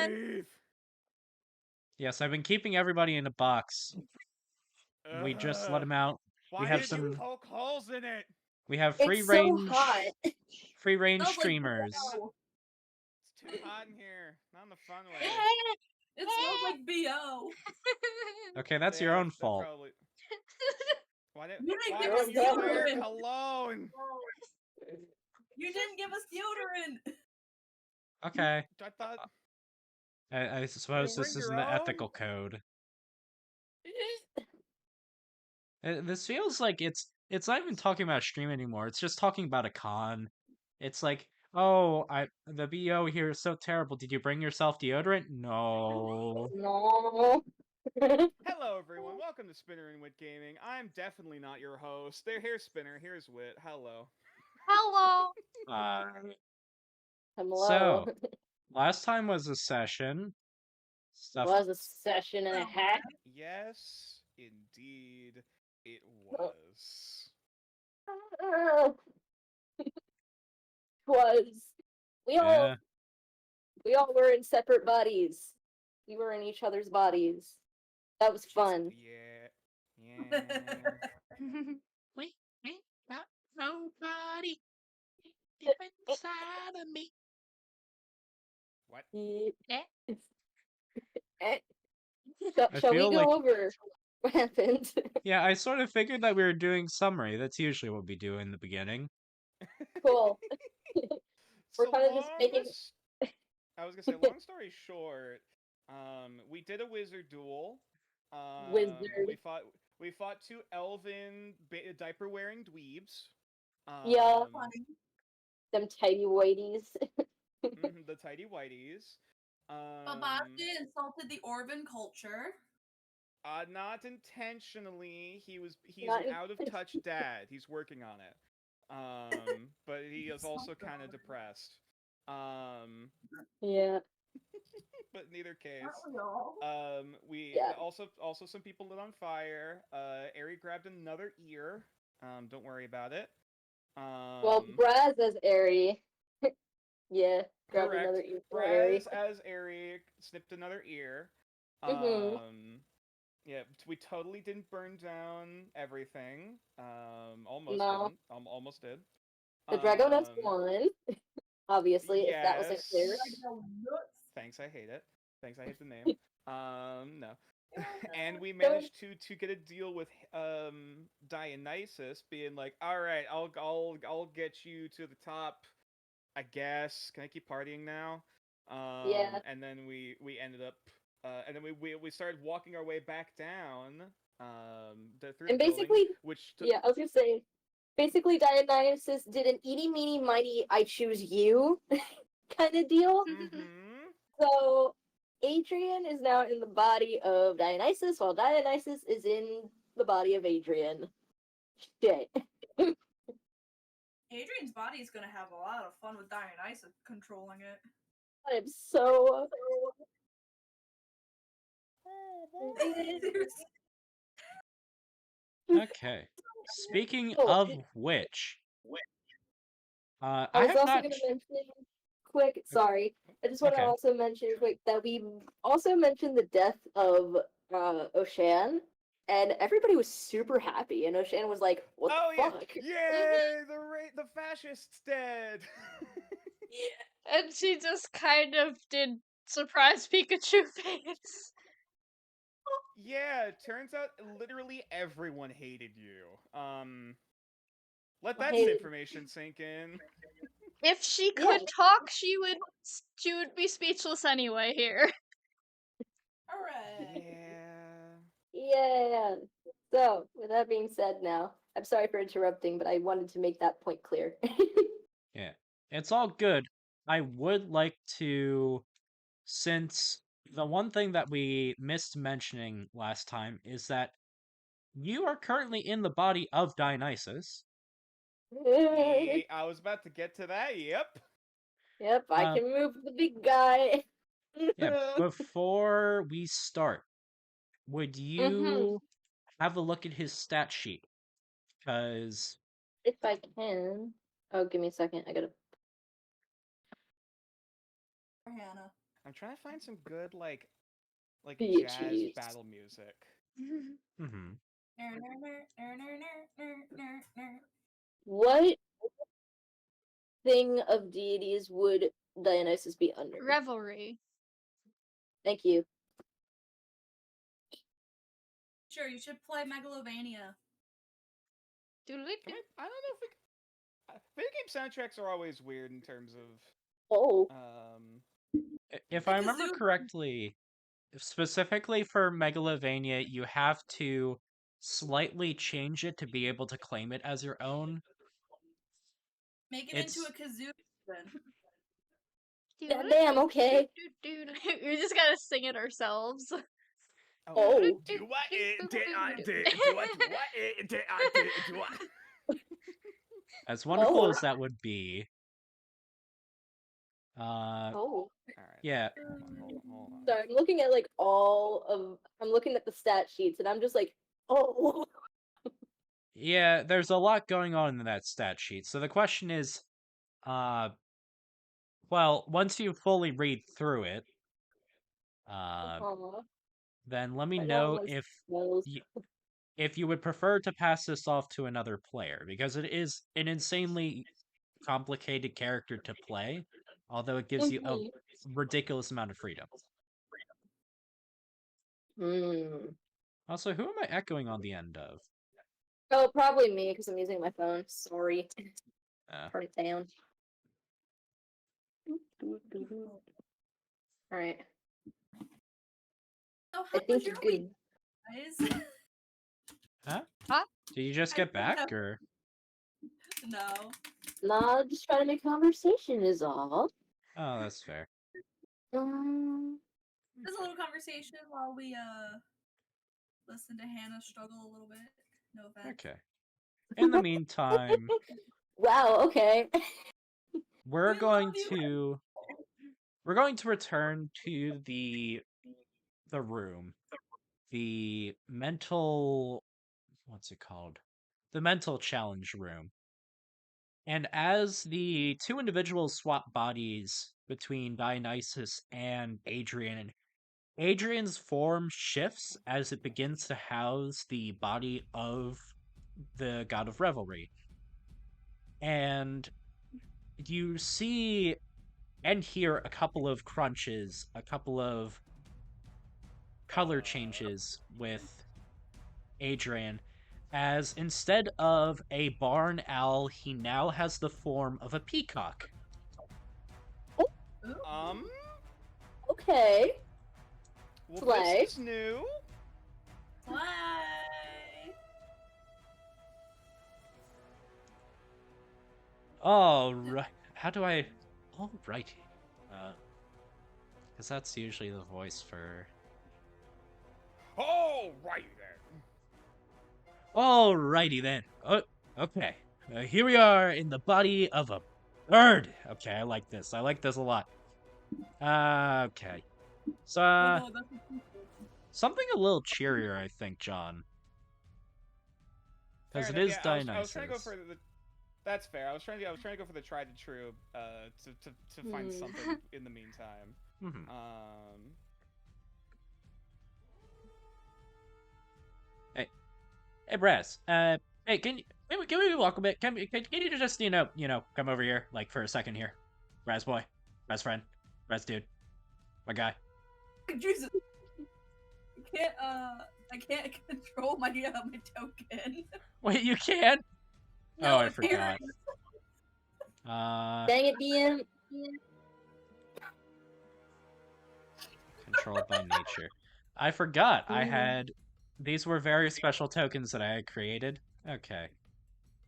Breathe. Yes, I've been keeping everybody in a box. We just let Ugh. them out. Why have did some- you poke holes in it? We have It's free so range, hot. free range Smells like streamers. BO. It's too hot in here. Not in the fun way. It smells like BO. Okay, that's your own fault. Probably... Why You didn't why give us don't you wear deodorant. cologne? You didn't give us deodorant. Okay. I thought I suppose bring this your isn't the own? ethical code. This feels like it's not even talking about a stream anymore. It's just talking about a con. It's like, oh, the BO here is so terrible. Did you bring yourself deodorant? No. No. hello everyone. Welcome to Spinner and Wit Gaming. I'm definitely not your host. Here's Spinner. Here's Wit. Hello. Hello. Hello. So, last time was a session. Stuff. Was a session and a half. Yes, indeed, it was. Was we all Yeah. were in separate bodies. We were in each other's bodies. That was fun. Yeah. We got nobody deep inside of me. What? Shall we feel go like- over what happened? Yeah, I sort of figured that we were doing summary. That's usually what we do in the beginning. Cool. We're So kind of just making. I was gonna say, long story short, we did a wizard duel. Wizard. We fought two elven diaper wearing dweebs. Yeah. Them tidy whiteys. The tidy whiteys. Babasha insulted the Orban culture. Not intentionally. He's Not an out of touch dad. He's working on it. But he is also kind of depressed. Yeah. But in either case, Aren't we all? we Yeah. also some people lit on fire. Ari grabbed another ear. Don't worry about it. Well, Braz as Airy. Yeah. Grabbed correct. another ear for Airy. Braz as Ari snipped another ear. Mhm. Yeah, we totally didn't burn down everything. Almost No. didn't. Almost did. The Dragonets won. Obviously, if that wasn't clear. Yes. Thanks, I hate it. Thanks, I hate the name. No. And we managed to get a deal with Dionysus being like, all right, I'll get you to the top, I guess. Can I keep partying now? Yeah. And then we ended up and then we started walking our way back down through And the building, basically, which yeah, I was gonna say, basically Dionysus did an eeny meeny miny I choose you kind of deal. Mhm. So Adrian is now in the body of Dionysus, while Dionysus is in the body of Adrian. Shit. Adrian's body is gonna have a lot of fun with Dionysus controlling it. I'm so. Okay. Speaking of which, I I was have also not. going to mention quick. Sorry, I just want to Okay. also mention quick that we also mentioned the death of Oshan, and everybody was super happy, and Oshan was like, "What the fuck?" Yay! The fascist's dead. And she just kind of did surprise Pikachu face. Yeah, it turns out literally everyone hated you. Let that Hated- information sink in. If she Yeah. could talk, she would be speechless anyway here. Alright. Yeah. So, with that being said, now I'm sorry for interrupting, but I wanted to make that point clear. Yeah, it's all good. I would like to, since the one thing that we missed mentioning last time is that you are currently in the body of Dionysus. Yeah, I was about to get to that. Yep. Yep, I can move the big guy. Yeah, before we start, would you have a look at his stat sheet? Because If I can. Oh, give me a second. I gotta. Hannah. I'm trying to find some good like Bitches. jazz battle music. Mm-hmm. What thing of deities would Dionysus be under? Revelry. Thank you. Sure, you should play Megalovania. I don't know if video game soundtracks are always weird in terms of Oh. If The I remember kazoo- correctly, specifically for Megalovania, you have to slightly change it to be able to claim it as your own. Make it into a kazoo. Goddamn, okay. We just gotta sing it ourselves. Oh. Do I? As wonderful Oh. as that would be. Oh. All right. Yeah. Hold on. Sorry, I'm looking at the stat sheets and I'm just like, oh. Yeah, there's a lot going on in that stat sheet. So the question is, well, once you fully read through it, Aw. then let me I got know one if smells. if you would prefer to pass this off to another player, because it is an insanely complicated character to play, although it gives you a ridiculous amount of freedom. Also, who am I echoing on the end of? Oh, probably me because I'm using my phone. Sorry. Turn it down. Alright. Oh, I how think was you're your good. week, guys? Huh? Did you just get I back, or? No. Nah, just trying to make conversation is all. Oh, that's fair. Just a little conversation while we listen to Hannah struggle a little bit. No offense. Okay. In the meantime, Wow, okay. we're We going love you. to we're going to return to the room. The mental what's it called? The mental challenge room. And as the two individuals swap bodies between Dionysus and Adrian, Adrian's form shifts as it begins to house the body of the god of revelry. And you see and hear a couple of crunches, a couple of color changes with Adrian, as instead of a barn owl, he now has the form of a peacock. Ooh. Okay. Well, Slay. this is new. Play. All right. How do I? Alrighty. Because that's usually the voice for. Alrighty then. Alrighty then. Okay. Here we are in the body of a bird. Okay, I like this. I like this a lot. Okay. So, Oh, no, that's something a little cheerier, I think, John. Because it Fair is enough, yeah, Dionysus. I was trying to go for the. That's fair. I was trying to go for the tried and true. To find something in the meantime. Mhm. Hey, Brass. Hey, can we walk a bit? Can you just come over here, like, for a second here, Brass boy, Brass friend, Brass dude, my guy. Jesus. I can't control my my token. Wait, you can? No, Oh, I it's forgot. Dang it, DM. Controlled by nature. I forgot. These were very special tokens that I had created. Okay.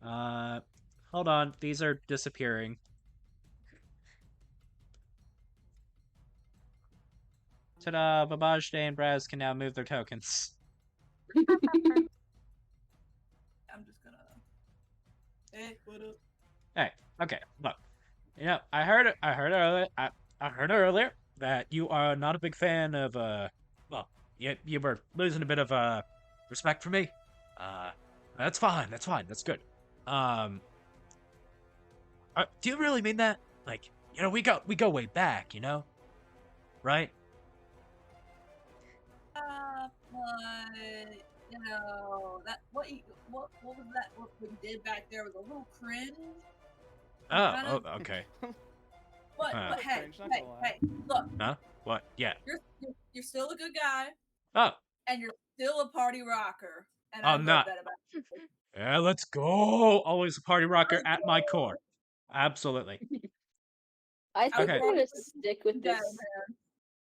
Hold on. These are disappearing. Ta-da! Babaj, Day, and Braz can now move their tokens. I'm just gonna. Hey, what up? Hey, okay, look. I heard earlier that you are not a big fan of, well, you were losing a bit of, respect for me. That's fine, that's good. Do you really mean that? Like, we go way back, right? But you know that what was that? What we did back there was a little cringe. Oh, okay. But Huh. but hey, Cringe, not hey, gonna lie. hey, look, Huh? What? Yeah. you're still a good guy, Oh, and you're still a party rocker, and I I'm love not. that about you. Yeah, let's go. Always a party rocker Let's at my go. core. Absolutely. I think Okay. I'm gonna stick with Any day, this. man.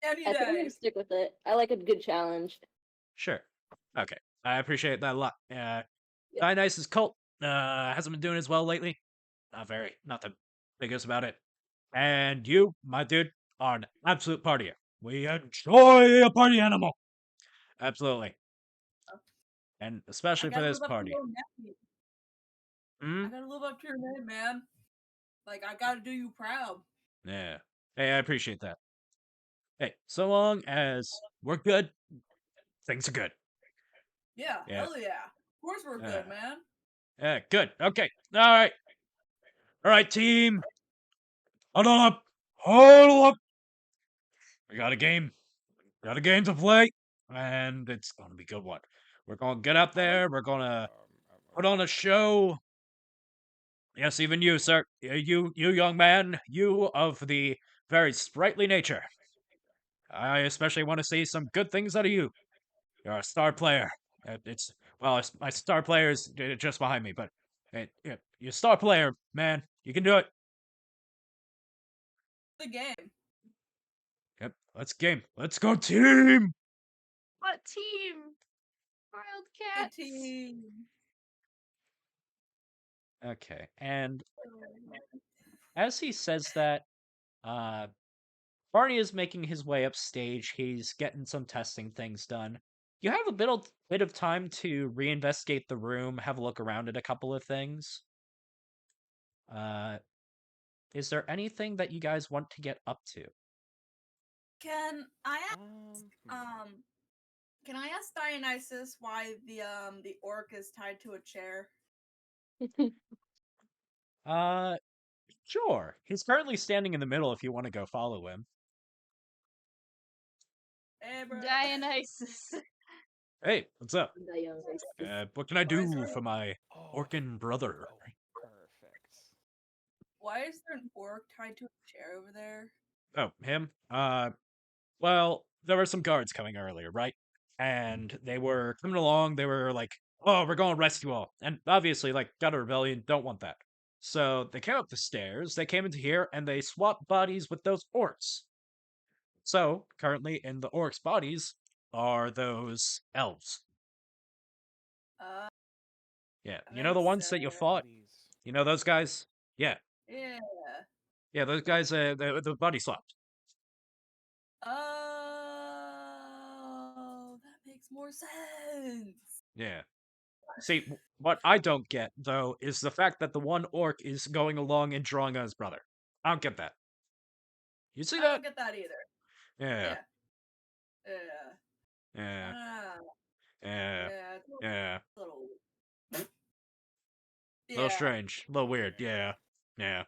Any I think I'm day. gonna stick with it. I like a good challenge. Sure. Okay. I appreciate that a lot. Yep. Dionysus cult hasn't been doing as well lately. Not the biggest about it. And you, my dude, are an absolute partier. We enjoy a party animal. Absolutely. And I especially for gotta this live up to party. your name. Hmm? I gotta live up to your name, man. Like I gotta do you proud. Yeah. Hey, I appreciate that. Hey, so long as we're good, things are good. Yeah, Yeah. hell yeah. Of course we're good, man. Yeah, good. Okay. All right. All right, team. Hold up. Hold up. We got a game. Got a game to play. And it's going to be a good one. We're going to get out there. We're going to put on a show. Yes, even you, sir. You young man. You of the very sprightly nature. I especially want to see some good things out of you. You're a star player. My star player is just behind me, but you're a star player, man. You can do it. The game. Yep, let's game. Let's go, team. What team? The Wildcats. team. Okay, and as he says that, uh, Barney is making his way upstage. He's getting some testing things done. You have a bit of time to reinvestigate the room, have a look around at a couple of things. Is there anything that you guys want to get up to? Can I ask Hmm. can I ask Dionysus why the orc is tied to a chair? Sure. He's currently standing in the middle if you want to go follow him. Hey bro. Dionysus. Hey, what's up? Dionysus. What can I Why is do there for my Oh, orcan brother? oh, perfect. why is there an orc tied to a chair over there? Oh, him? Well, there were some guards coming earlier, right? And they were coming along, they were like, oh, we're going to rescue all. And obviously, like, got a rebellion, don't want that. So they came up the stairs, they came into here, and they swapped bodies with those orcs. So, currently in the orcs' bodies are those elves. Uh Yeah, that you know the makes ones that you sense. fought? Bodies. You know those guys? Yeah. Yeah. Yeah, those guys, the body swapped. Oh, that makes more sense. Yeah. See, what I don't get, though, is the fact that the one orc is going along and drawing on his brother. I don't get that. You see I that? don't get that either. Yeah. Yeah. Yeah. Yeah. Ah, Yeah. yeah. It's Yeah. a little. A little Yeah. strange. A little weird. Yeah. Yeah.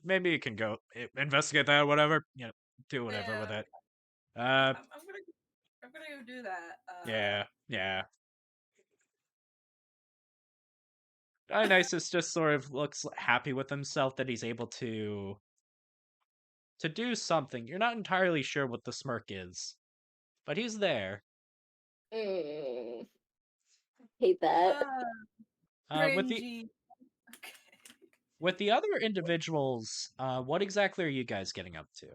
Maybe you can go investigate that or whatever. You know, do whatever with Yeah. it. I'm gonna go do that. Yeah. Yeah. Dionysus just sort of looks happy with himself that he's able to do something. You're not entirely sure what the smirk is, but he's there. Mm, hate that. With the Cringy. Okay. with the other individuals, what exactly are you guys getting up to?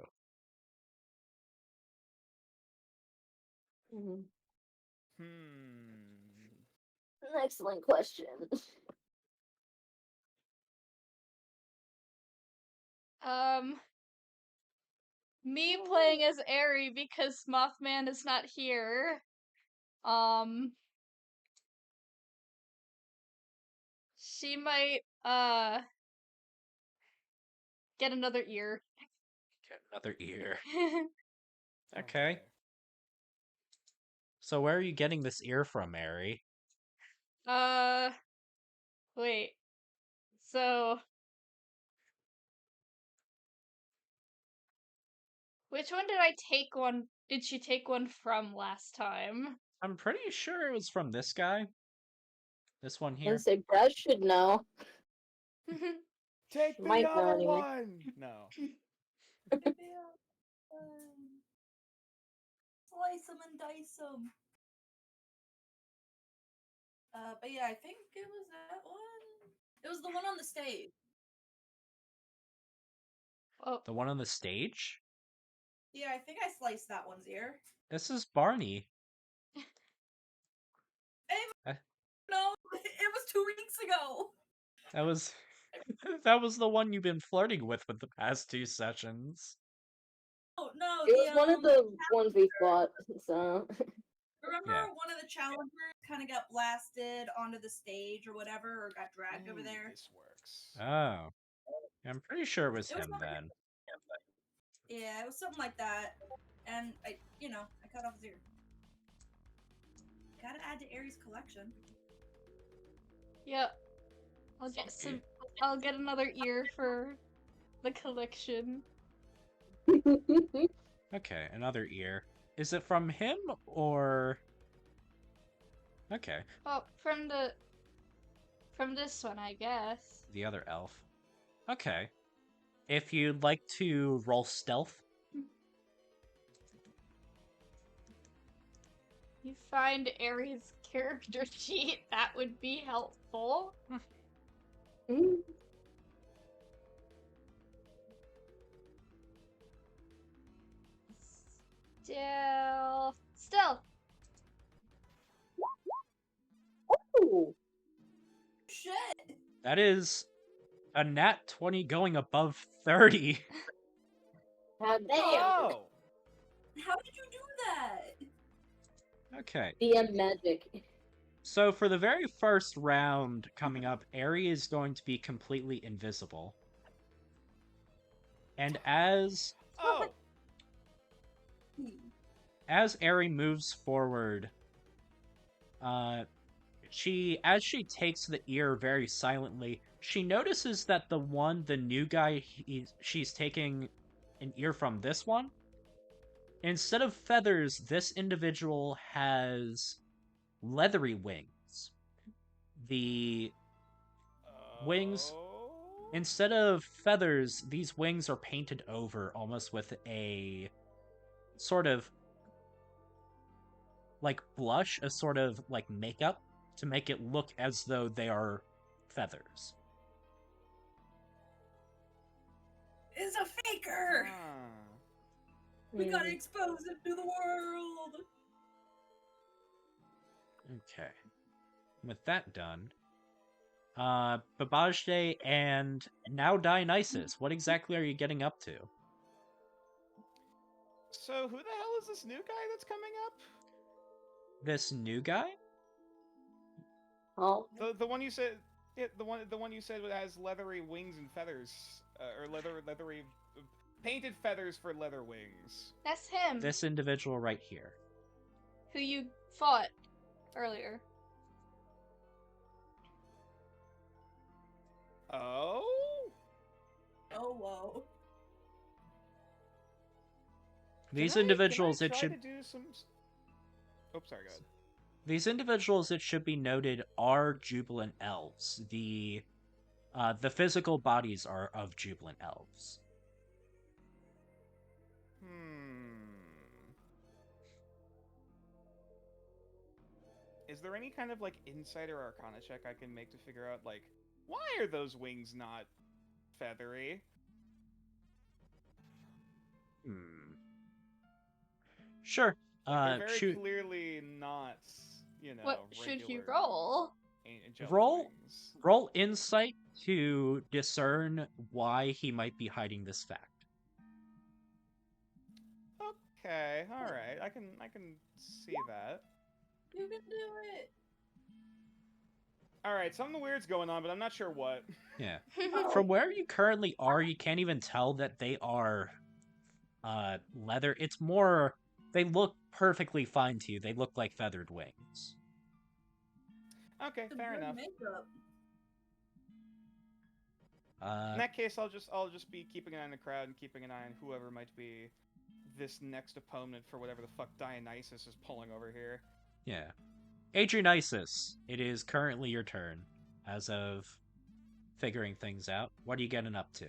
Mhm. Hmm. An excellent question. Um, me playing as Aerie because Mothman is not here. Um, she might get another ear. Get another ear. Okay. Okay. So where are you getting this ear from, Mary? uh, wait. So Which one did I take one? Did she take one from last time? I'm pretty sure it was from this guy. This one And here. say Brad should know. Take the Might know other anyway. one. No. Slice them and dice them. But yeah, I think it was that one. It was the one on the stage. Oh, The one on the stage? Yeah, I think I sliced that one's ear. This is Barney. No, it was 2 weeks ago. That was that was the one you've been flirting with the past 2 sessions. Oh no, It was one of the ones we fought, so. Remember Yeah. one of the challengers kind of got blasted onto the stage or whatever, or got dragged over there? This works. Oh. I'm pretty sure it was It was him something- then. Yeah, it was something like that. And I cut off his ear. Gotta add to Aries' collection. yep. I'll get some. I'll get another ear for the collection. Okay, another ear. Is it from him or... Okay, Oh, from this one, I guess. the other elf. Okay. If you'd like to roll stealth, You find Aries' character sheet. That would be helpful. Still. Ooh. Shit! that is a nat 20 going above 30. God damn. Oh. How did you do that? Okay, DM magic. so for the very first round coming up, Ari is going to be completely invisible. And as Oh. Ari moves forward, as she takes the ear very silently, she notices that the new guy she's taking an ear from, this one, instead of feathers, this individual has leathery wings. The wings, Oh. instead of feathers, these wings are painted over almost with a sort of like blush, a sort of like makeup to make it look as though they are feathers. It's a faker! We gotta expose him to the world! Okay. With that done, Babajde and now Dionysus, what exactly are you getting up to? So who the hell is this new guy that's coming up? This new guy? Oh. The one you said, yeah, the one you said has leathery wings and feathers, or leathery painted feathers for leather wings. That's him. This individual right here. Who you fought earlier. Oh. Oh, whoa. These Can I individuals, it try should to do some. Oh, sorry, go ahead. These individuals, it should be noted, are Jubilant elves. The physical bodies are of Jubilant elves. Is there any kind of like insight or arcana check I can make to figure out like why are those wings not feathery? Sure. Like, they're very shoot. clearly not, What should you regular roll? angelic Roll- wings. Roll insight to discern why he might be hiding this fact. Okay, all right, I can see that. You can do it! All right, something weird's going on, but I'm not sure what. Yeah. From where you currently are, you can't even tell that they are leather. It's more, they look perfectly fine to you. They look like feathered wings. Okay, Some fair good enough. Makeup. In that case, I'll just be keeping an eye on the crowd and keeping an eye on whoever might be this next opponent for whatever the fuck Dionysus is pulling over here. Yeah. Dionysus, it is currently your turn. As of figuring things out, what are you getting up to?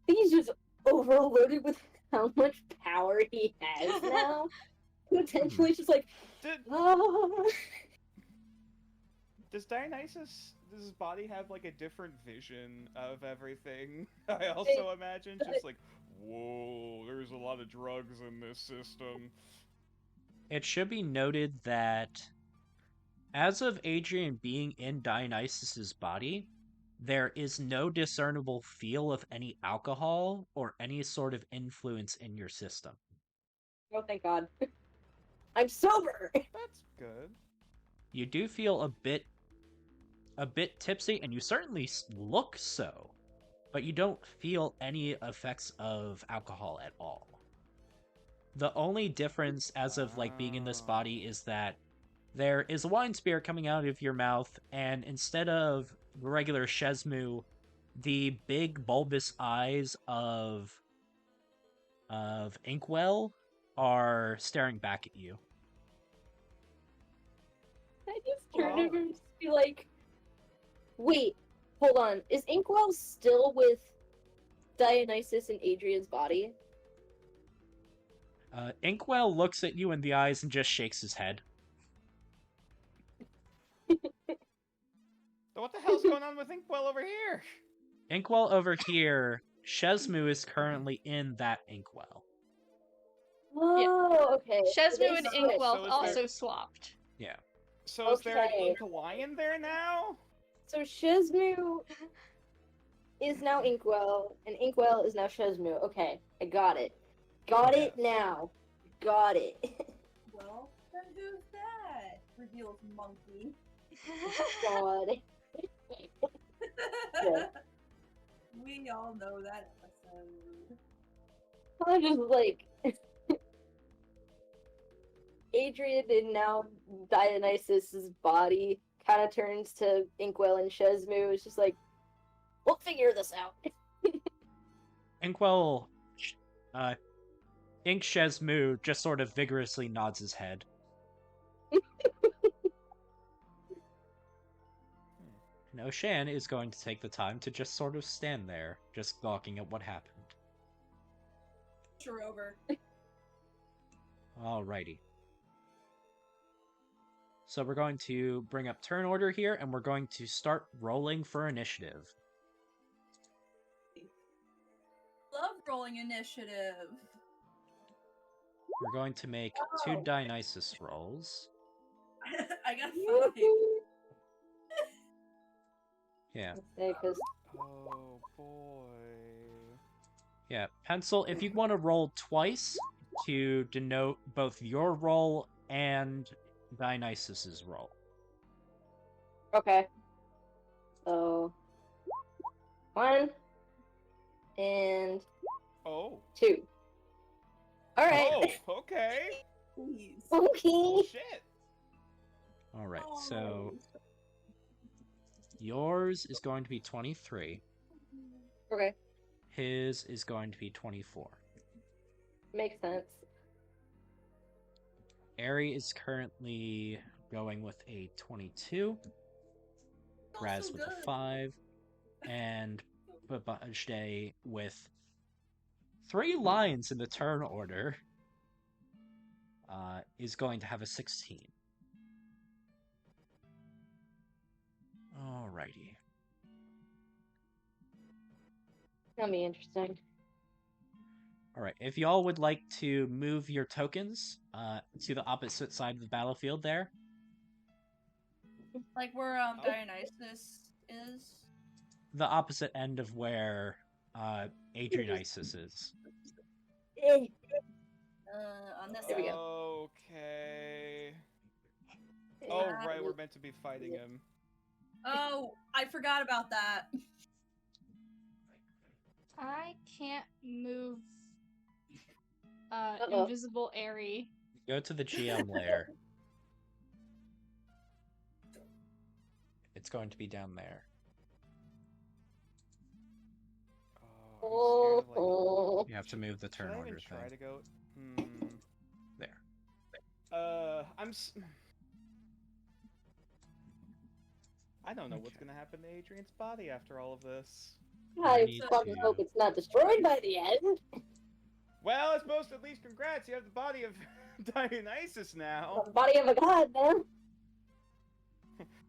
He's just overloaded with how much power he has now. Potentially just like, Did, ah. does his body have like a different vision of everything? I also imagine just like, whoa, there's a lot of drugs in this system. It should be noted that as of Adrian being in Dionysus's body, there is no discernible feel of any alcohol or any sort of influence in your system. Oh, thank God. I'm sober! That's good. You do feel a bit tipsy, and you certainly look so, but you don't feel any effects of alcohol at all. The only difference as of like being in this body is that there is a wine spirit coming out of your mouth, and instead of regular Shesmu, the big bulbous eyes of Inkwell are staring back at you. I just turned over and just be like, wait, hold on. Is Inkwell still with Dionysus in Adrian's body? Inkwell looks at you in the eyes and just shakes his head. So what the hell's going on with Inkwell over here? Inkwell over here, Shesmu is currently in that Inkwell. Oh, okay. Shesmu and So Inkwell So is also swapped. Yeah. So is there an Okay. Ink Lion there now? So Shesmu is now Inkwell, and Inkwell is now Shesmu. Okay, I got it. Got it Yes. now. Got it. Well, then who's that? Reveals Monkey. God. Yeah. We all know that episode. I'm just like Adrian and now Dionysus's body kind of turns to Inkwell and Shesmu. It's just like, we'll figure this out. Inkwell, Ink Shesmu just sort of vigorously nods his head. And Oshan is going to take the time to just sort of stand there, just gawking at what happened. Sure over. Alrighty. So we're going to bring up turn order here, and we're going to start rolling for initiative. Love rolling initiative. We're going to make 2 Dionysus rolls. I got 5. Yeah. Because Oh boy. Yeah. Pencil, if you want to roll twice to denote both your roll and Dionysus's roll. okay. So 1 and Oh. 2. All right. Oh, okay. Please. Okay. Shit. Alright, Oh. so yours is going to be 23. Okay. His is going to be 24. Makes sense. Ari is currently going with a 22. Raz Also with a good. 5. And Babajde with 3 lines in the turn order is going to have a 16. Alrighty. That'll be interesting. Alright, if y'all would like to move your tokens to the opposite side of the battlefield there. Like where Dionysus is. The opposite end of where Adrianisus is. On this There we side. go. Okay. Oh, right, we're meant to be fighting him. Oh, I forgot about that. I can't move Uh-oh. invisible Airy. Go to the GM layer. It's going to be down there. Oh I'm scared of, like... You have to move the Should turn I even order try thing. to go... There. I don't know what's Okay. gonna happen to Adrian's body after all of this. I need fucking to- hope it's not destroyed by the end. Well, I suppose at least congrats, you have the body of Dionysus now. The body of a god, man.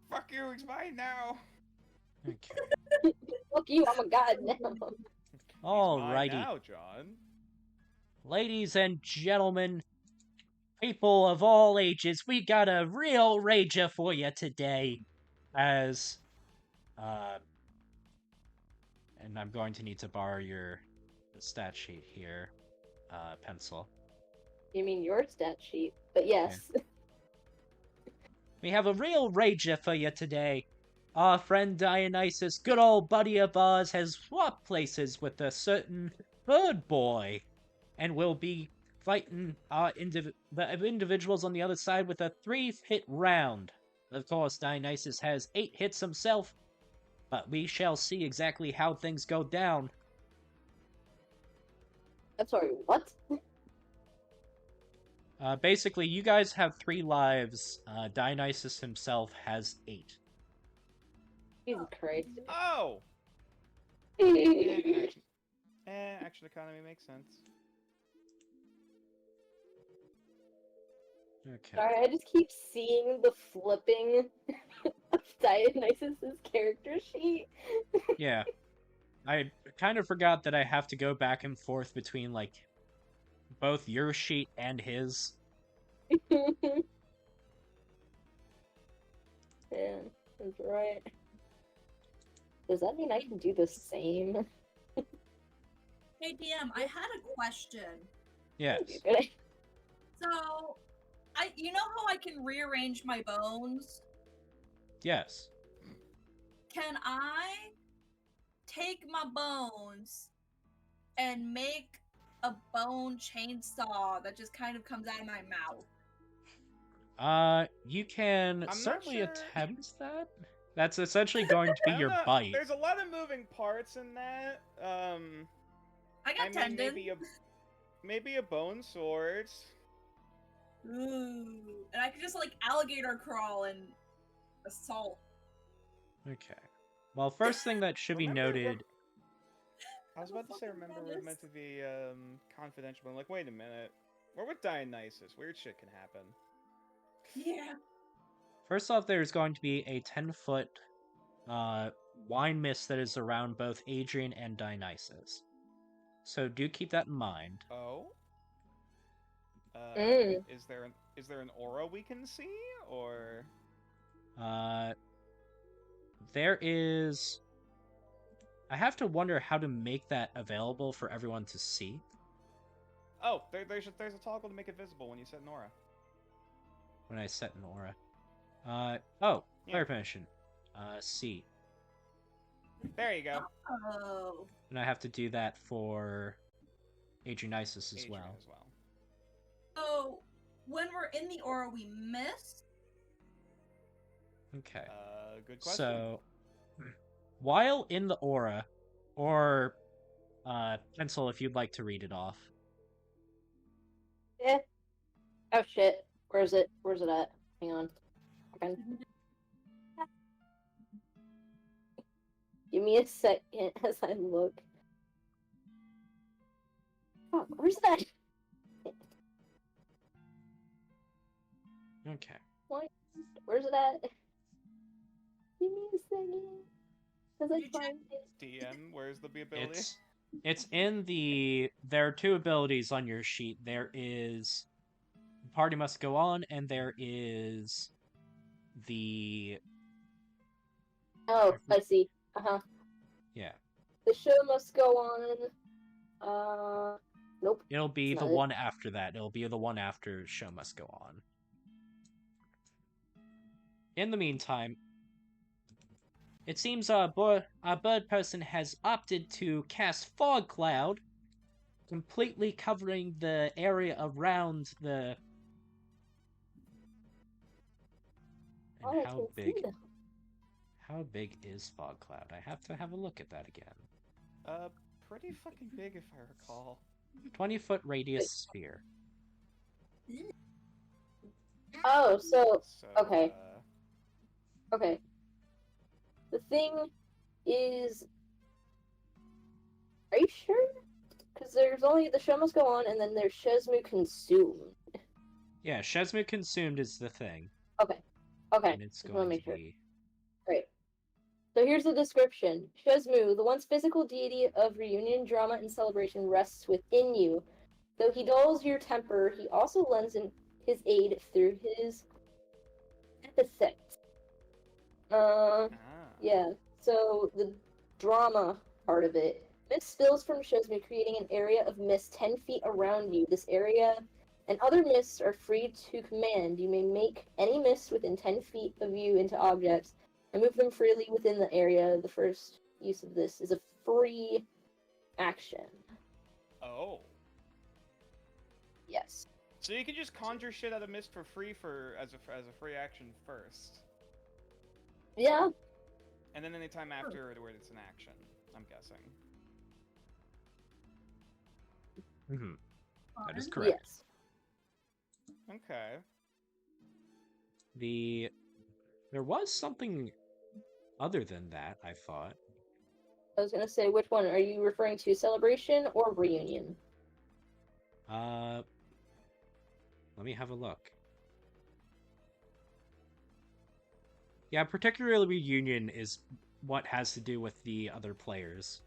Fuck you, he's mine now. Okay. Fuck you, I'm a god now. He's mine Alrighty. now, John. Ladies and gentlemen, people of all ages, we got a real rager for you today. As, and I'm going to need to borrow your stat sheet here, pencil. You mean your stat sheet? But yes. We have a real rager for you today. Our friend Dionysus, good old buddy of ours, has swapped places with a certain bird boy, and will be fighting the individuals on the other side with a 3-hit round. Of course, Dionysus has 8 hits himself, but we shall see exactly how things go down. I'm sorry, what? Basically, you guys have 3 lives. Dionysus himself has 8. Jesus Christ. Oh! Sorry, Action economy makes sense. Okay. I just keep seeing the flipping of Dionysus's character sheet. Yeah. I kind of forgot that I have to go back and forth between, like, both your sheet and his. Yeah, that's right. Does that mean I can do the same? Hey DM, I had a question. Yes. So, you know how I can rearrange my bones? Yes. Can I take my bones and make a bone chainsaw that just kind of comes out of my mouth? You can not certainly sure. attempt that. That's essentially going to be I don't your know. bite. There's a lot of moving parts in that. I got tendon. Maybe a bone sword. Ooh. And I could just like alligator crawl and assault. Okay. Well, first thing that should be Remember- noted. I was about to say, remember we're meant to be confidential, but I'm like, wait a minute. We're with Dionysus. Weird shit can happen. Yeah. First off, there's going to be a 10-foot wine mist that is around both Adrian and Dionysus. So do keep that in mind. Oh. Mm. Is there an aura we can see, or? There is. I have to wonder how to make that available for everyone to see. Oh, there's a toggle to make it visible when you set an aura. When I set an aura. Oh, Yeah. player permission. C. There you go. Oh. And I have to do that for Adrianisus as Adrian well. as well. So, when we're in the aura, we miss? Okay. Good question. So, while in the aura, or pencil if you'd like to read it off. Yeah. Oh shit. Where's it? Where's it at? Hang on. Okay. Give me a second as I look. Fuck, where's that? Okay. What? Where's it at? Give me a second. As I You check- find it. DM, where's the ability? It's in the. There are 2 abilities on your sheet. There is Party Must Go On, and there is the. Oh, I see. Yeah. The show must go on. Nope. It'll be That's the not it. one after that. It'll be the one after Show Must Go On. In the meantime, it seems our bird person has opted to cast Fog Cloud, completely covering the area around the. And Oh, I how can big? see them. How big is Fog Cloud? I have to have a look at that again. pretty fucking big if I recall. 20-foot radius sphere. Oh, so So, okay. Okay. The thing is, are you sure? Because there's only the show must go on, and then there's Shesmu consumed. Yeah, Shesmu consumed is the thing. Okay. Okay. And it's Just want going to to make sure. be. Great. So here's the description. Shesmu, the once physical deity of reunion, drama, and celebration, rests within you. Though he dulls your temper, he also lends his aid through his epithets. Yeah. So the drama part of it. Mist spills from Shesmu, creating an area of mist 10 feet around you. This area and other mists are free to command. You may make any mist within 10 feet of you into objects and move them freely within the area. The first use of this is a free action. Oh. Yes. So you can just conjure shit out of mist for free as a free action first. Yeah. And then anytime after where it's an action, I'm guessing. Mm-hmm. That is correct. Yes. Okay. There was something other than that, I thought. I was gonna say, which one? Are you referring to celebration or reunion? Let me have a look. Yeah, particularly reunion is what has to do with the other players.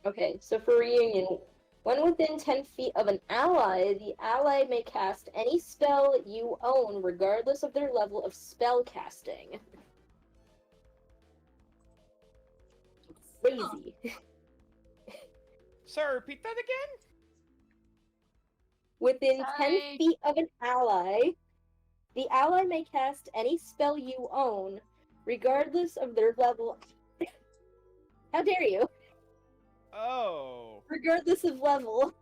Okay, so for reunion, when within 10 feet of an ally, the ally may cast any spell you own, regardless of their level of spell casting. Crazy. Sorry, repeat that again? Within 10 Sorry. feet of an ally, the ally may cast any spell you own, regardless of their level. How dare you? Oh. Regardless of level,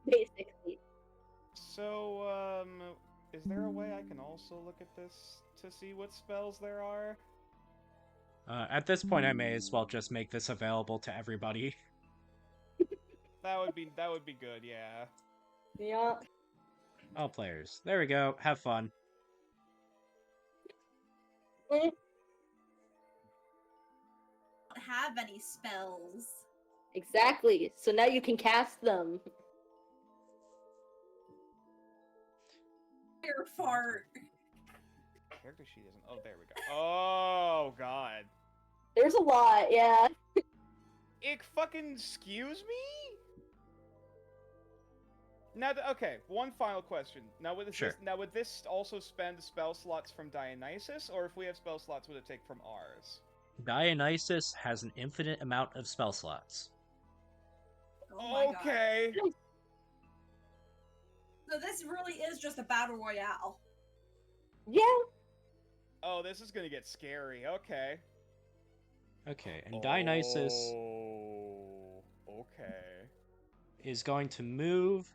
basically. So, is there a way I can also look at this to see what spells there are? At this point, I may as well just make this available to everybody. That would be good, yeah. Yeah. All players. There we go. Have fun. Eh. Don't have any spells. Exactly. So now you can cast them. Fire fart. Character sheet isn't. Oh, there we go. Oh god. There's a lot, yeah. Fucking excuse me? Now, okay. One final question. Now, would this also spend spell slots from Dionysus, or if we have spell slots, would it take from ours? Dionysus has an infinite amount of spell slots. Oh my god. Okay. So this really is just a battle royale. Yeah. Oh, this is gonna get scary. Okay. Okay, and Dionysus Oh. Okay. is going to move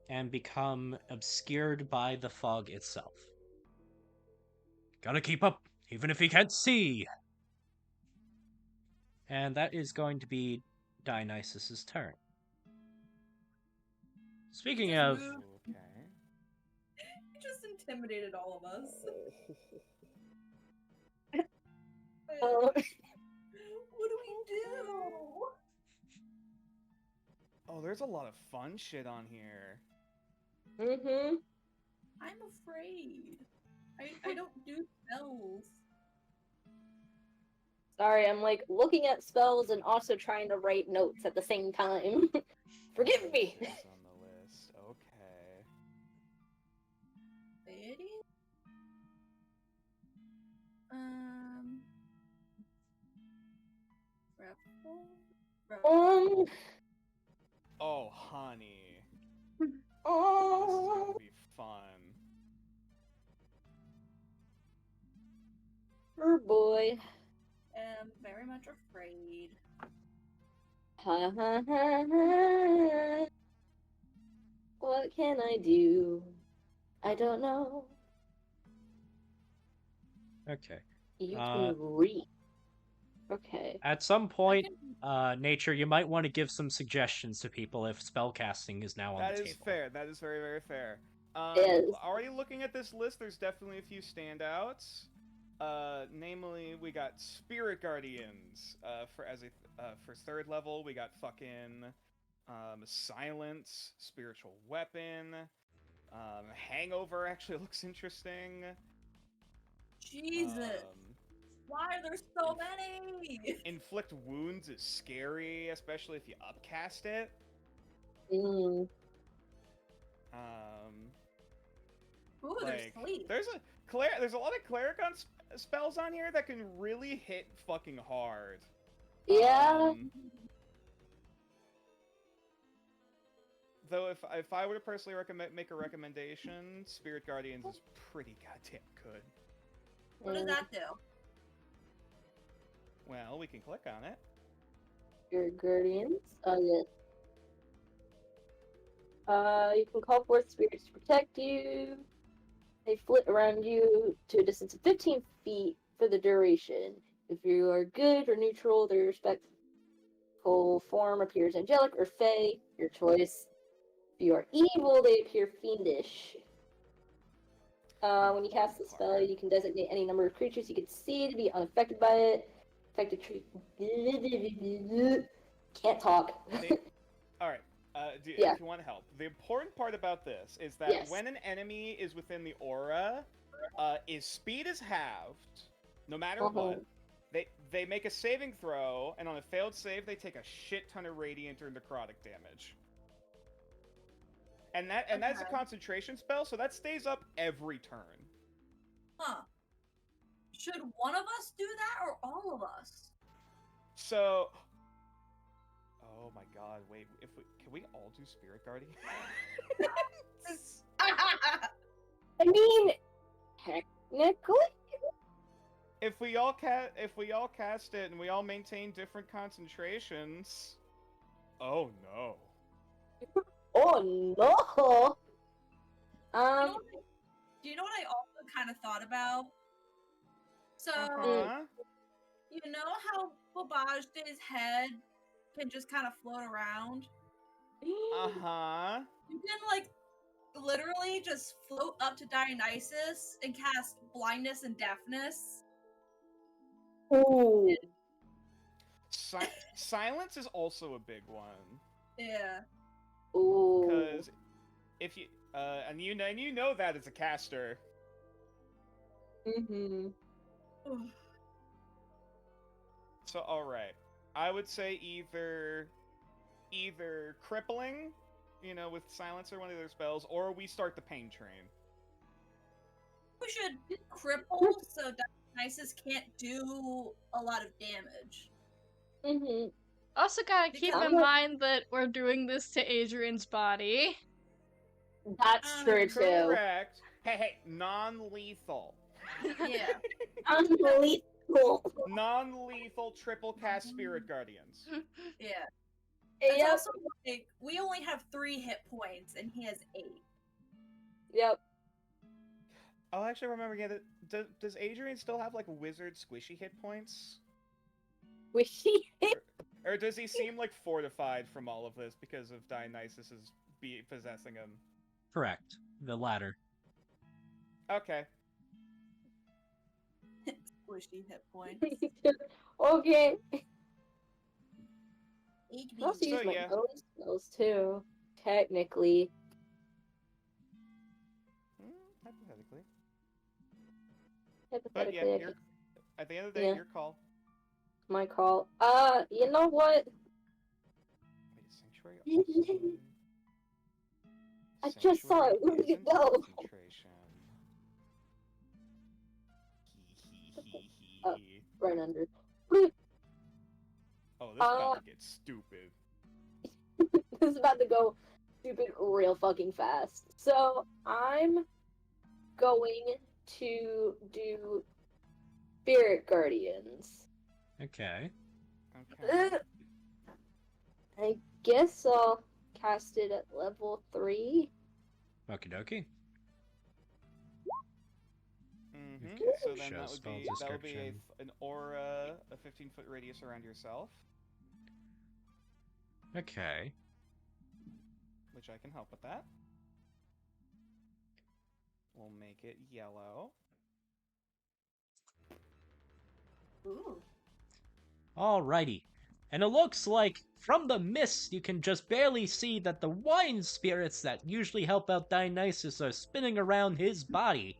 and become obscured by the fog itself. Gotta keep up, even if he can't see! And that is going to be Dionysus's turn. Speaking Just of... move. Okay. You just intimidated all of us. Oh. What do we do? Oh, there's a lot of fun shit on here. Mm-hmm. I'm afraid. I don't do spells. Sorry, I'm like looking at spells and also trying to write notes at the same time. Forgive me. Shit's on the list. Okay. Deity? Raffle? Oh, honey. This is Oh. gonna be fun. Oh boy. Am very much afraid. Ha ha ha ha. What can I do? I don't know. Okay. You can read. Okay. At some point, Nature, you might want to give some suggestions to people if spellcasting is now on That the is table. fair. That is very, very fair. Yes. Already looking at this list, there's definitely a few standouts. Namely, we got Spirit Guardians. For third level, we got fucking Silence, Spiritual Weapon. Hangover actually looks interesting. Jesus. Why are there so many? Inflict Wounds is scary, especially if you upcast it. Mm. Ooh, there's sleep. There's a lot of cleric on spells on here that can really hit fucking hard. Yeah. Though if I were to personally make a recommendation, Spirit Guardians is pretty goddamn good. What does that do? Well, we can click on it. Spirit Guardians. Yes. You can call forth spirits to protect you. They flit around you to a distance of 15 feet for the duration. If you are good or neutral, their respectful form appears angelic or fey, your choice. If you are evil, they appear fiendish. When you cast the spell, you can designate any number of creatures you can see to be unaffected by it. Affected can't talk. Alright. If you want help, the important part about this is that when an enemy is within the aura, his speed is halved, no matter what. They make a saving throw, and on a failed save, they take a shit ton of radiant or necrotic damage. And that's a concentration spell, so that stays up every turn. Huh. Should one of us do that, or all of us? So... Oh my god, wait, can we all do Spirit Guardian? I mean, technically? If we all cast it and we all maintain different concentrations... Oh no. Oh no! Do you know what I also kind of thought about? So, you know how Babajde's head can just kind of float around? Uh-huh. You can, like, literally just float up to Dionysus and cast blindness and deafness. Ooh. Silence is also a big one. Yeah. Ooh. Because if you and you know that as a caster. Mm-hmm. So alright. I would say either crippling, with silence or one of their spells, or we start the pain train. We should cripple so Dionysus can't do a lot of damage. Mm-hmm. Also gotta keep in mind that we're doing this to Adrian's body. That's true too. Correct. Hey, non-lethal. Yeah. Unbelievable. Non-lethal triple cast Spirit Guardians. Yeah. It's also like, we only have 3 hit points, and he has 8. Yep. I'll actually remember again. Does Adrian still have, like, wizard squishy hit points? Squishy? Or does he seem, like, fortified from all of this because of Dionysus possessing him? Correct. The latter. Okay. Squishy hit points. Okay. I can also use my own spells too, technically. Hypothetically. Hypothetically, but yeah, at the end of the day, your call. My call. You know what? Wait, Sanctuary. I just saw it. Where did it go? Right under. Oh, this is about to get stupid. This is about to go stupid real fucking fast. So, I'm going to do Spirit Guardians. Okay. I guess I'll cast it at level 3. Okie dokie. Mm-hmm. So then Show that would spell be description. an aura, a 15-foot radius around yourself, Okay. which I can help with that. We'll make it yellow. Ooh. Alrighty. And it looks like from the mist you can just barely see that the wine spirits that usually help out Dionysus are spinning around his body.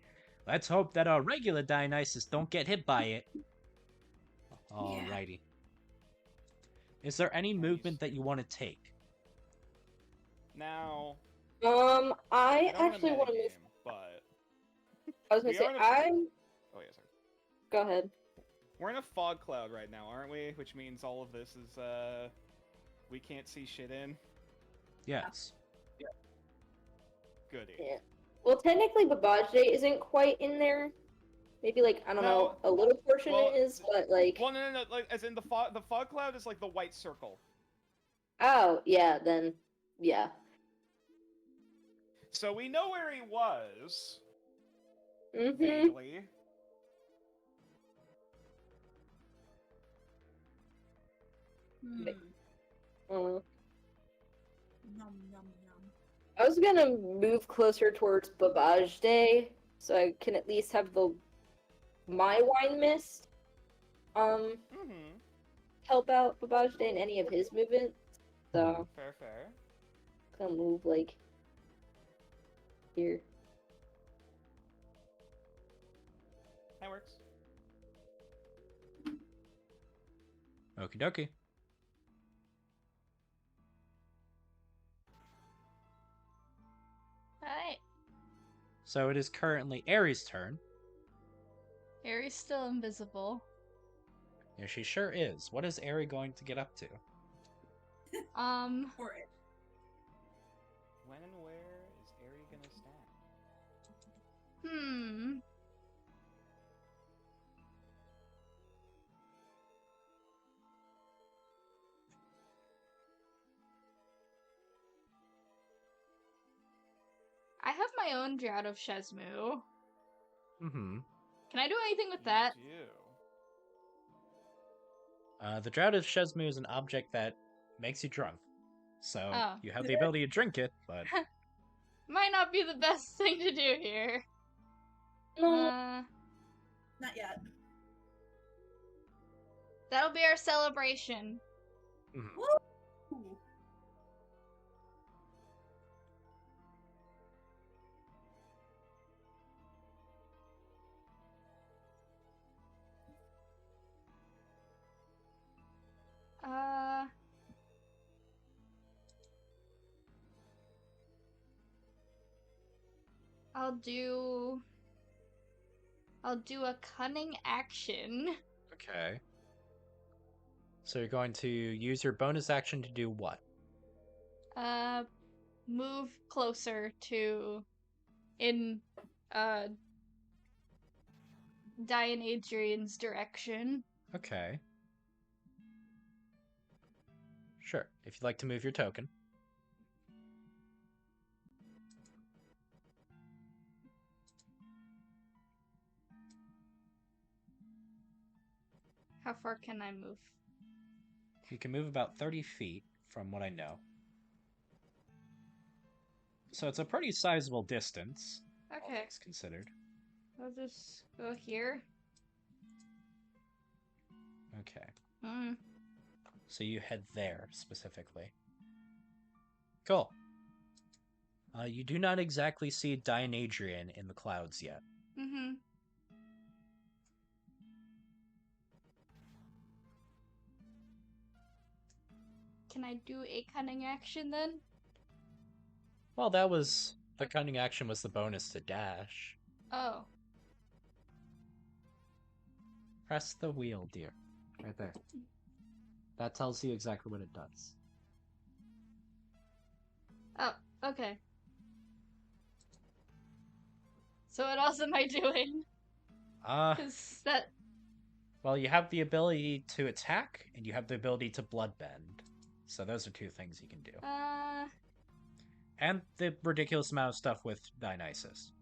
Let's hope that our regular Dionysus don't get hit by it. Alrighty. Is there any movement that you want to take? Now, I don't actually want to move. but I was gonna we say, are in a- I'm. oh yeah, sorry. Go ahead. We're in a fog cloud right now, aren't we? Which means all of this is we can't see shit in. Yes. Goody. Yeah. Well, technically, Babajide isn't quite in there. Maybe like I don't know, a little portion is, but like. Well, no, like as in the fog cloud is like the white circle. Oh yeah, then yeah. So we know where he was. Mm-hmm. Vaguely. Nom, Nom, nom, nom. I was gonna move closer towards Babajide, so I can at least have my wine mist help out Babajide in any of his movements. So fair. Gonna move like here. That works. Okie dokie. Alright. So it is currently Ares' turn. Aries still invisible. Yeah, she sure is. What is Aerie going to get up to? Or it. When and where is Aerie gonna stand? I have my own Drought of Shesmu. Mm-hmm. Can I do anything with that? You do. The Drought of Shesmu is an object that makes you drunk. So Oh. you have the ability to drink it, but... Might not be the best thing to do here. No. Not yet. That'll be our celebration. Mhm. Woo! I'll do a cunning action. Okay. So you're going to use your bonus action to do what? Move closer to Diane Adrian's direction. Okay. Sure, if you'd like to move your token. How far can I move? You can move about 30 feet, from what I know. So it's a pretty sizable distance. Okay. All things considered. I'll just go here. Okay. So you head there, specifically. Cool. You do not exactly see Diane Adrian in the clouds yet. Mm-hmm. Can I do a cunning action then? Well, that was... The cunning action was the bonus to dash. Oh. Press the wheel, dear. Right there. That tells you exactly what it does. Oh, okay. So what else am I doing? 'Cause that... Well, you have the ability to attack, and you have the ability to bloodbend. So those are two things you can do. And the ridiculous amount of stuff with Dionysus.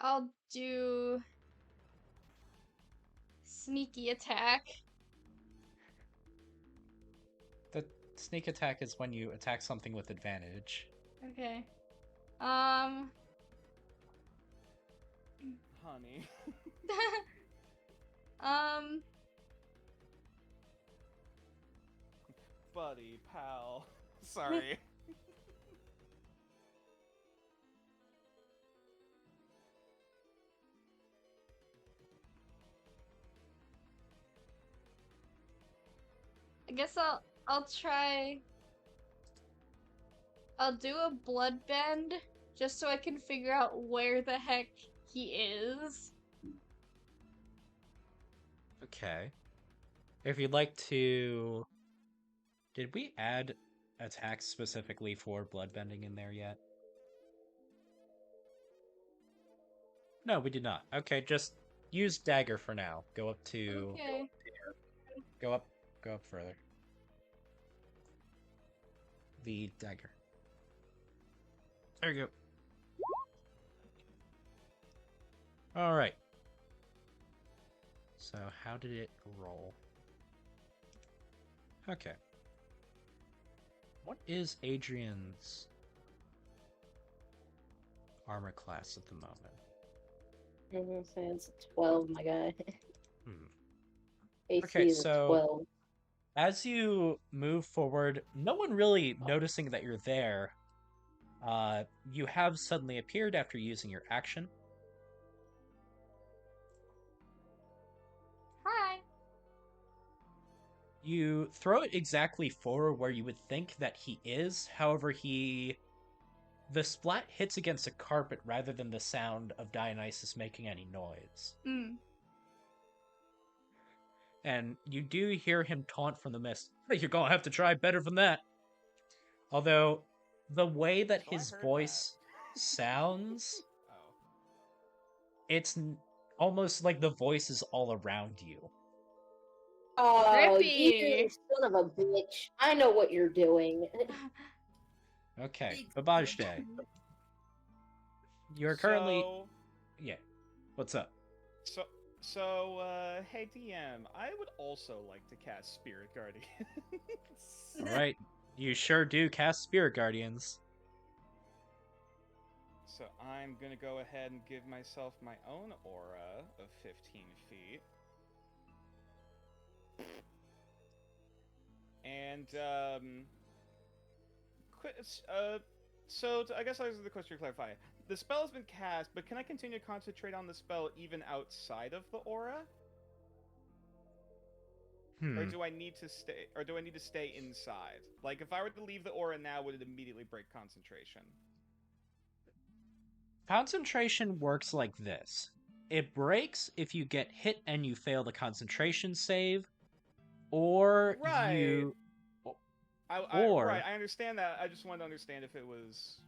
I'll do sneaky attack. The sneak attack is when you attack something with advantage. Okay. Honey. Buddy, pal. Sorry. I guess I'll try. I'll do a blood bend just so I can figure out where the heck he is. Okay. If you'd like to... Did we add attacks specifically for bloodbending in there yet? No, we did not. Okay, just use dagger for now. Go up to... Okay. Go up further. The dagger. There you go. Alright. So, how did it roll? Okay. What is Adrian's armor class at the moment? I'm gonna say it's 12, my guy. AC Okay, is so 12. as you move forward, no one really noticing that you're there, you have suddenly appeared after using your action. Hi. You throw it exactly forward where you would think that he is, however, the splat hits against a carpet rather than the sound of Dionysus making any noise. And you do hear him taunt from the mist. You're gonna have to try better than that. Although, the way that his voice sounds, it's almost like the voice is all around you. Oh, Grippy. you son of a bitch. I know what you're doing. Okay, Babajde. You're currently... Yeah. What's up? Hey DM, I would also like to cast Spirit Guardians. Alright, you sure do cast Spirit Guardians. So I'm gonna go ahead and give myself my own aura of 15 feet. And, I guess this is the question to clarify. The spell has been cast, but can I continue to concentrate on the spell even outside of the aura? Or do I need to stay inside? Like, if I were to leave the aura now, would it immediately break concentration? Concentration works like this. It breaks if you get hit and you fail the concentration save, or you... Right, I understand that. I just wanted to understand if it was...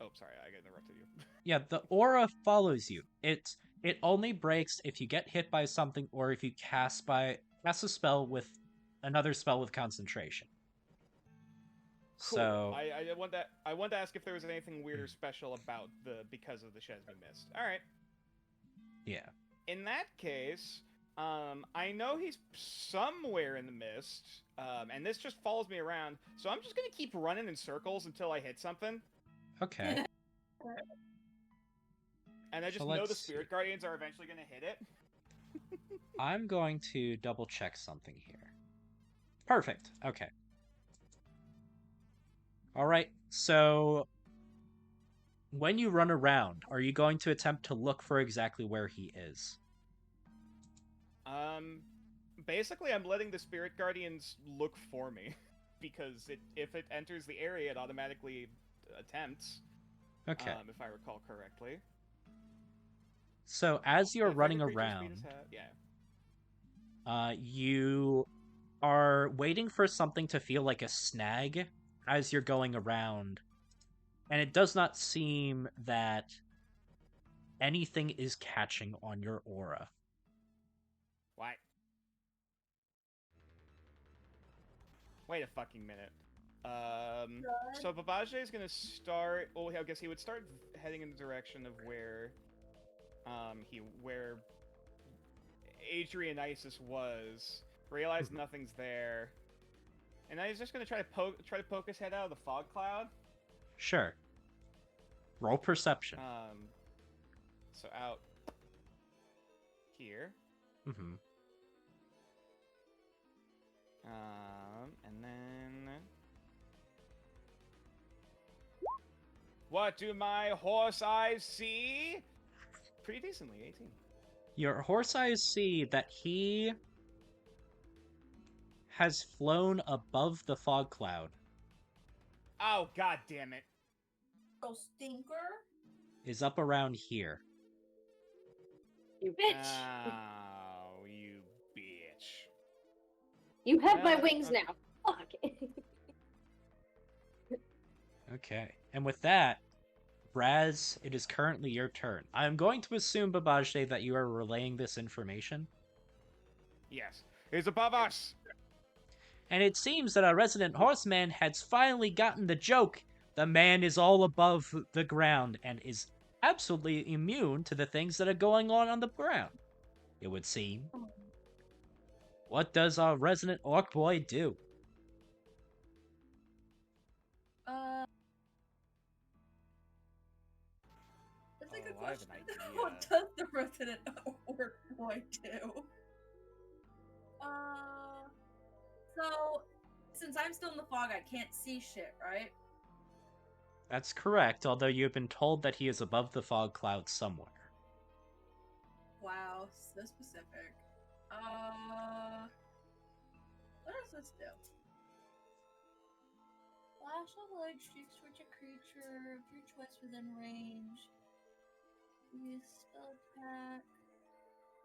Oh, sorry, I interrupted you. Yeah, the aura follows you. It only breaks if you get hit by something or if you cast a spell with another spell with concentration. Cool. So I wanted to ask if there was anything weird or special about because of the Chesney Mist. All right. Yeah. In that case, I know he's somewhere in the mist, and this just follows me around. So I'm just gonna keep running in circles until I hit something. Okay. And I just know the Spirit Guardians are eventually gonna hit it. I'm going to double check something here. Perfect. Okay. Alright, so when you run around, are you going to attempt to look for exactly where he is? Basically, I'm letting the Spirit Guardians look for me. Because if it enters the area, it automatically attempts. Okay. If I recall correctly. So as you're running around, you are waiting for something to feel like a snag as you're going around, and it does not seem that anything is catching on your aura. What? Wait a fucking minute. So Babajde is gonna start... Well, I guess he would start heading in the direction of where where Dionysus was, realized nothing's there, and now he's just gonna try to poke his head out of the fog cloud. Sure. Roll perception. So out here. Mm-hmm. And then what do my horse eyes see? Pretty decently, 18. Your horse eyes see that he has flown above the fog cloud. Oh, god damn it. Go stinker. Is up around here. You bitch! Oh, you bitch. You have my wings now. Fuck. Okay. And with that, Raz, it is currently your turn. I'm going to assume, Babajde, that you are relaying this information. Yes. He's above us! And it seems that our resident horseman has finally gotten the joke. The man is all above the ground and is absolutely immune to the things that are going on the ground, it would seem. What does our resident orc boy do? That's a good I have an question. idea. What does the resident orc boy do? So, since I'm still in the fog, I can't see shit, right? That's correct, although you have been told that he is above the fog cloud somewhere. Wow, so specific. What does this do? Flash of light streaks towards a creature of your choice within range. Use spell attack.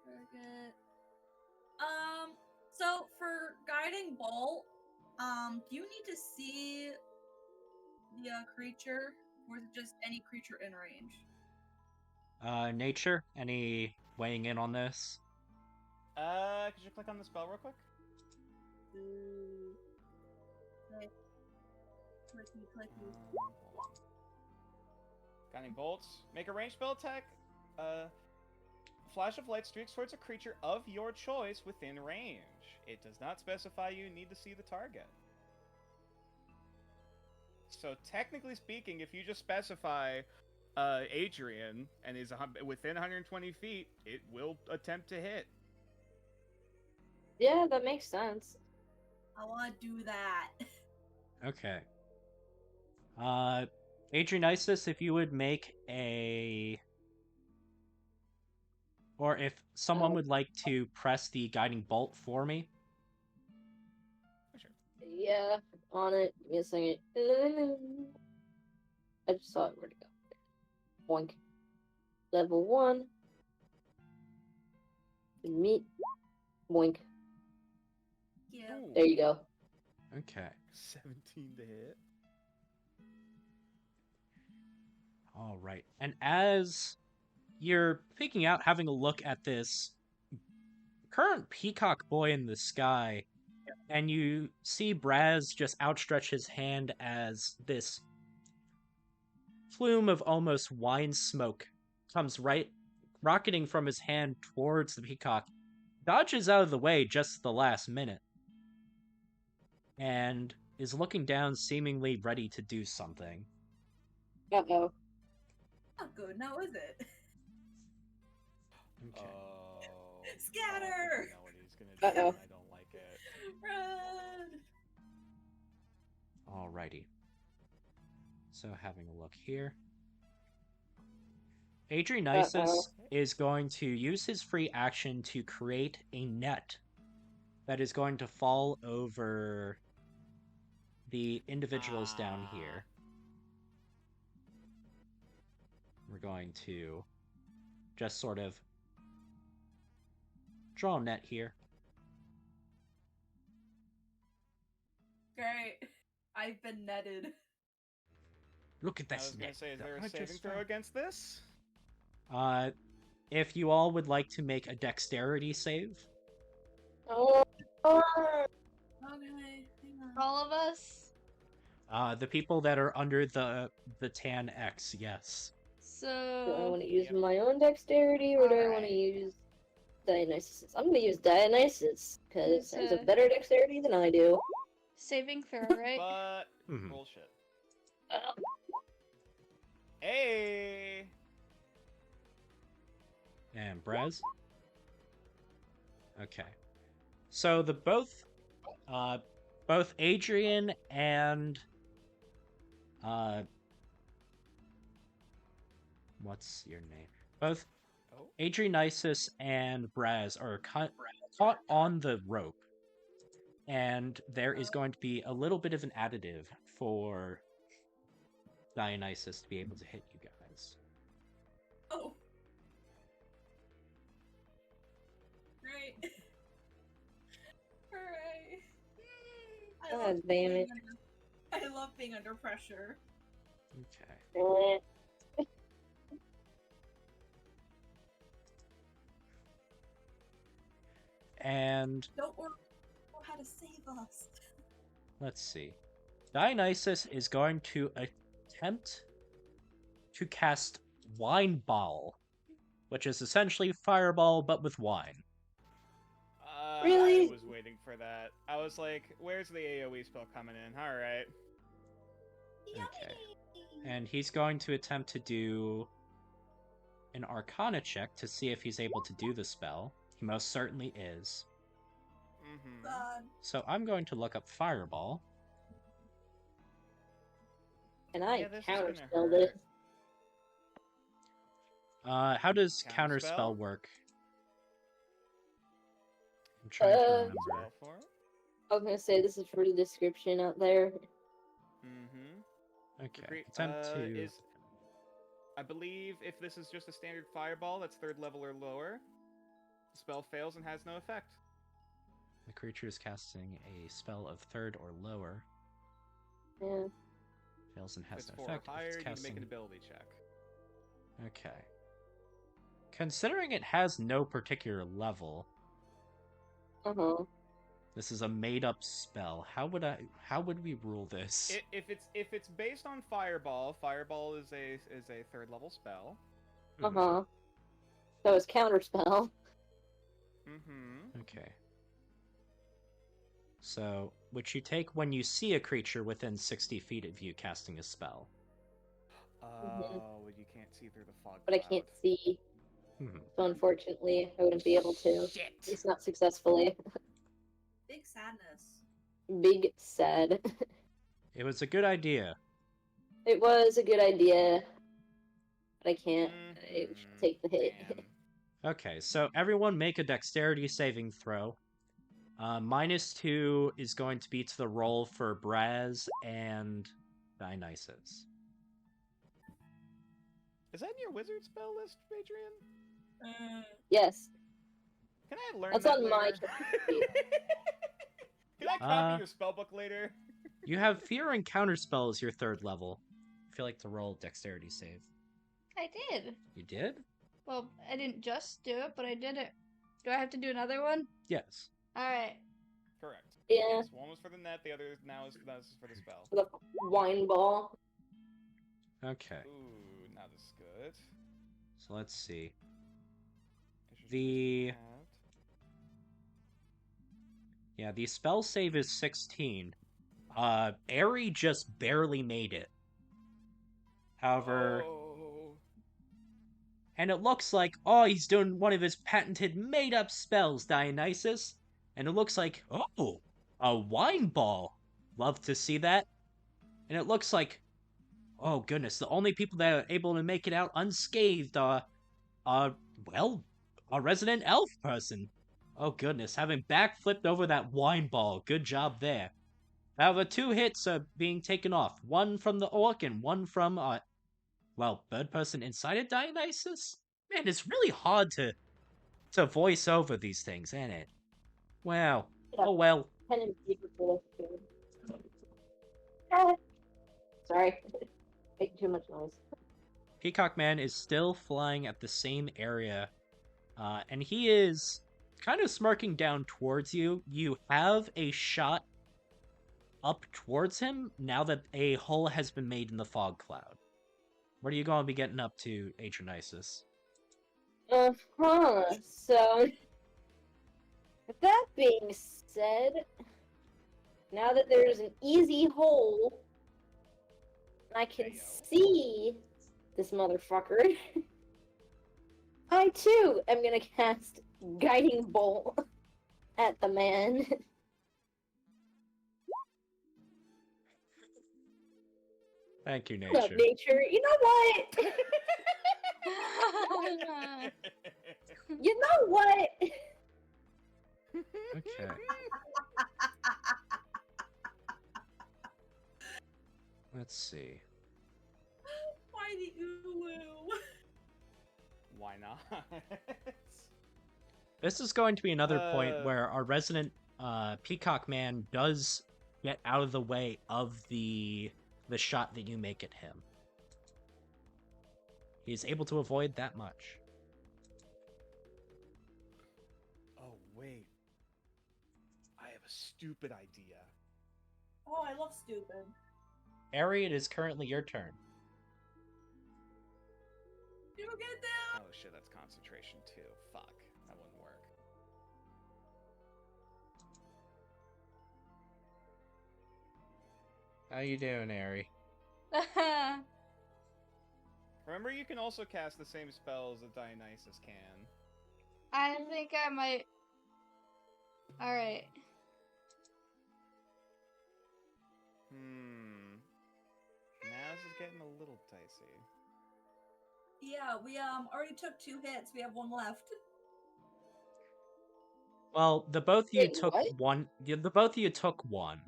Target. So for guiding bolt, do you need to see the creature, or is it just any creature in range? Nature? Any weighing in on this? Could you click on the spell real quick? Clicky. Guiding bolts. Make a ranged spell attack. Flash of light streaks towards a creature of your choice within range. It does not specify you need to see the target. So technically speaking, if you just specify Adrian and is within 120 feet, it will attempt to hit. Yeah, that makes sense. I want to do that. Okay. Dionysus, if you would make a... Or if someone would like to press the guiding bolt for me. Sure. Yeah, on it. Give me a second. I just saw it. Where'd it go? Boink. Level 1. Meet. Boink. Yeah. Ooh, There you go. Okay. 17 to hit. All right. And as you're peeking out, having a look at this current peacock boy in the sky, and you see Braz just outstretch his hand as this plume of almost wine smoke comes right rocketing from his hand towards the peacock, dodges out of the way just at the last minute, and is looking down, seemingly ready to do something. Uh-oh. Not good, now is it? Okay. Scatter! I know what he's gonna do, Uh-oh. and I don't like it. Run! Alrighty. So having a look here. Dionysus is going to use his free action to create a net that is going to fall over the individuals down here. We're going to just sort of draw a net here. Great. I've been netted. Look at I this was gonna net. say, is there a I saving just throw found. against this? If you all would like to make a dexterity save. Oh. Okay, hang on. For all of us. The people that are under the tan X, yes. So Do I So want to use my own dexterity, or do I want to use Dionysus? I'm gonna use Dionysus, because he has a better dexterity than I do. saving throw, right? But Mhm. bullshit. Hey. And Braz? Okay. So the both Adrian and what's your name? Both Oh. Adrianisis and Braz are caught on the rope. And there is going to be a little bit of an additive for Dionysus to be able to hit you guys. Oh. Great. Alright. God damn it. I love being under pressure. Okay. And Don't worry, know how to save us. let's see. Dionysus is going to attempt to cast Wine Ball, which is essentially Fireball but with wine. Really? I was waiting for that. I was like, where's the AoE spell coming in? Alright. Okay. And he's going to attempt to do an Arcana check to see if he's able to do the spell. He most certainly is. So I'm going to look up Fireball. And I Yeah, this is counterspelled gonna it. How does Counterspell? Counterspell work? I'm trying to remember. Spell for it? I was gonna say this is for the description out there. Okay. Attempt to. I believe if this is just a standard fireball that's 3rd level or lower, the spell fails and has no effect. The creature is casting a spell of 3rd or lower. Yeah. Fails and If has it's no 4 effect. or higher, If you it's need to make casting... an ability check. Okay. Considering it has no particular level, this is a made-up spell. How would we rule this? If it's based on fireball, fireball is a 3rd level spell. So it's counterspell. Okay. So, which you take when you see a creature within 60 feet of you casting a spell. Oh, you can't see through the fog But I cloud. can't see. So unfortunately, I wouldn't be able to. Shit. At least not successfully. Big sadness. Big sad. It was a good idea. It was a good idea. But I can't. I should take the hit. Okay, so everyone make a dexterity saving throw. -2 is going to be to the roll for Braz and Dionysus. Is that in your wizard spell list, Adrian? Yes. Can I learn That's that on later? my Can I copy your spellbook later? You have Fear and Counterspell as your 3rd level. I feel like to roll dexterity save. I did. You did? Well, I didn't just do it, but I did it. Do I have to do another one? Yes. Alright. Correct. Yeah. Yes, one was for the net, the other now is for the spell. The wine ball. Okay. Ooh, now this is good. So let's see. The spell save is 16. Airy just barely made it. However... And it looks like, he's doing one of his patented made-up spells, Dionysus. And it looks like, a wine ball. Love to see that. And it looks like, oh goodness, the only people that are able to make it out unscathed are a resident elf person. Oh goodness, having backflipped over that wine ball. Good job there. However, 2 hits are being taken off. One from the orc and one from, bird person inside of Dionysus? Man, it's really hard to voice over these things, ain't it? Wow. Yeah. Oh well. Sorry. Making too much noise. Peacock Man is still flying at the same area, and he is kind of smirking down towards you. You have a shot up towards him now that a hole has been made in the fog cloud. What are you going to be getting up to, Dionysus? So, with that being said, now that there's an easy hole, I can see this motherfucker. I too am gonna cast Guiding Bolt at the man. Thank you, Shut up, nature. nature. You know what? You know what? Okay. Let's see. Why the Ulu? Why not? This is going to be another point where our resident Peacock Man does get out of the way of the shot that you make at him. He's able to avoid that much. Oh, wait. I have a stupid idea. Oh, I love stupid. Ari, it is currently your turn. You get down. Oh shit, that's concentration too. Fuck. That wouldn't work. How you doing, Ari? Remember, you can also cast the same spells that Dionysus can. I think I might. Alright. Now this is getting a little dicey. Yeah, we already took 2 hits. We have 1 left. Well, the both of you Wait, took what? one. The both of you took one.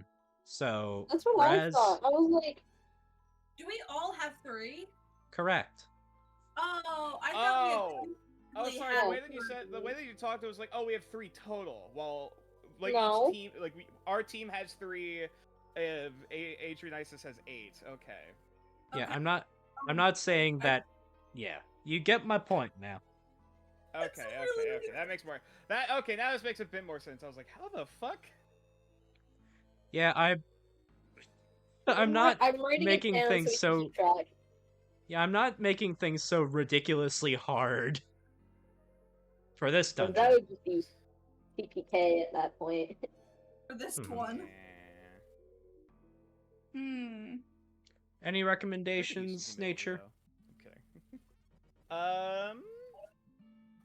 So That's what Raz, I thought. I was like, Do we all have 3? correct. Oh, I thought Oh, we sorry. had The way that you said, the way that you talked, it was like, oh, we have 3 total. Well, like No. each team, like our team has 3. Dionysus has 8. Okay. Yeah, Okay. I'm not saying that. Yeah, you get my point now. Okay. That makes more. Okay. Now this makes a bit more sense. I was like, how the fuck? Yeah, I'm not I'm writing making it down things so we can keep track. Yeah, I'm not making things so ridiculously hard for this Well, dungeon. that would just be PPK at that point. for this Mhm. one. Any recommendations, nature? Okay.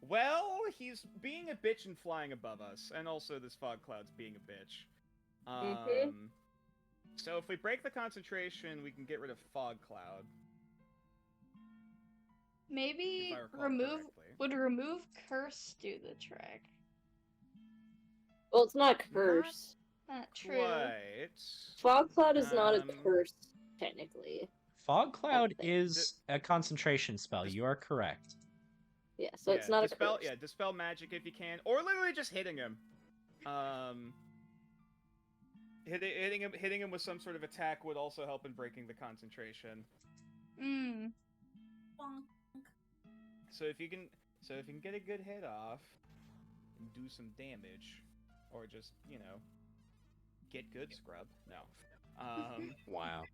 Well, he's being a bitch and flying above us, and also this fog cloud's being a bitch. So if we break the concentration, we can get rid of fog cloud. Maybe If I recall correctly. would remove curse do the trick? Well, it's not a curse. Not true. Quite. Fog cloud is not a curse, technically. Fog cloud is a concentration spell. You are correct. Yeah, so it's not a curse. Yeah, dispel magic if you can, or literally just hitting him. Hitting him with some sort of attack would also help in breaking the concentration. So if you can get a good hit off and do some damage, or just, you know, get good scrub. No. Wow.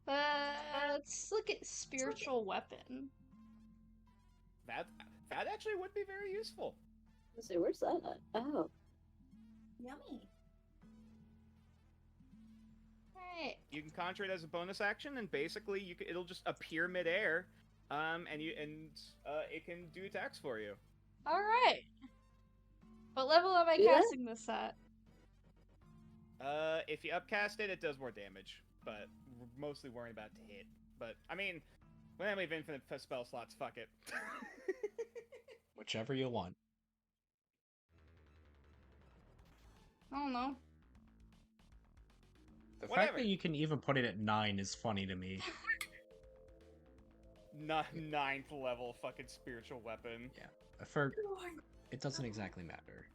Let's look at spiritual weapon. That actually would be very useful. Let's see, where's that at? Oh. Yummy. Right. You can conjure it as a bonus action, and basically it'll just appear midair, and it can do attacks for you. All right. What level am I casting this at? If you upcast it, it does more damage, but we're mostly worrying about to hit. But I mean, when we have infinite spell slots, fuck it. Whichever you want. I don't know. The fact that you can even put it at 9 is funny to me. 9th level fucking spiritual weapon. Yeah, for it doesn't exactly matter.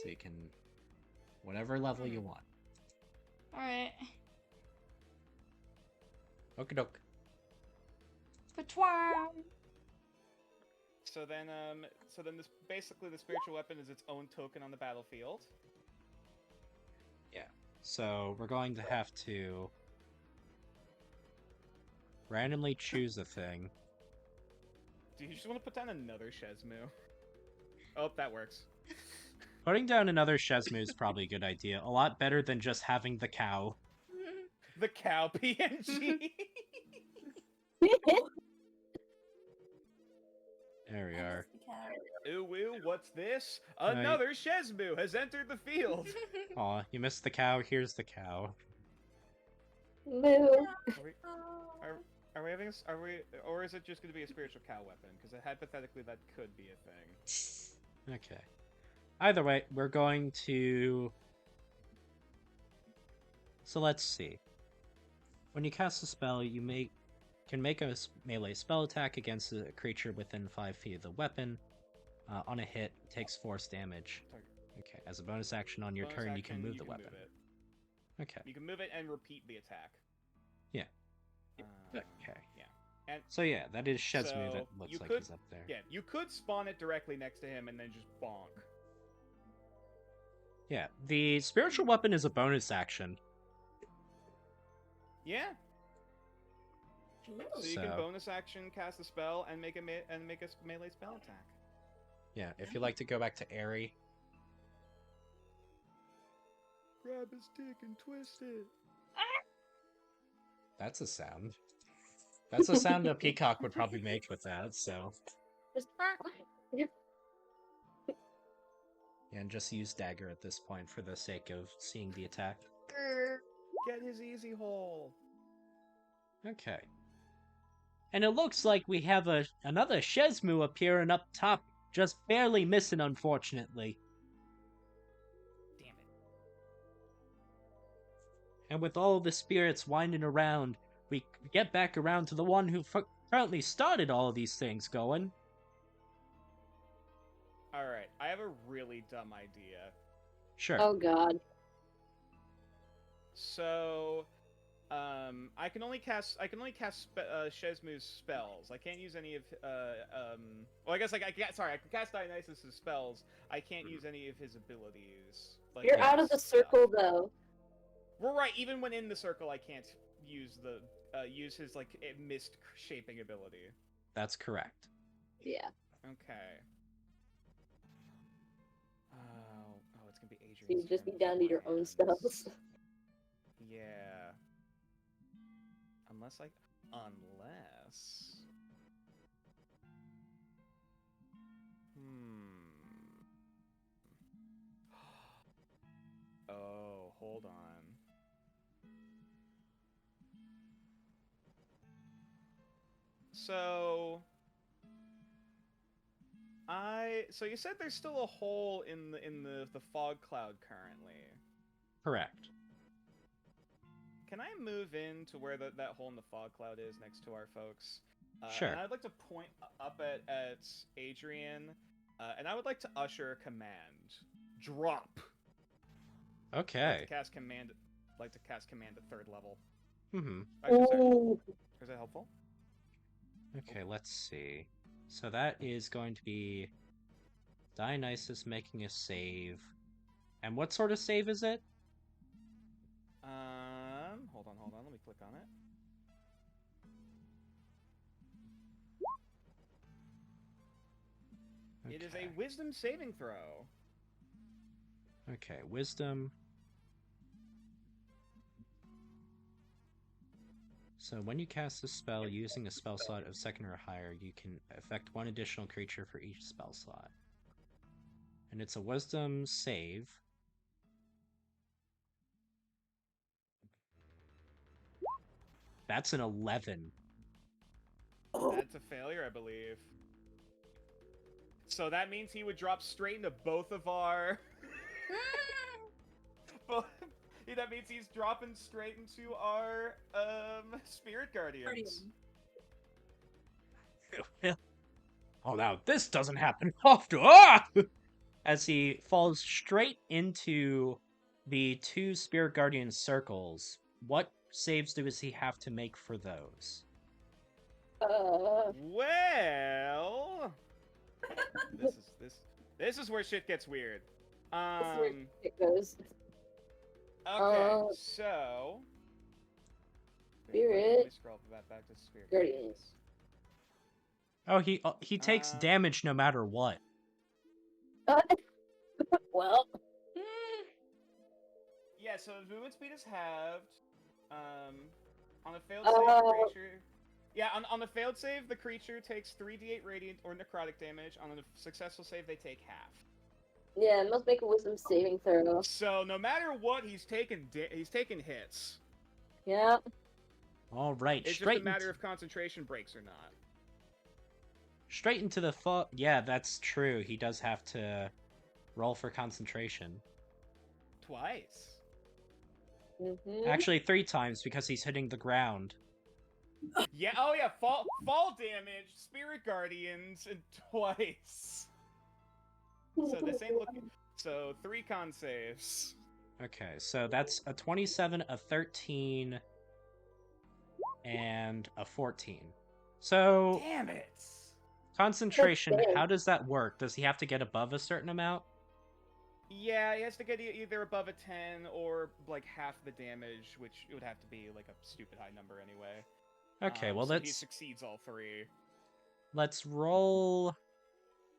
So you can whatever level you want. All right. Okie doke. Patwang. So then this basically the spiritual weapon is its own token on the battlefield. Yeah. So we're going to have to Randomly choose a thing. Do you just want to put down another Shezmu? Oh, that works. Putting down another Shezmu is probably a good idea. A lot better than just having the cow. The cow PNG. There we are. Ooh, ooh, what's this? Another Shezmu has entered the field. Aw, you missed the cow. Here's the cow. Moo. Are we having? Are we? Or is it just going to be a spiritual cow weapon? Because hypothetically, that could be a thing. Okay. Either way, we're going to. So let's see. When you cast a spell, you can make a melee spell attack against a creature within 5 feet of the weapon. On a hit, it takes force damage. Okay, as a bonus action on your turn, you can move the weapon. Okay. You can move it and repeat the attack. Yeah. Okay. Yeah. And so yeah, that is Shezmu so that looks like he's up there. Yeah, you could spawn it directly next to him and then just bonk. Yeah, the spiritual weapon is a bonus action. Yeah. So you can bonus action cast a spell and make a melee spell attack. Yeah, if you'd like to go back to Airy. Grab his dick and twist it. That's a sound. That's a sound a peacock would probably make with that, so. Yeah, and just use dagger at this point for the sake of seeing the attack. Get his easy hole. Okay. And it looks like we have another Shezmu appearing up top, just barely missing, unfortunately. Damn it. And with all the spirits winding around, we get back around to the one who currently started all of these things going. Alright, I have a really dumb idea. Sure. Oh god. So, I can only cast Shezmu's spells. I can't use any of well, I guess like I can cast Dionysus' spells. I can't use any of his abilities. Like, You're out of the circle though. We're right. Even when in the circle, I can't use use his like mist shaping ability. That's correct. Yeah. Okay. Oh, it's gonna be Adrian's. So you just be down to your own spells. Yeah. Unless. Oh, hold on. So you said there's still a hole in the fog cloud currently. Correct. Can I move in to where that hole in the fog cloud is next to our folks? Sure. And I'd like to point up at Adrian, and I would like to usher a command. Drop. Okay. Like to cast command at 3rd level. Mm-hmm. Ooh. Is that helpful? Okay, let's see. So that is going to be Dionysus making a save. And what sort of save is it? Hold on. Let me click on it. Okay. It is a wisdom saving throw. Okay, wisdom. So when you cast a spell using a spell slot of 2nd or higher, you can affect 1 additional creature for each spell slot. And it's a wisdom save. That's an 11. That's a failure, I believe. So that means he would drop straight into both of our... That means he's dropping straight into our, Spirit Guardians. Oh, now this doesn't happen often! Ah! As he falls straight into the 2 Spirit Guardian circles, what saves does he have to make for those? Well... This is where shit gets weird. This is where it goes. Okay, so... Spirit. Let me scroll back to Spirit Guardians. Oh, he takes damage no matter what. Well. Yeah, so his movement speed is halved. On a failed save, the creature. Yeah, on the failed save, the creature takes 3d8 radiant or necrotic damage. On a successful save, they take half. Yeah, it must make a wisdom saving throw. So no matter what, he's taking hits. Yeah. All right, It's just a matter of concentration breaks or not. Straight into the fall. Yeah, that's true. He does have to roll for concentration. Twice. Mm-hmm. Actually, 3 times because he's hitting the ground. Yeah. Oh yeah. Fall damage, Spirit Guardians, and twice. So this ain't looking. So 3 con saves. Okay, so that's a 27, a 13, and a 14. So Damn it. concentration. How does that work? Does he have to get above a certain amount? Yeah, he has to get either above a 10 or like half the damage, which it would have to be like a stupid high number anyway. Okay, well so let's. he succeeds all 3. Let's roll.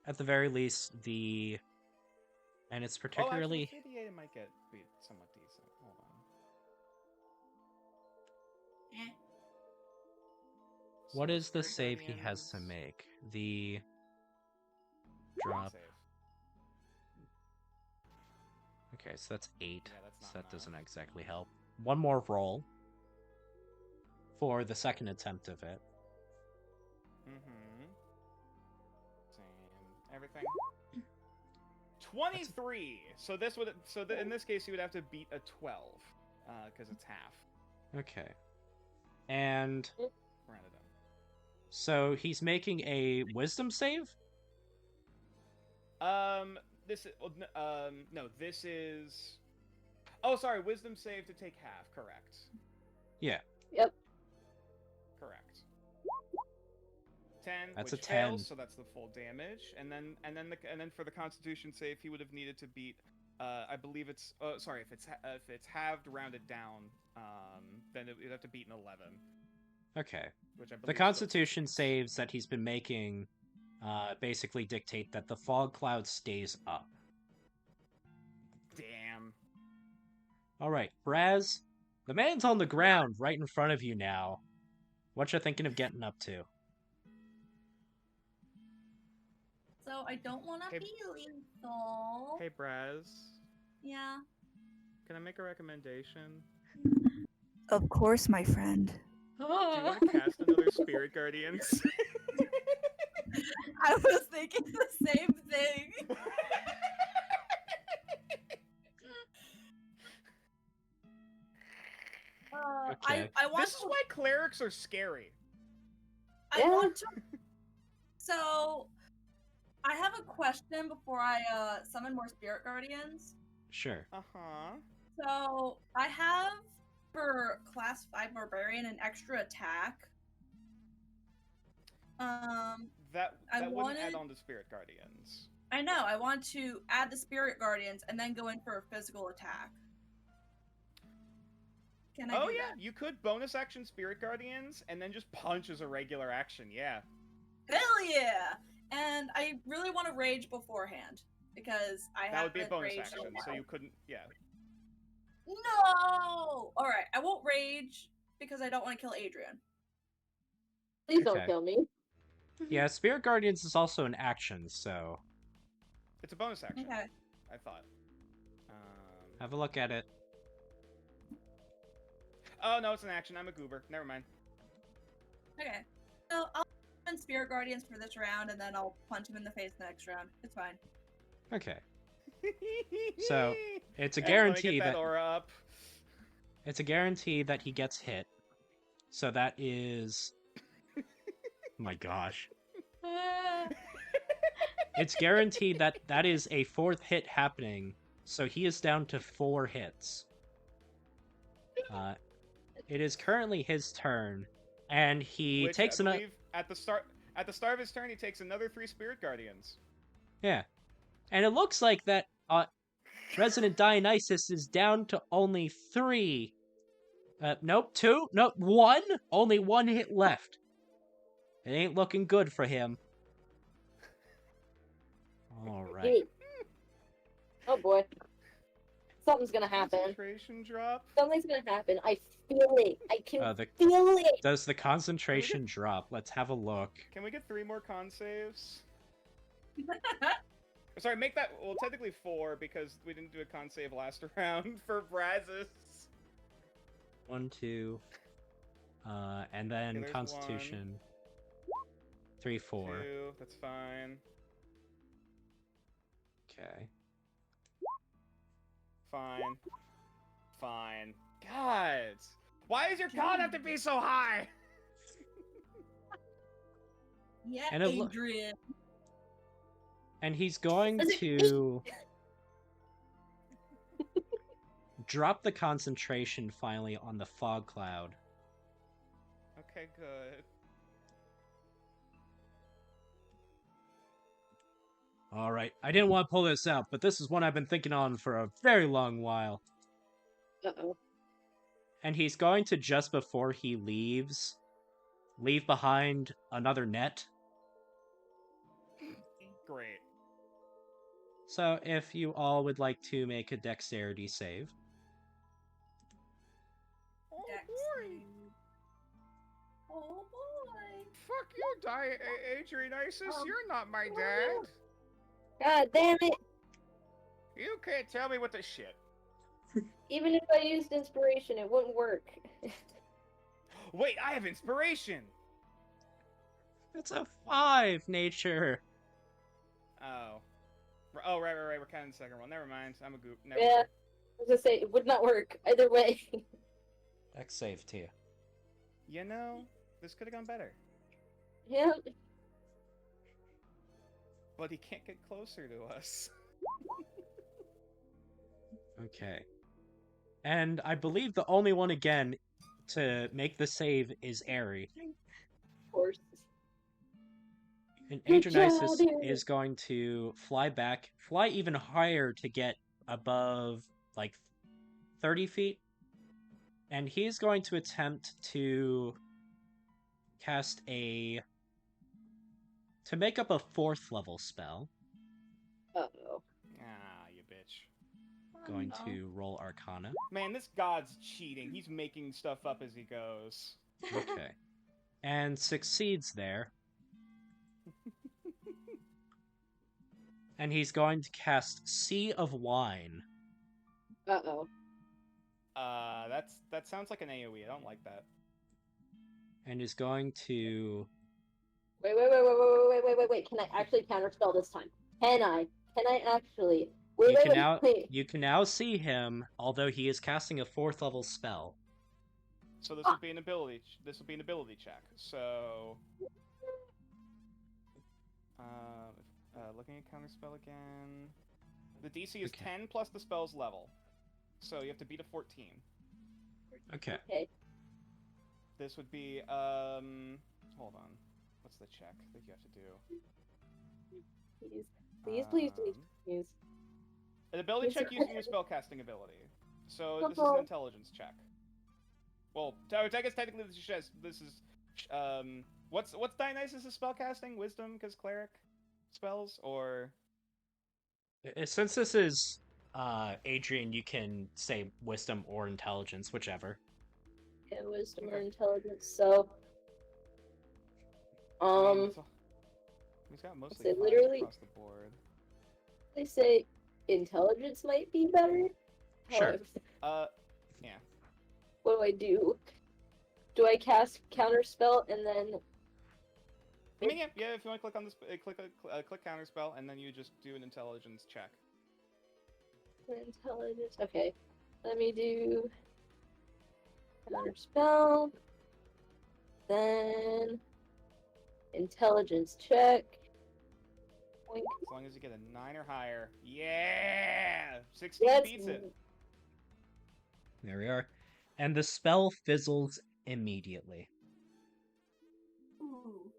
At the very least, the. And it's particularly. Oh, actually, 3d8 it might be somewhat decent. Hold on. What So is the Spirit save he has Guardians- to make? The drop. Save. Okay, so that's 8. Yeah, that's So not that enough. doesn't exactly help. One more roll for the second attempt of it. Mm-hmm. Same. Everything. 23. So this would. In this case, you would have to beat a 12, because it's half. Okay. And Rounded up. so he's making a wisdom save? This is. No, this is. Oh, sorry. Wisdom save to take half. Correct. Yeah. Yep. Correct. 10. That's which a 10. fails, so that's the full damage. And then for the Constitution save, he would have needed to beat. I believe it's. Oh, sorry. If it's halved, rounded down, then you'd have to beat an 11. Okay. Which I believe The Constitution saves that he's been making basically dictate that the fog cloud stays up. Damn. Alright, Braz, the man's on the ground right in front of you now. What you thinking of getting up to? So I don't want to Hey- be lethal. Hey, Braz. Yeah. Can I make a recommendation? Of course, my friend. Do you want to cast another Spirit Guardians? I was thinking the same thing. Okay. I want This is why clerics are scary. I want to. So, I have a question before I summon more Spirit Guardians. Sure. Uh-huh. So, I have for class 5 Barbarian an extra attack. That I wouldn't wanted- add on to Spirit Guardians. I know, I want to add the Spirit Guardians and then go in for a physical attack. Can I Oh do yeah, that? you could bonus action Spirit Guardians and then just punch as a regular action. Yeah. Hell yeah! And I really want to rage beforehand because I That would be a haven't bonus raged in a action, so while. you couldn't. Yeah. No! Alright, I won't rage because I don't want to kill Adrian. Please don't Okay. kill me. Yeah, Spirit Guardians is also an action, so It's a bonus action. Okay. I thought. have a look at it. Oh no, it's an action. I'm a goober. Never mind. Okay. So I'll summon Spirit Guardians for this round and then I'll punch him in the face next round. It's fine. Okay. So, it's a Hey, let me guarantee get that that aura up. it's a guarantee that he gets hit. So that is my gosh. It's guaranteed that that is a 4th hit happening, so he is down to 4 hits. It is currently his turn, and he Which takes I another. believe at the start of his turn, he takes another 3 Spirit Guardians. Yeah, and it looks like that Resident Dionysus is down to only 3 Nope, 2. Nope, 1. Only 1 hit left. It ain't looking good for him. Alright. Oh boy. Something's gonna happen. Concentration drop? Something's gonna happen. I feel it. I can The feel it. Does the concentration drop? Let's have a look. Can we get 3 more con saves? Sorry, make that, well, technically 4, because we didn't do a con save last round for Brazos. 1, 2. And then Okay, Constitution. 3, 4. 2, that's fine. Okay. Fine. Fine. God! Why does your con have to be so high? Yeah, And it Adrian. And he's going to drop the concentration finally on the fog cloud. Okay, good. Alright, I didn't want to pull this out, but this is one I've been thinking on for a very long while. Uh-oh. And he's going to, just before he leaves, leave behind another net. Great. So if you all would like to make a dexterity save. Oh Dex boy! save. Oh boy! Fuck you, Dionysus, you're not my dad! God damn it! You can't tell me what to shit. Even if I used inspiration, it wouldn't work. Wait, I have inspiration! It's a 5, nature. Oh. Oh, right, we're counting the second roll. Never mind, I'm a goop. Never Yeah, mind. I was gonna say, it would not work either way. Dex save to you. You know, this could have gone better. Yeah. But he can't get closer to us. Okay. And I believe the only one again to make the save is Airy. Of course. And Good job, Adrianisus Airy. is going to fly back, fly even higher to get above, like, 30 feet. And he's going to attempt to cast to make up a 4th level spell. Uh-oh. Ah, you bitch. Going to roll Arcana. Man, this god's cheating. He's making stuff up as he goes. Okay. And succeeds there. And he's going to cast Sea of Wine. Uh-oh. That sounds like an AoE. I don't like that. And is going to... Wait. Can I actually counterspell this time? Can I actually? Wait. You can now see him, although he is casting a 4th level spell. So this would be an ability. This would be an ability check. So, looking at counterspell again. The DC is 10 plus the spell's level, so you have to beat a 14. Okay. This would be Hold on. What's the check that you have to do? Please. An ability check using your spellcasting ability. So this is an intelligence check. Well, I guess technically this is what's Dionysus' spellcasting? Wisdom, because cleric spells, or Since this is Adrian, you can say wisdom or intelligence, whichever. Yeah, wisdom or intelligence. So, he's got mostly say fives literally- across the board. they say intelligence might be better. Sure. Yeah. What do I do? Do I cast counterspell and then? I mean, yeah. If you want to click on this, click counterspell, and then you just do an intelligence check. Intelligence. Okay. Let me do counterspell. Then intelligence check. Boink. As long as you get a 9 or higher. Yeah! 16 That's beats it. There we are. And the spell fizzles immediately, Ooh.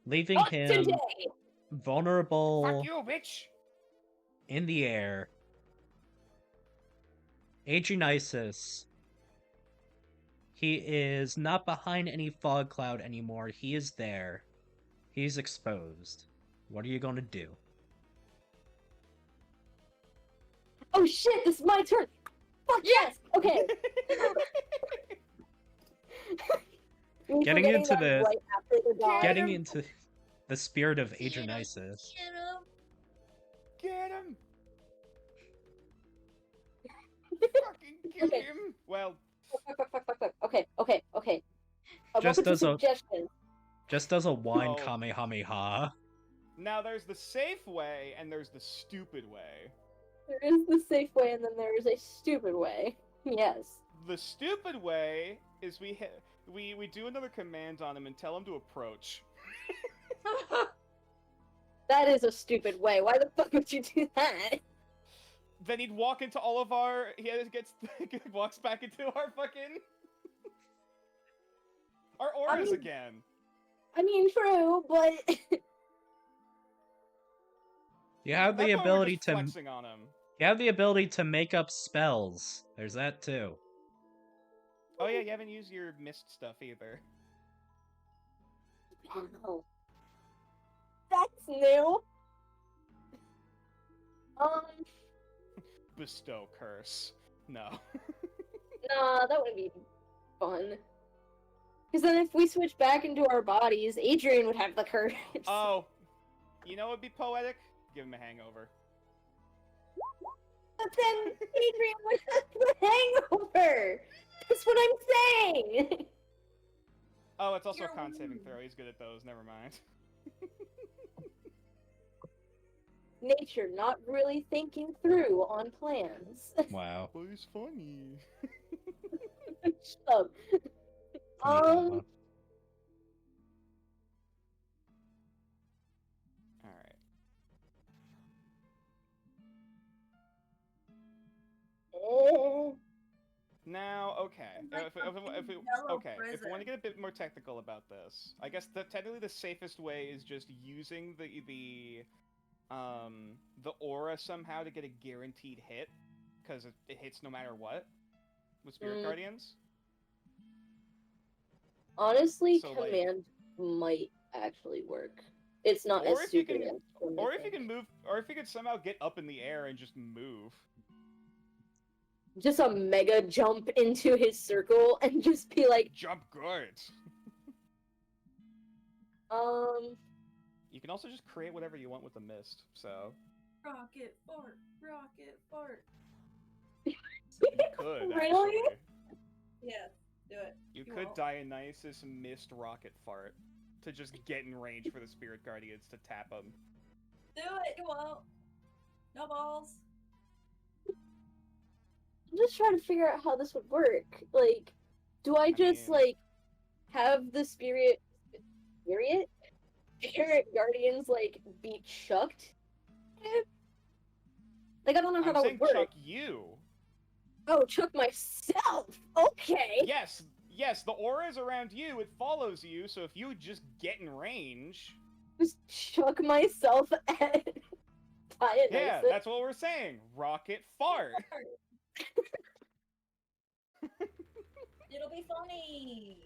leaving Not him today! vulnerable Fuck you, bitch! in the air. Adrianisus He is not behind any fog cloud anymore. He is there. He's exposed. What are you gonna do? Oh shit, this is my turn! Fuck yes! Okay. Getting into the right after the dog. getting into the spirit of Dionysus. Get him! Fucking get Okay. him! Well, Fuck. Okay. Just does a suggestion. just does a wine Oh. kamehameha. now there's the safe way and there's the stupid way. There is the safe way and then there is a stupid way. Yes. The stupid way is we do another command on him and tell him to approach. That is a stupid way. Why the fuck would you do that? Then he'd walk into all of our. Walks back into our fucking. Our auras again. I mean, true, but. You have the That's why we're ability just to flexing on him. you have the ability to make up spells. There's that too. Oh yeah, you haven't used your mist stuff either. Oh. That's new. Bestow curse. No. Nah, that would be fun. Because then if we switch back into our bodies, Adrian would have the curse. Oh, you know what'd be poetic? Give him a hangover. But then Adrian would have the hangover! That's what I'm saying! Oh, it's also a You're con saving rude. throw. He's good at those. Never mind. Nature not really thinking through on plans. Wow. Well, he's funny. Shut up. Kamehameha. Alright. Now, okay. Like If a we yellow okay, if we want to prison. get a bit more technical about this, I guess technically the safest way is just using the aura somehow to get a guaranteed hit, because it hits no matter what with Spirit Guardians. Honestly, So, like- command might actually work. It's not Or as if you stupid can- as one Or would if you think. can move, or if you could somehow get up in the air and just move. Just a mega jump into his circle and just be like, Jump good. You can also just create whatever you want with the mist, so Rocket fart, rocket fart. you could Really? actually. Yeah, do it. You You could won't. Dionysus mist rocket fart to just get in range for the Spirit Guardians to tap them. Do it, you won't. No balls. I'm just trying to figure out how this would work. Like, do I just, mean- like, have the Spirit Guardians, like, be chucked? Like, I don't know how I'm that saying would work. chuck you. Oh, chuck myself! Okay! Yes, the aura is around you, it follows you, so if you would just get in range... Just chuck myself at Dionysus. Yeah, that's what we're saying. Rocket fart. It'll be funny.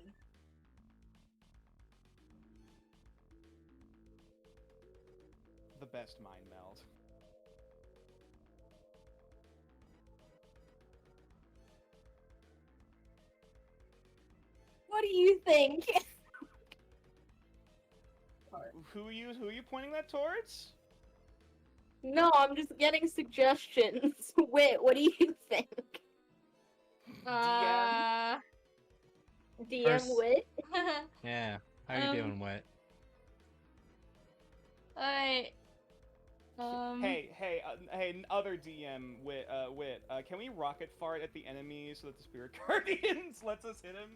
The best mind meld. What do you think? Who are you pointing that towards? No, I'm just getting suggestions. Wait, what do you think? Uh, DM First- Wit? Yeah. How you doing, Wit? Alright. Hey, other DM, Wit, can we rocket fart at the enemy so that the Spirit Guardians lets us hit him?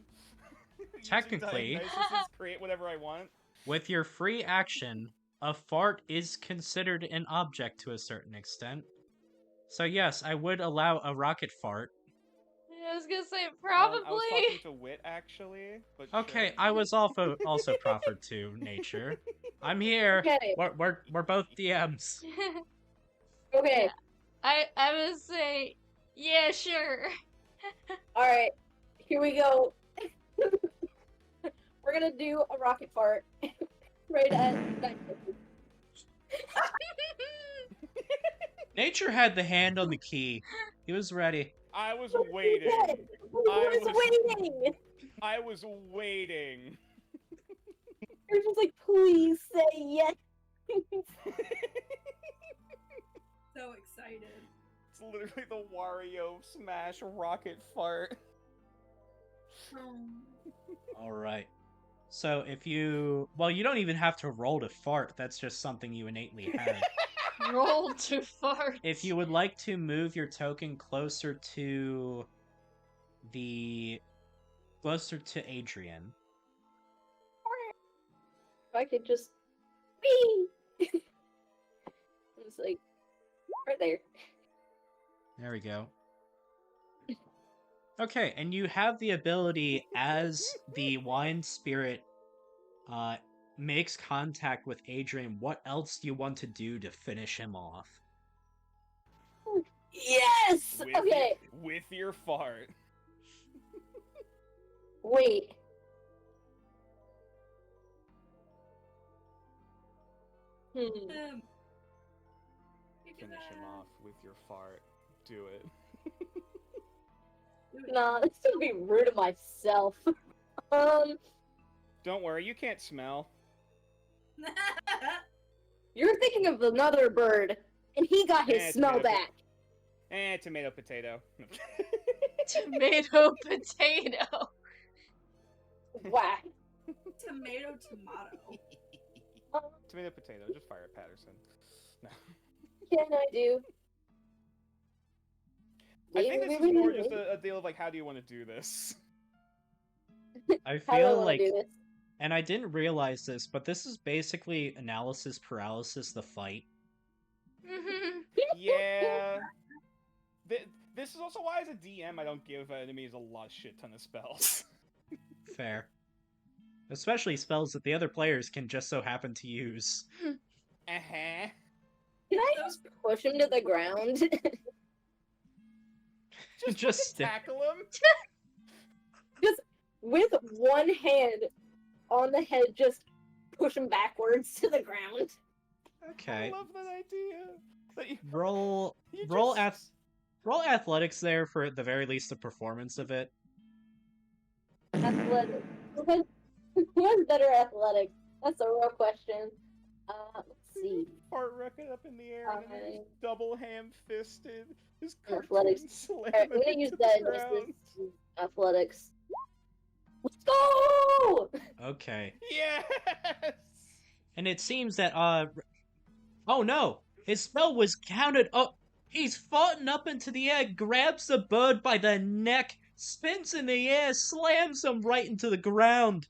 Using Technically. Dionysus, create whatever I want. With your free action, a fart is considered an object to a certain extent. So yes, I would allow a rocket fart. I was gonna say I was probably. talking to Wit, actually, but Okay, sure. I was also proffered to nature. I'm here. Okay. We're both DMs. Okay, I would say yeah, sure. alright. Here we go. We're gonna do a rocket fart right at that. Nature had the hand on the key. He was ready. I was waiting. I was waiting. I was waiting. You're just like, please say yes. So excited. It's literally the Wario Smash rocket fart. All right. So if you... Well, you don't even have to roll to fart. That's just something you innately have. Roll to fart. If you would like to move your token closer to Adrian. I could just be. It's like right there. There we go. Okay, and you have the ability as the wine spirit makes contact with Adrian. What else do you want to do to finish him off? Yes. Okay. With your fart. Wait. You Finish him off with your fart. Do it. Nah, that's gonna be rude of myself. Don't worry, you can't smell. You're thinking of another bird, and he got his smell tomato. back. Tomato potato. Tomato potato. Wow. Tomato. Tomato potato, just fire at Patterson. No. Can I do? I think this is more just a deal of like, how do you want to do this? I How do I feel wanna like, do this? and I didn't realize this, but this is basically analysis paralysis, the fight. Yeah. This is also why, as a DM, I don't give enemies a shit ton of spells. Fair. Especially spells that the other players can just so happen to use. Uh-huh. Can I just push him to the ground? Just tackle him. Just with one hand on the head, just push him backwards to the ground. Okay. I love that idea. That you, Roll athletics there for at the very least the performance of it. Athletics. Who has better athletics? That's a real question. Let's see. Fart rocket up in the air and then just double ham-fisted. His Athletics. slam Alright, I'm gonna use that in athletics. Let's go! Okay. Yes! And it seems that, oh no! His spell was counted up! He's foughten up into the air, grabs the bird by the neck, spins in the air, slams him right into the ground!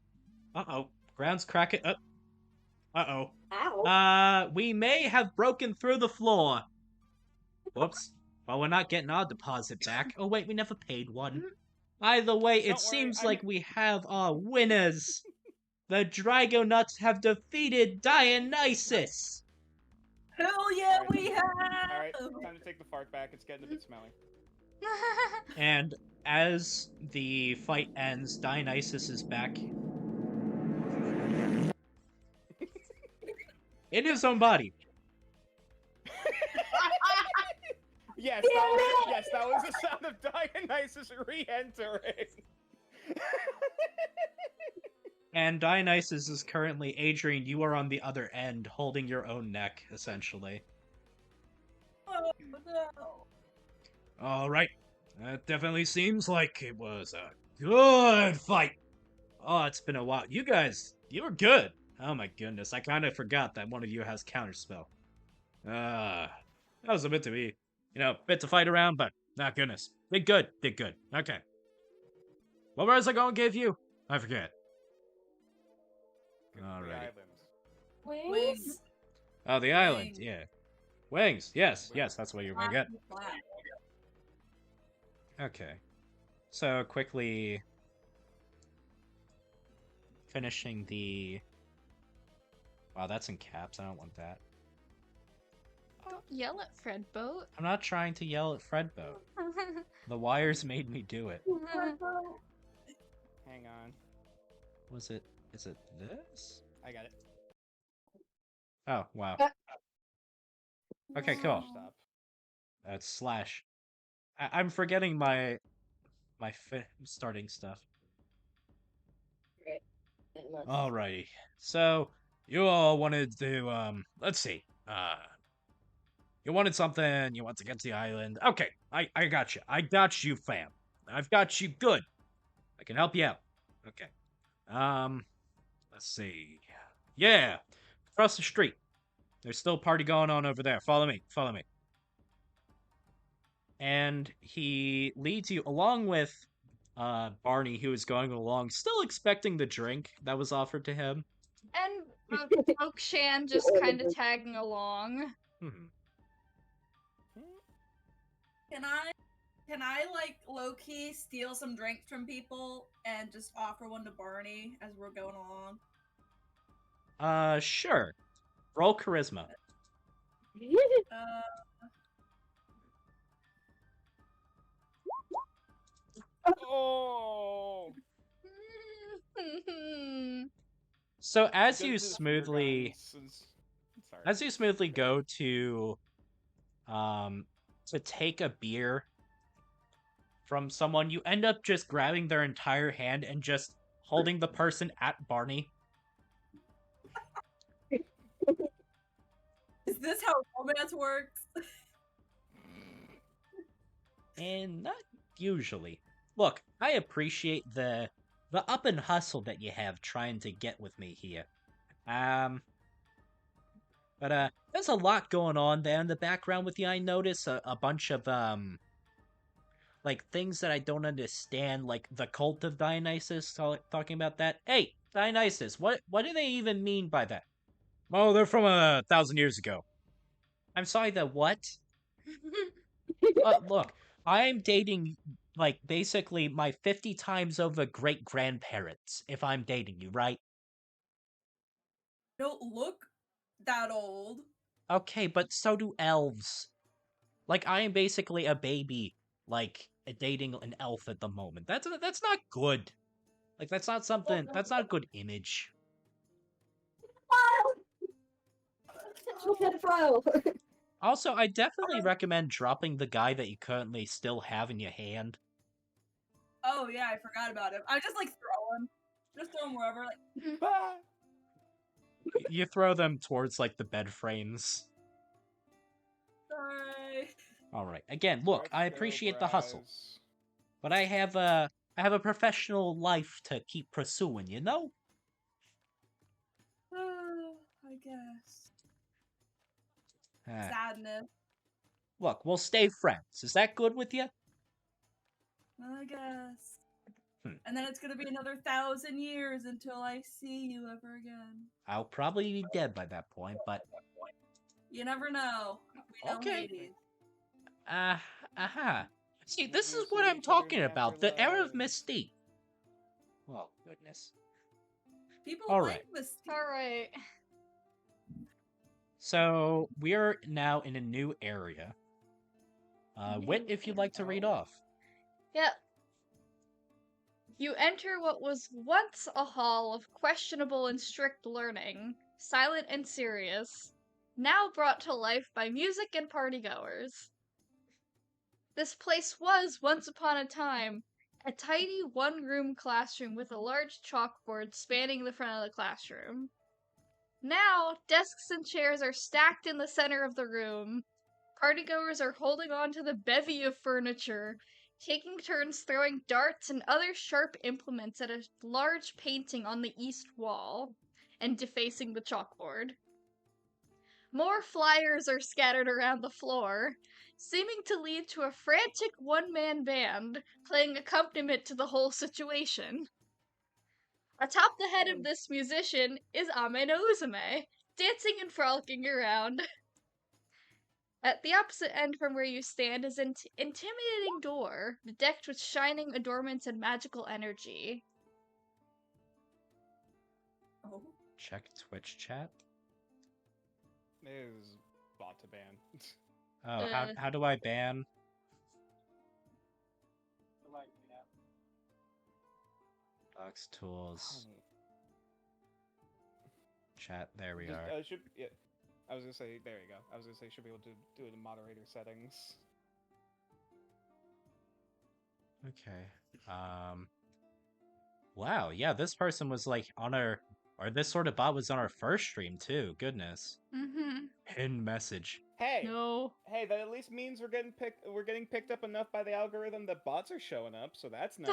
Uh-oh. Ground's cracking. Uh-oh. Ow. We may have broken through the floor. Whoops. Well, we're not getting our deposit back. Oh wait, we never paid one. Either way, it seems like we have our winners. The Dragonauts have defeated Dionysus! Hell yeah, we have! Alright, time to take the fart back. It's getting a bit smelly. And as the fight ends, Dionysus is back. In his own body. Yes, that was the sound of Dionysus re-entering. And Dionysus is currently, Adrian, you are on the other end, holding your own neck, essentially. Oh no. Alright. That definitely seems like it was a good fight. Oh, it's been a while. You guys, you were good. Oh my goodness, I kind of forgot that one of you has counterspell. That was a bit to be, bit to fight around, but, goodness. Did good. Okay. What was I gonna give you? I forget. Alright. Wings. Oh, the island, Wings. yeah. Wings, yes, that's what you're gonna get. Okay. So, quickly finishing the... Wow, that's in caps, I don't want that. Don't yell at Fred Boat. I'm not trying to yell at Fredboat. The wires made me do it. Hang on. Was it Is it this? I got it. Oh, wow. Okay, cool. Stop. That's slash. I'm forgetting my starting stuff. Right. It must. Alrighty. So, you all wanted to, let's see. You wanted something, you want to get to the island. Okay, I got you. I got you, fam. I've got you good. I can help you out. Okay. Let's see. Yeah, across the street. There's still a party going on over there. Follow me. Follow me. And he leads you along with Barney, who is going along, still expecting the drink that was offered to him. And Oakshan just kind of tagging along. Can I like low key steal some drinks from people and just offer one to Barney as we're going along? Sure. Roll charisma. Oh. So as you smoothly go to take a beer from someone, you end up just grabbing their entire hand and just holding the person at Barney. Is this how romance works? And not usually. Look, I appreciate the up and hustle that you have trying to get with me here. But there's a lot going on there in the background with you. I notice a bunch of like things that I don't understand, like the cult of Dionysus, talking about that. Hey, Dionysus, what do they even mean by that? Oh, they're from 1,000 years ago. I'm sorry, the what? Look, I'm dating, like, basically my 50 times over great-grandparents, if I'm dating you, right? Don't look that old. Okay, but so do elves. Like, I am basically a baby, like, dating an elf at the moment. That's not good. Like, that's not a good image. Also, I definitely recommend dropping the guy that you currently still have in your hand. Oh yeah, I forgot about him. I just like throw him wherever. Like, Ah! You throw them towards like the bed frames. sorry. All right. Again, look, Let's I go, appreciate the hustle, Bryce. but I have a professional life to keep pursuing. You know. I guess. Sadness. Look, we'll stay friends. Is that good with you? I guess. And then it's gonna be another 1,000 years until I see you ever again. I'll probably be dead by that point, but you never know. We know okay. Hades. See, this is what I'm talking about. The era of Mystique. Oh, goodness. People All like right. Mystique. All right. So we're now in a new area. Wit, if you'd like to read off. Yep. You enter what was once a hall of questionable and strict learning, silent and serious, now brought to life by music and partygoers. This place was, once upon a time, a tiny one-room classroom with a large chalkboard spanning the front of the classroom. Now, desks and chairs are stacked in the center of the room. Partygoers are holding on to the bevy of furniture, taking turns throwing darts and other sharp implements at a large painting on the east wall, and defacing the chalkboard. More flyers are scattered around the floor, seeming to lead to a frantic one-man band playing accompaniment to the whole situation. Atop the head of this musician is Ame no Uzume, dancing and frolicking around. At the opposite end from where you stand is an intimidating door, bedecked with shining adornments and magical energy. Oh. Check Twitch chat. It is bought to ban. Oh, how do I ban? Box tools. Chat. There we Just, are. yeah, I was gonna say, there you go. I was gonna say, should be able to do it in moderator settings. Okay. Wow, yeah, this person was like on our, or this sort of bot was on our first stream too. Goodness. Mm-hmm. Hidden message. Hey, No. hey, that at least means we're getting picked up enough by the algorithm that bots are showing up, so that's nice.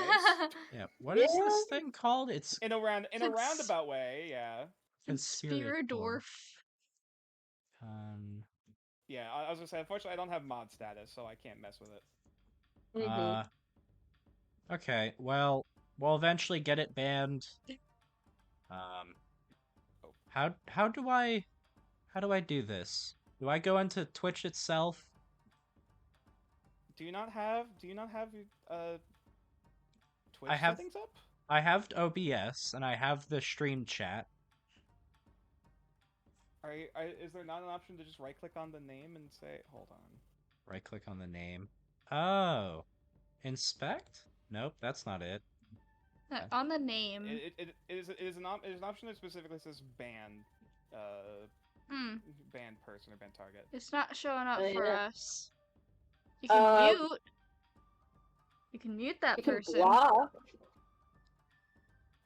Yeah, what is this thing called? It's in a roundabout way, yeah. Conspirator. Yeah, I was gonna say, unfortunately, I don't have mod status, so I can't mess with it. Okay, well, we'll eventually get it banned. How do I do this? Do I go into Twitch itself? Do you not have Twitch I have settings up? I have OBS and I have the stream chat. Is there not an option to just right click on the name and say, hold on. Right click on the name. Oh. Inspect? Nope, that's not it. On the name. It is an option that specifically says ban banned person or banned target. It's not showing up for us. You can mute that person. Can block.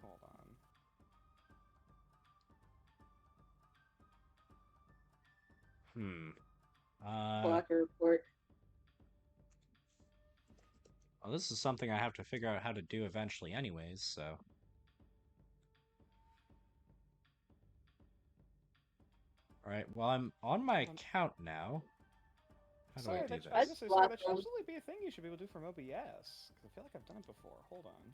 Hold on. Blocker report. Well, this is something I have to figure out how to do eventually anyways, so... Alright, well, I'm on my account now. How do I do this? That should absolutely be a thing you should be able to do from OBS. Because I feel like I've done it before. Hold on.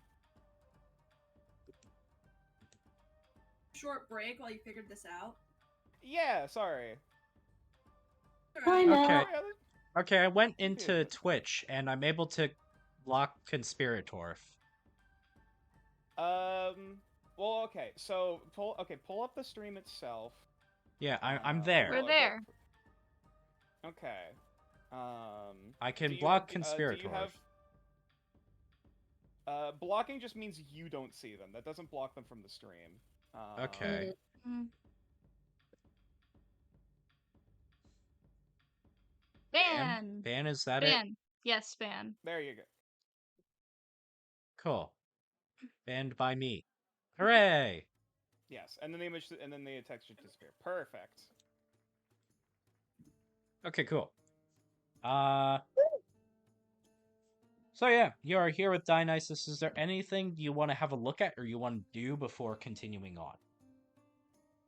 Short break while you figured this out. Yeah, sorry. Okay. Okay, I went into Twitch, and I'm able to block Conspirator. Well, okay, so, pull up the stream itself. Yeah, I'm there. We're there. Okay. I can block Conspirator. Blocking just means you don't see them. That doesn't block them from the stream. Okay. Ban! Ban, is that ban. it? Yes, ban. There you go. Cool. Banned by me. Hooray! Yes, and then the image, and then the text should disappear. Perfect. Okay, cool. So yeah, you are here with Dionysus. Is there anything you want to have a look at or you want to do before continuing on?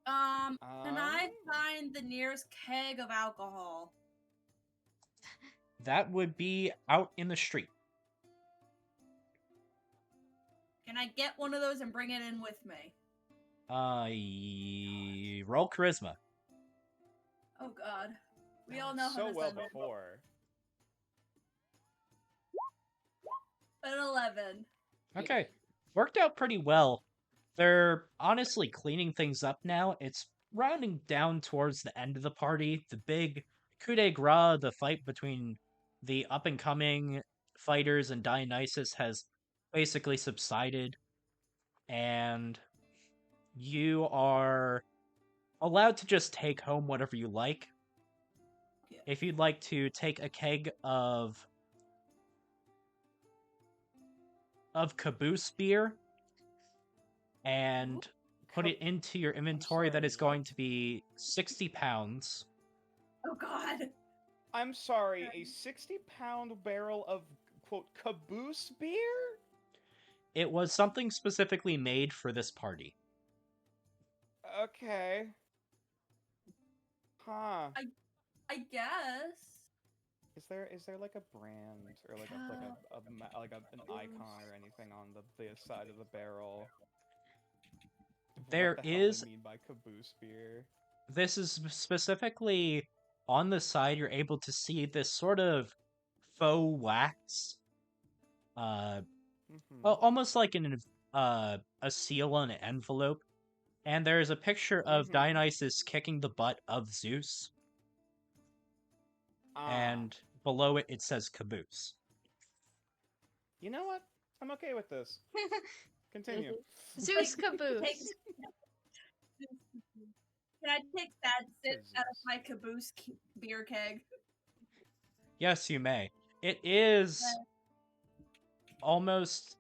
Can I find the nearest keg of alcohol? That would be out in the street. Can I get one of those and bring it in with me? Roll charisma. Oh god. We all know how so this well ended. before. An 11. Okay. Worked out pretty well. They're honestly cleaning things up now. It's rounding down towards the end of the party. The big coup de grace, the fight between the up-and-coming fighters and Dionysus has basically subsided. And you are allowed to just take home whatever you like. Yeah. If you'd like to take a keg of caboose beer and put it into your inventory, that is going to be 60 pounds. Oh god. I'm sorry, a 60-pound barrel of, quote, caboose beer? It was something specifically made for this party. Okay. Huh. I guess. Is there like a brand or like an icon or anything on the side of the barrel? There what the hell is. They mean by caboose beer? This is specifically on the side. You're able to see this sort of faux wax, almost like a seal on an envelope. And there is a picture of Dionysus kicking the butt of Zeus. And below it, it says caboose. You know what? I'm okay with this. Continue. Zeus caboose. Can I take that sip out of my caboose beer keg? Yes, you may. It is almost...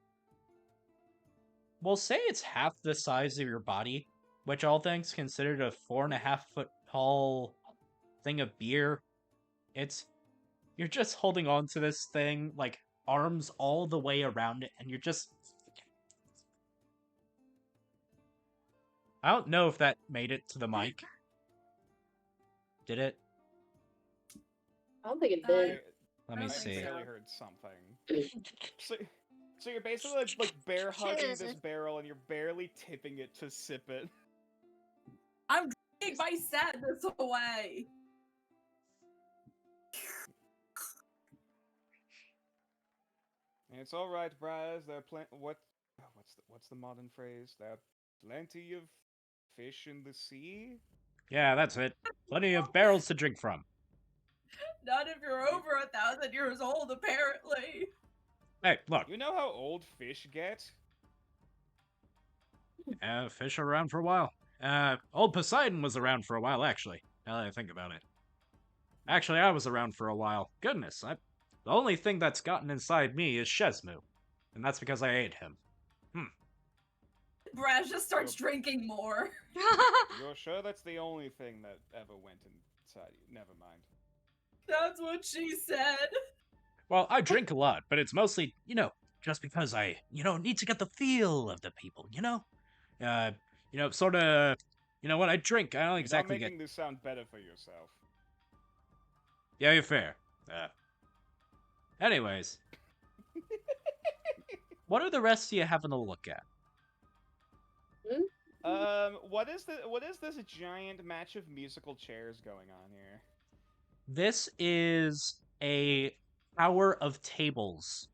We'll say it's half the size of your body, which all things considered a 4.5-foot tall thing of beer. You're just holding on to this thing, like, arms all the way around it, and you're just... I don't know if that made it to the mic. Did it? I don't think it did. Let me I see. barely heard something. So you're basically like bear hugging this barrel, and you're barely tipping it to sip it. I'm drinking my sadness away. It's all right, Bryce. There are what's the modern phrase? There are plenty of fish in the sea. Yeah, that's it. Plenty of barrels to drink from. Not if you're over 1,000 years old, apparently. Hey, look. You know how old fish get? Fish are around for a while. Old Poseidon was around for a while, actually, now that I think about it. Actually, I was around for a while. Goodness, the only thing that's gotten inside me is Shesmu. And that's because I ate him. Brash just starts drinking more. You're sure that's the only thing that ever went inside you? Never mind. That's what she said. Well, I drink a lot, but it's mostly, just because I, need to get the feel of the people, sort of, when I drink, I don't exactly You're not making this sound better for yourself. Yeah, you're fair. Anyways. What are the rest of you having a look at? What is this giant match of musical chairs going on here? This is a tower of tables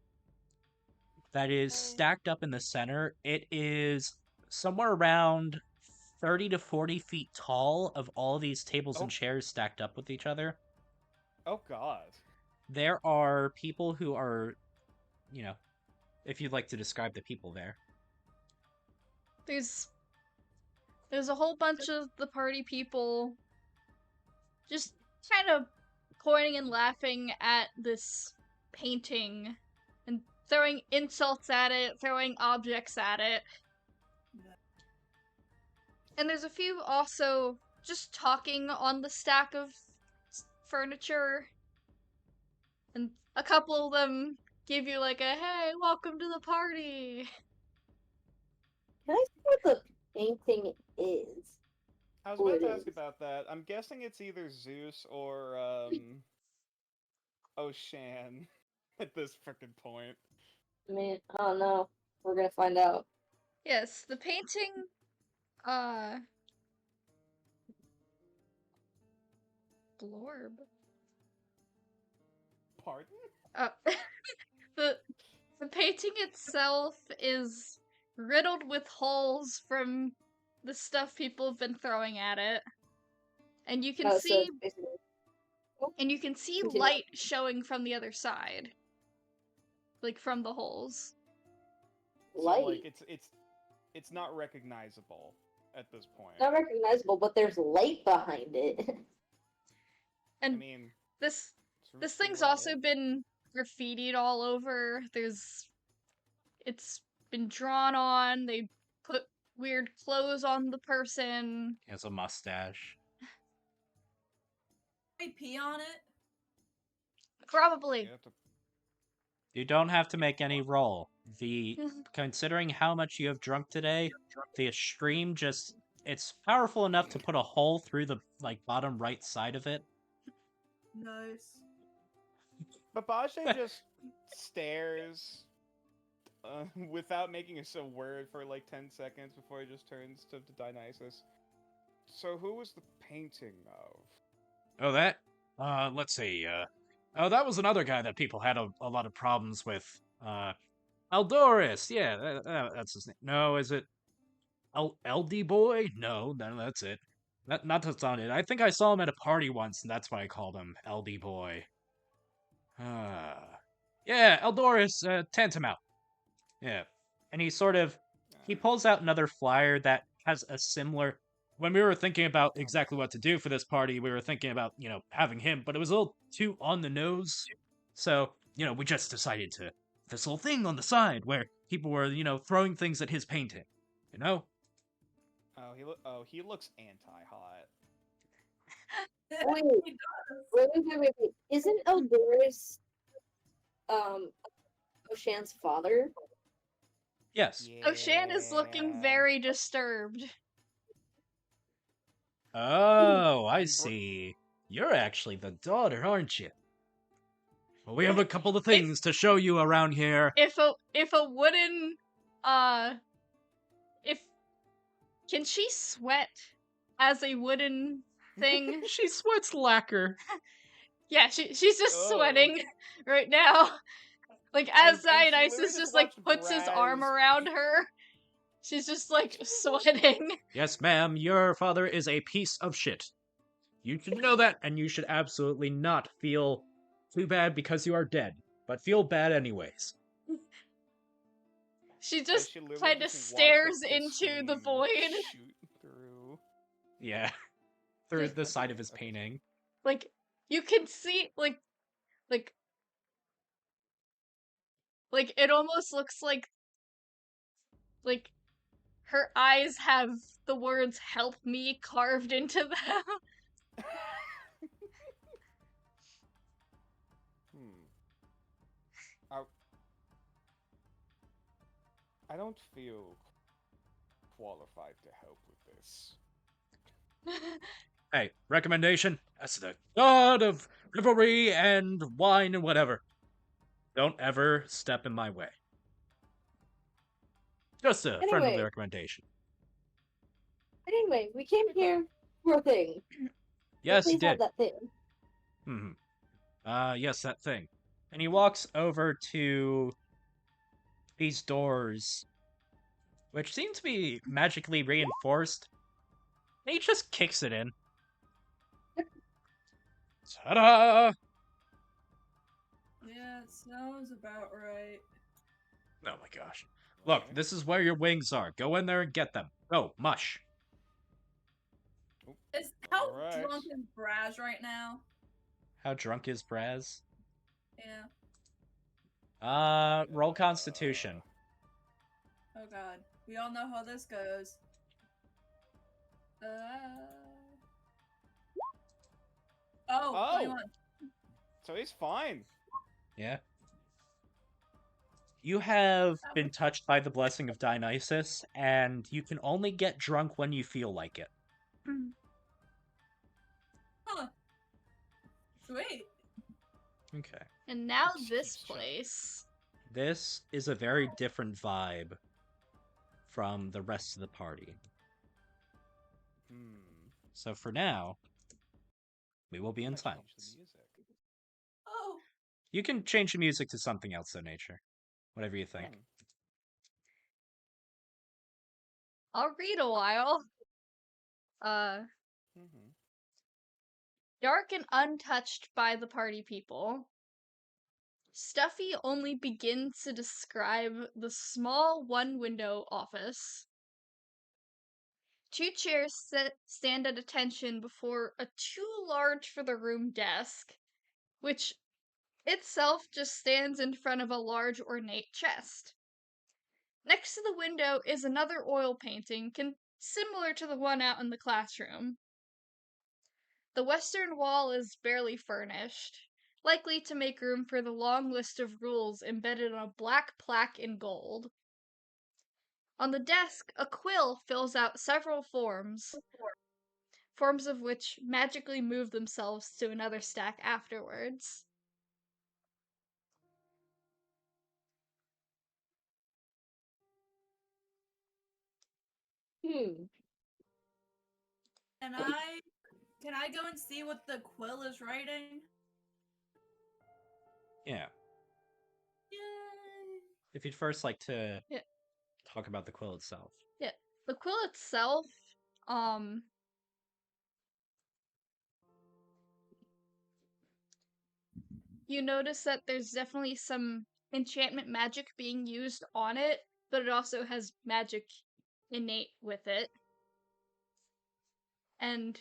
that is stacked up in the center. It is somewhere around 30 to 40 feet tall of all these tables and chairs stacked up with each other. Oh, God. There are people who are, if you'd like to describe the people there. There's a whole bunch of the party people just kind of pointing and laughing at this painting and throwing insults at it, throwing objects at it. And there's a few also just talking on the stack of furniture. And a couple of them give you like a, hey, welcome to the party. Can I see what the painting is? I was about to ask about that. I'm guessing it's either Zeus or, Oshan at this frickin' point. I mean, I don't know. We're gonna find out. Yes, the painting, Blorb. Pardon? The painting itself is riddled with holes from the stuff people have been throwing at it. And you can see light showing from the other side. Like from the holes. Light. So, like, it's not recognizable at this point. Not recognizable, but there's light behind it. And I mean, this thing's also been graffitied all over. It's been drawn on. They put weird clothes on the person. He has a mustache. I pee on it? Probably. You don't have to make any roll. Considering how much you have drunk today, the stream it's powerful enough to put a hole through the bottom right side of it. Nice. Babaje just stares without making a word for like 10 seconds before he just turns to Dionysus. So who was the painting of? Oh, that? Let's see, that was another guy that people had a lot of problems with. Eldoris, yeah, that's his name. No, is it LD Boy? No, that's it. Not that's not it. I think I saw him at a party once, and that's why I called him LD Boy. Yeah, Eldoris, Tantamount. Yeah. And he pulls out another flyer that has a similar... when we were thinking about exactly what to do for this party, we were thinking about, having him, but it was a little too on the nose. So, we just decided to this whole thing on the side where people were, throwing things at his painting. You know? He looks anti-hot. Wait. Isn't Eldoris Oshan's father? Yes. Yeah. Oshan is looking very disturbed. Oh, I see. You're actually the daughter, aren't you? Well, we have a couple of things to show you around here. If a wooden if can she sweat as a wooden thing? She sweats lacquer. Yeah, she's just sweating right now. Like as Dionysus just like puts his arm around her. She's just like sweating. Yes, ma'am, your father is a piece of shit. You should know that, and you should absolutely not feel too bad because you are dead, but feel bad anyways. She just kind of stares into the void. Through. Yeah, through the side of his painting. Like you can see, like it almost looks like her eyes have the words "help me" carved into them. I don't feel qualified to help with this. Hey, recommendation? As the god of revelry and wine and whatever, don't ever step in my way. Just a friendly recommendation. But anyway, we came here for a thing. Yes, you did. did. That thing. Yes, that thing. And he walks over to these doors, which seem to be magically reinforced. And he just kicks it in. Ta-da! Yeah, it sounds about right. Oh my gosh. Look, this is where your wings are. Go in there and get them. Go, mush. How drunk is Braz right now? How drunk is Braz? Yeah. Roll Constitution. Oh god. We all know how this goes. Oh, 21. So he's fine. Yeah. You have been touched by the blessing of Dionysus, and you can only get drunk when you feel like it. Huh. Sweet. Okay. And now this place. This is a very different vibe from the rest of the party. So for now, we will be in silence. Oh. You can change the music to something else, though, Nature. Whatever you think. I'll read a while. Dark and untouched by the party people. Stuffy only begins to describe the small one-window office. Two chairs stand at attention before a too-large-for-the-room desk, which itself just stands in front of a large ornate chest. Next to the window is another oil painting, similar to the one out in the classroom. The western wall is barely furnished, likely to make room for the long list of rules embedded on a black plaque in gold. On the desk, a quill fills out several forms of which magically move themselves to another stack afterwards. Can I go and see what the quill is writing? Yeah. Yay! If you'd first like to talk about the quill itself. Yeah. The quill itself, you notice that there's definitely some enchantment magic being used on it, but it also has magic innate with it. And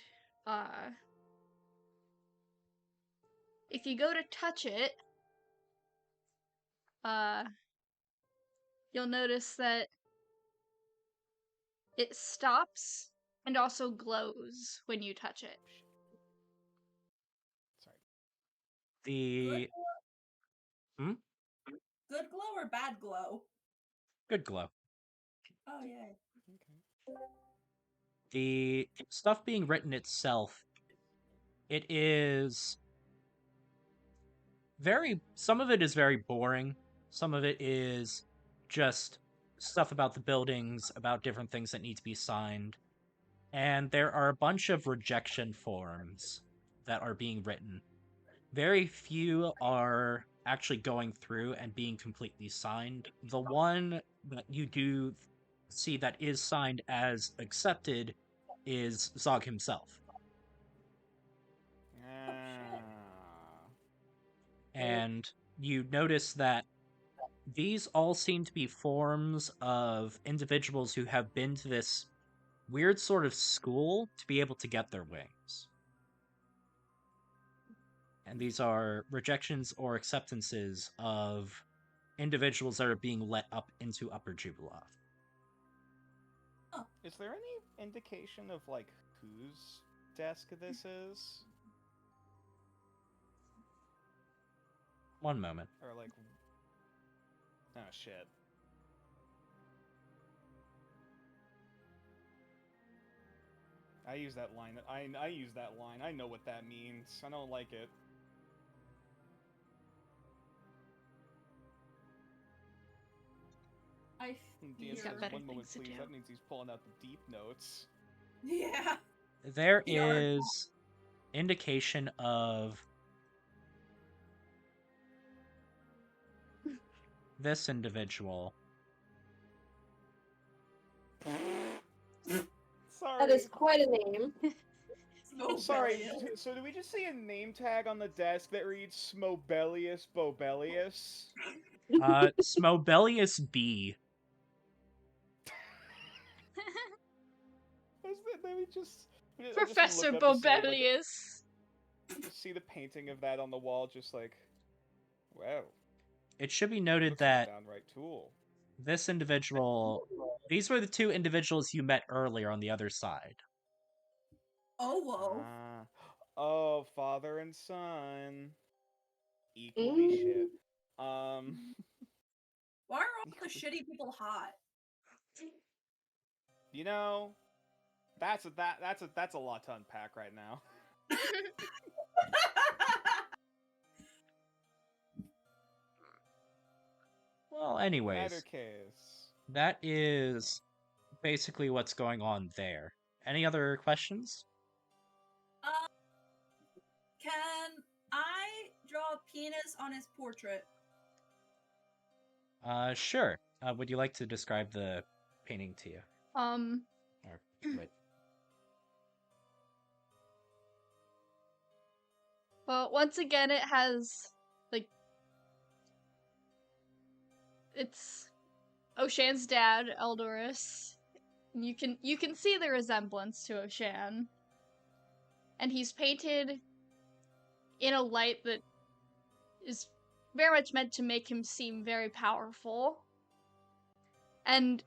if you go to touch it, you'll notice that it stops and also glows when you touch it. Sorry. The Good glow or bad glow? good glow. Oh yeah. Okay. The stuff being written itself, it is some of it is very boring. Some of it is just stuff about the buildings, about different things that need to be signed. And there are a bunch of rejection forms that are being written. Very few are actually going through and being completely signed. The one that you do see that is signed as accepted is Zog himself. And you notice that these all seem to be forms of individuals who have been to this weird sort of school to be able to get their wings. And these are rejections or acceptances of individuals that are being let up into Upper Jubiloth. Is there any indication of, like, whose desk this is? One moment. Or, like... Oh, shit. I use that line. I use that line. I know what that means. I don't like it. He's got better one moment, things to please. do. That means he's pulling out the deep notes. Yeah. There is indication of this individual. Sorry. That is quite a name. Sorry, so do we just see a name tag on the desk that reads Smobelius Bobelius? Smobelius B. Let me just... Professor look up to see, like, Bobelius. just see the painting of that on the wall, just like... Wow. It should be noted Looks that like a downright tool. this individual... These were the two individuals you met earlier on the other side. Oh, whoa. Oh, father and son. Equally shit. Why are all the shitty people hot? You know, that's a lot to unpack right now. Well, anyways, In either case, that is basically what's going on there. Any other questions? Can I draw a penis on his portrait? Sure. Would you like to describe the painting to you? Or, wait. Well, once again, it has, like, it's Oshan's dad, Eldorus. You can see the resemblance to Oshan. And he's painted in a light that is very much meant to make him seem very powerful. And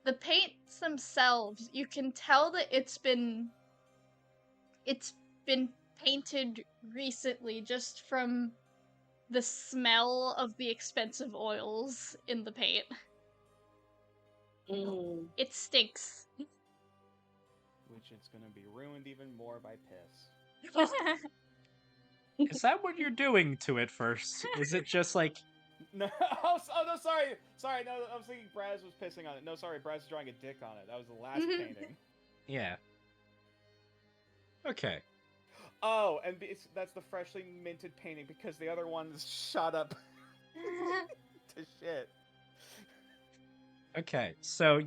the paints themselves, you can tell that it's been painted recently just from the smell of the expensive oils in the paint. It stinks. which it's gonna be ruined even more by piss. Is that what you're doing to it first? Is it just like... No, no, sorry, no, I was thinking Braz was pissing on it. No, sorry, Braz was drawing a dick on it. That was the last painting. Yeah. Okay. Oh, and that's the freshly minted painting because the other ones shot up to shit. Okay, so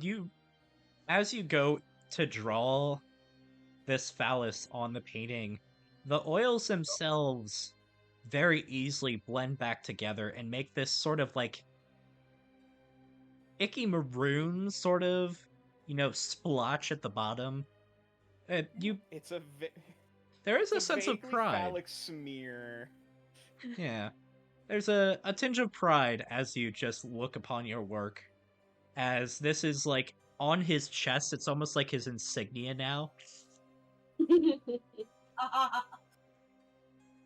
as you go to draw this phallus on the painting, the oils themselves very easily blend back together and make this sort of like icky maroon sort of, splotch at the bottom. It's a there is it's a sense of vaguely pride. phallic smear. Yeah. There's a tinge of pride as you just look upon your work. As this is like on his chest, it's almost like his insignia now.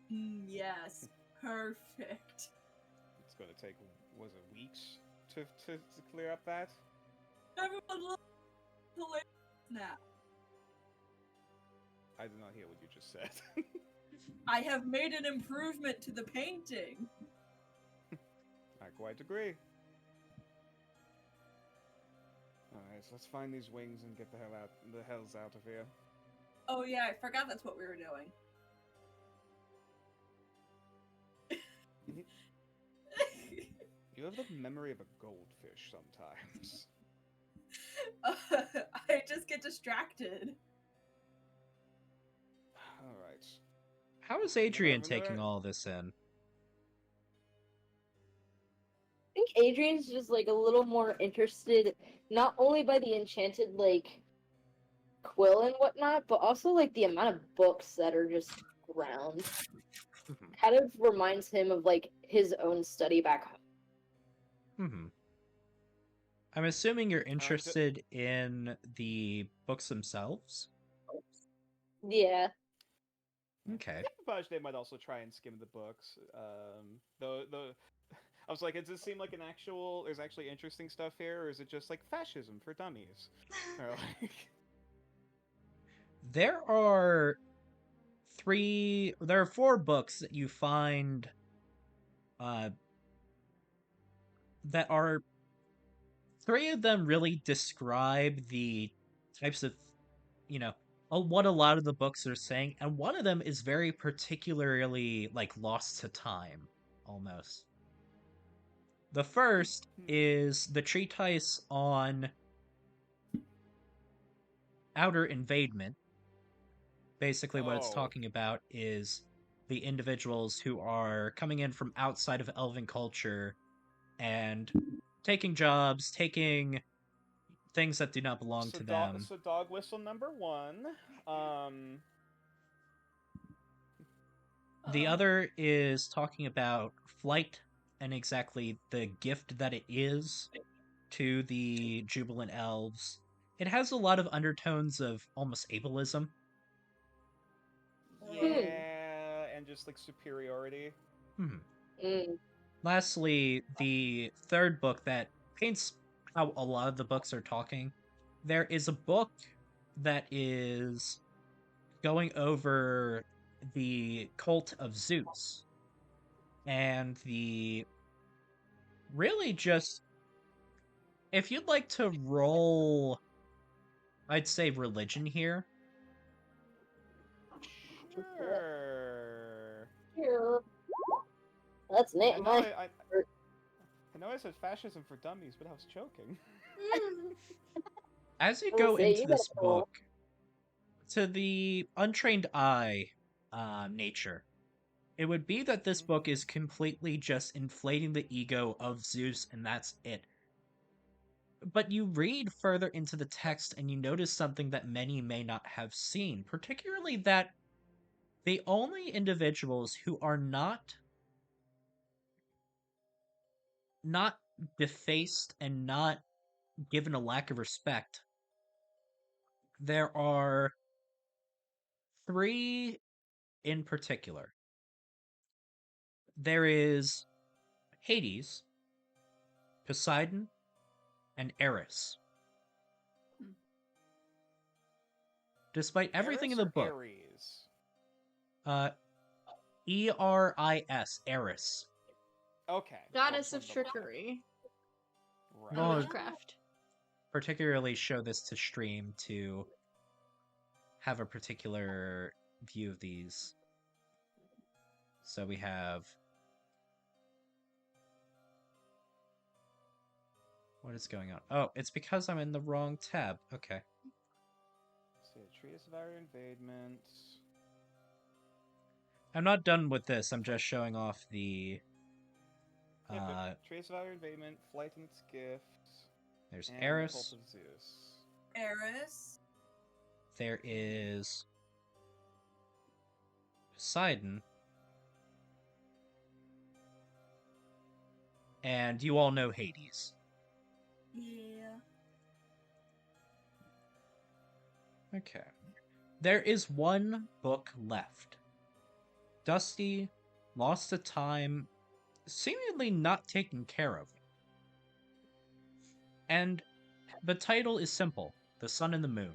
Yes, perfect. It's gonna take, was it weeks to clear up that? Everyone look now. I did not hear what you just said. I have made an improvement to the painting. I quite agree. Alright, so let's find these wings and get the hells out of here. Oh yeah, I forgot that's what we were doing. You have the memory of a goldfish sometimes. I just get distracted. Alright. How is Adrian taking all this in? I think Adrian's just like a little more interested, not only by the enchanted like quill and whatnot, but also like the amount of books that are just around. Kind of reminds him of like his own study back home. I'm assuming you're interested in the books themselves? Yeah. Okay. Bajde might also try and skim the books. I was like, does this seem like there's actually interesting stuff here, or is it just like fascism for dummies? Or like... There are 4 books that you find that are 3 of them really describe the types of, what a lot of the books are saying, and one of them is very particularly like lost to time, almost. The first is the treatise on outer invadement. Basically, what it's talking about is the individuals who are coming in from outside of elven culture and taking jobs, taking things that do not belong to them. So dog whistle number 1. The other is talking about flight and exactly the gift that it is to the Jubilant Elves. It has a lot of undertones of almost ableism. Yeah, and just like superiority. Lastly, the third book that paints how a lot of the books are talking. There is a book that is going over the cult of Zeus and the really just, if you'd like to roll, I'd say religion here. Sure. That's I know I said fascism for dummies, but I was joking. As you go into this book, to the untrained eye nature, it would be that this book is completely just inflating the ego of Zeus, and that's it. But you read further into the text and you notice something that many may not have seen, particularly that the only individuals who are not defaced and not given a lack of respect, there are 3 in particular. There is Hades, Poseidon, and Eris. Despite everything in the book, Ares? E-R-I-S, Eris. Okay. Goddess of trickery. Right. And witchcraft. Particularly show this to stream to have a particular view of these. So we have... What is going on? Oh, it's because I'm in the wrong tab. Okay. So, Treatise of Outer Invadement. I'm not done with this. I'm just showing off the... Treatise of Outer Invadement, Flight and its Gift. There's and Eris. The Cult of Zeus. Eris. there is Poseidon, and you all know Hades. Yeah. Okay. There is one book left. Dusty, lost to time, seemingly not taken care of. And the title is simple, The Sun and the Moon.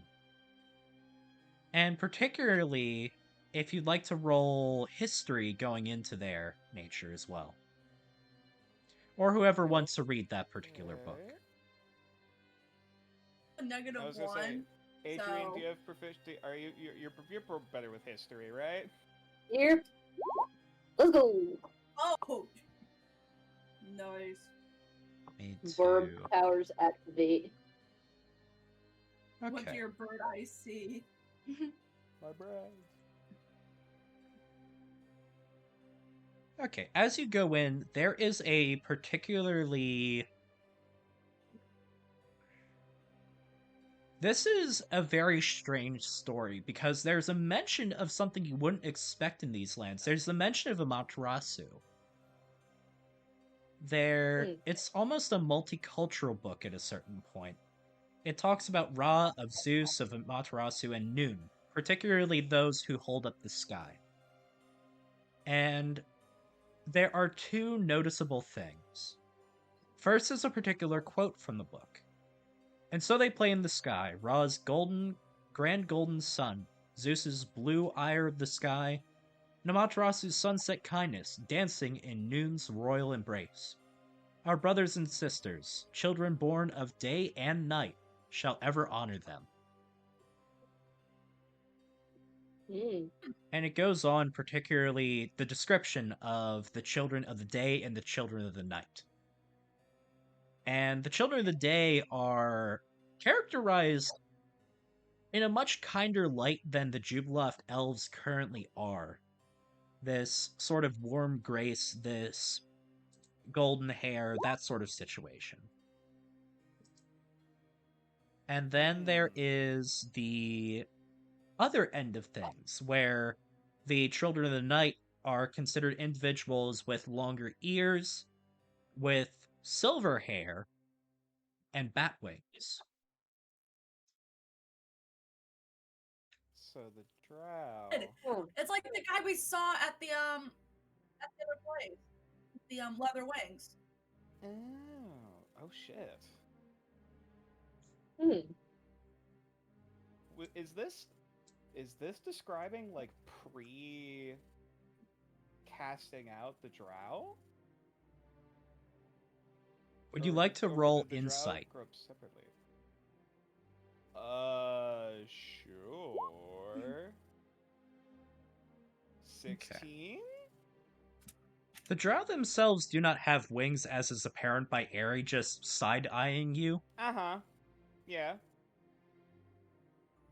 And particularly, if you'd like to roll history going into their nature as well. Or whoever wants to read that particular book. A negative I was gonna say, one. Adrian, so... do you have proficiency? Are you're better with history, right? Here. Let's go. Oh! Nice. Me Verb too. powers activate. What do Okay. your bird eyes see? My bride. Okay, as you go in, there is a particularly... This is a very strange story, because there's a mention of something you wouldn't expect in these lands. There's the mention of Amaterasu. It's almost a multicultural book at a certain point. It talks about Ra, of Zeus, of Amaterasu, and Nun, particularly those who hold up the sky. And there are two noticeable things. First is a particular quote from the book. And so they play in the sky, Ra's grand golden sun, Zeus's blue ire of the sky, and Amaterasu's sunset kindness, dancing in noon's royal embrace. Our brothers and sisters, children born of day and night, shall ever honor them. And it goes on, particularly the description of the children of the day and the children of the night. And the children of the day are characterized in a much kinder light than the Jubiloft elves currently are. This sort of warm grace, this golden hair, that sort of situation. And then there is the other end of things, where the children of the night are considered individuals with longer ears, with silver hair, and bat wings. So the drow. It's like the guy we saw at the other place. The leather wings. Oh shit. Is this describing like casting out the drow? Would you like to roll insight? Grow up separately? Sure. 16? Okay. The drow themselves do not have wings, as is apparent by Aerie just side-eyeing you. Uh-huh. Yeah.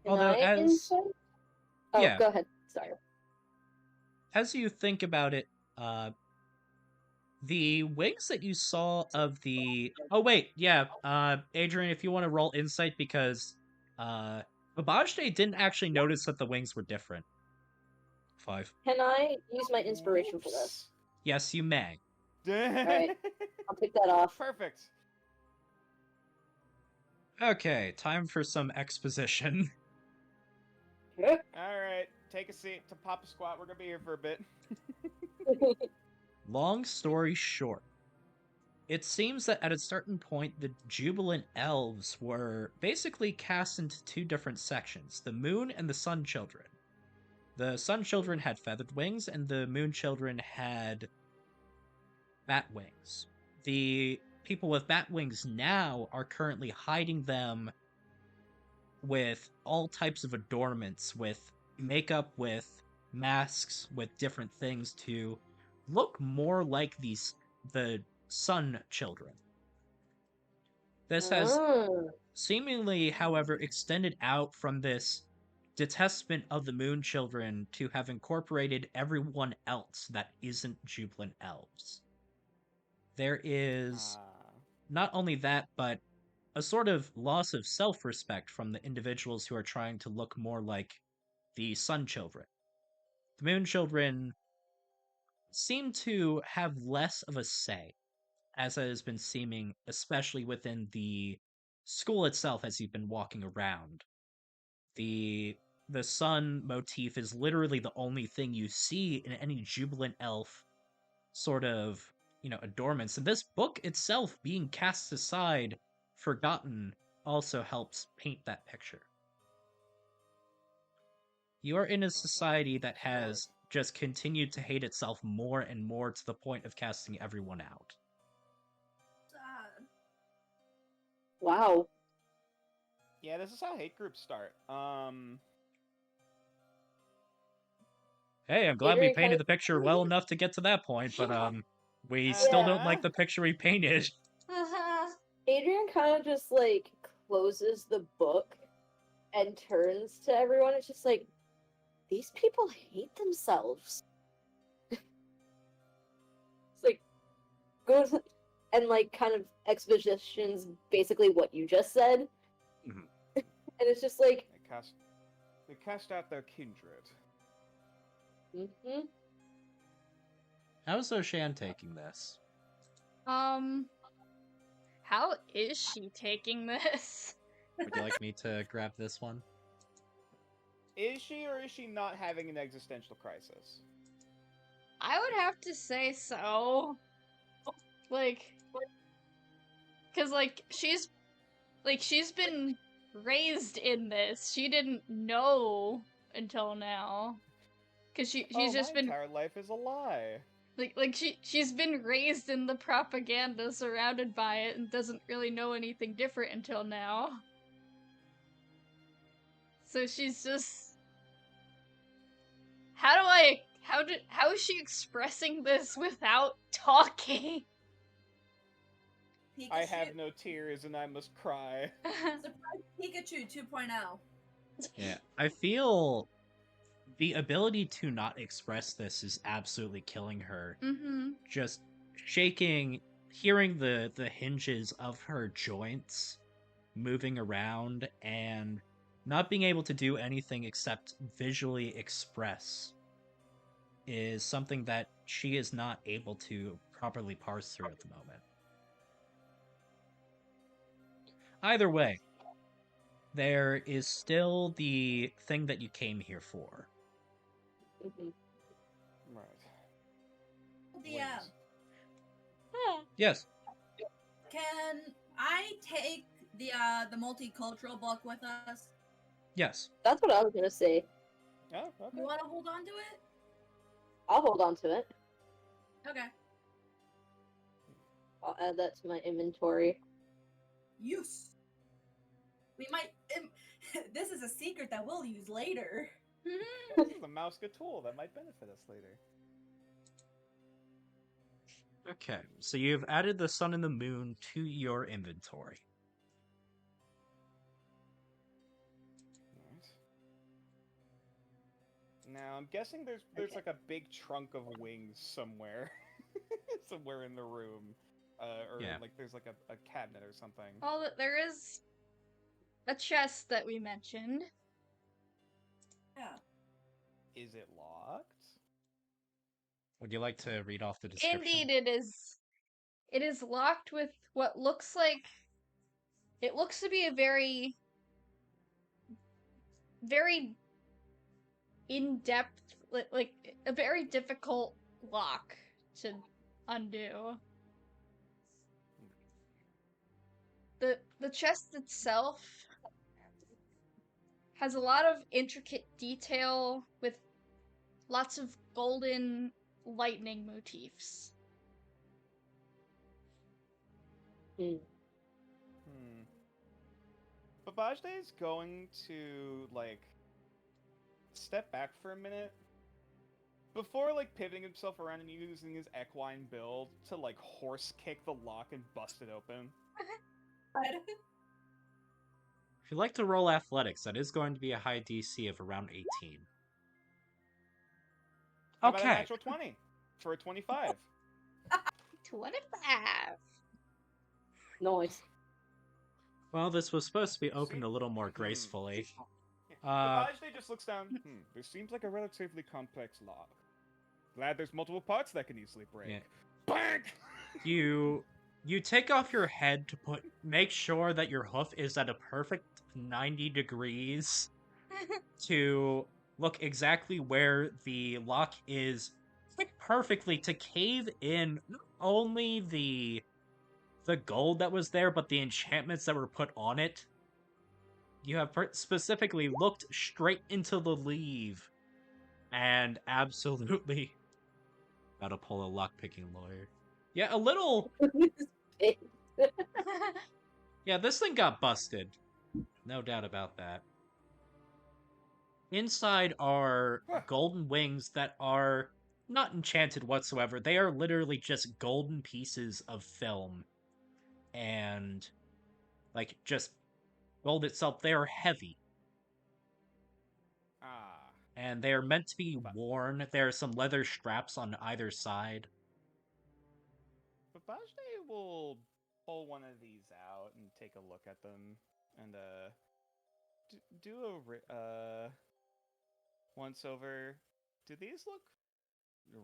Although as... Oh, yeah. Go ahead. Sorry. As you think about it, the wings that you saw of the... Oh, wait, yeah, Adrian, if you want to roll insight, because, Babajde didn't actually notice that the wings were different. 5. Can I use my inspiration for this? Yes, you may. Alright, I'll take that off. Perfect. Okay, time for some exposition. Alright, take a seat to Papa Squat. We're gonna be here for a bit. Long story short, it seems that at a certain point, the Jubilant Elves were basically cast into two different sections, the Moon and the Sun Children. The Sun Children had feathered wings, and the Moon Children had bat wings. The people with bat wings now are currently hiding them with all types of adornments, with makeup, with masks, with different things to look more like the Sun Children. This has seemingly, however, extended out from this detestment of the Moon Children to have incorporated everyone else that isn't Jubilant Elves. There is not only that, but a sort of loss of self-respect from the individuals who are trying to look more like the Sun Children. The Moon Children seem to have less of a say, as it has been seeming, especially within the school itself as you've been walking around. The sun motif is literally the only thing you see in any jubilant elf sort of, adornments. And this book itself being cast aside, forgotten, also helps paint that picture. You are in a society that has just continued to hate itself more and more to the point of casting everyone out. Sad. Wow. Yeah, this is how hate groups start. Hey, I'm glad we painted the picture well enough to get to that point, but we still don't like the picture we painted. Adrian kind of just like closes the book and turns to everyone. It's just like, these people hate themselves. It's like, goes and like kind of expositions basically what you just said. Mm-hmm. And it's just like, they cast out their kindred. mm-hmm. How's Oshan taking this? How is she taking this? Would you like me to grab this one? Is she or is she not having an existential crisis? I would have to say so. Like, cause she's been raised in this. She didn't know until now. Cause she's just been. My entire life is a lie. She's been raised in the propaganda, surrounded by it, and doesn't really know anything different until now. So she's just. How is she expressing this without talking? Pikachu. I have no tears and I must cry. Surprise Pikachu 2.0. Yeah, I feel the ability to not express this is absolutely killing her. Mm-hmm. Just shaking, hearing the hinges of her joints moving around and not being able to do anything except visually express is something that she is not able to properly parse through at the moment. Either way, there is still the thing that you came here for. Mm-hmm. Right. DM. Yes. Can I take the multicultural book with us? Yes. That's what I was gonna say. Oh, okay. You want to hold on to it? I'll hold on to it. Okay. I'll add that to my inventory. Use. We might. This is a secret that we'll use later. This is a mouse good tool that might benefit us later. Okay, so you've added the sun and the moon to your inventory. Right. Now I'm guessing there's like a big trunk of wings somewhere, somewhere in the room, or Yeah. like there's like a cabinet or something. Well, there is a chest that we mentioned. Yeah. Is it locked? Would you like to read off the description? Indeed, it is. It is locked with what looks like. It looks to be a very, very in-depth, like a very difficult lock to undo. The chest itself has a lot of intricate detail with lots of golden lightning motifs. Babajde is going to like step back for a minute before like pivoting himself around and using his equine build to like horse kick the lock and bust it open. If you'd like to roll athletics, that is going to be a high DC of around 18. How about a Okay. natural 20 for a 25? 25. Nice. Well, this was supposed to be opened a little more gracefully. Babajde just looks down. This seems like a relatively complex lock. Glad there's multiple parts that can easily break. Yeah. Bang! You take off your head to make sure that your hoof is at a perfect 90 degrees to look exactly where the lock is, fit perfectly to cave in not only the gold that was there, but the enchantments that were put on it. You have specifically looked straight into the leave, and absolutely gotta pull a lockpicking lawyer. Yeah, a little. Yeah, this thing got busted. No doubt about that. Inside are golden wings that are not enchanted whatsoever. They are literally just golden pieces of film. And, like, just gold itself. They are heavy. And they are meant to be worn. There are some leather straps on either side. Babajde will pull one of these out and take a look at them, and do a once over. Do these look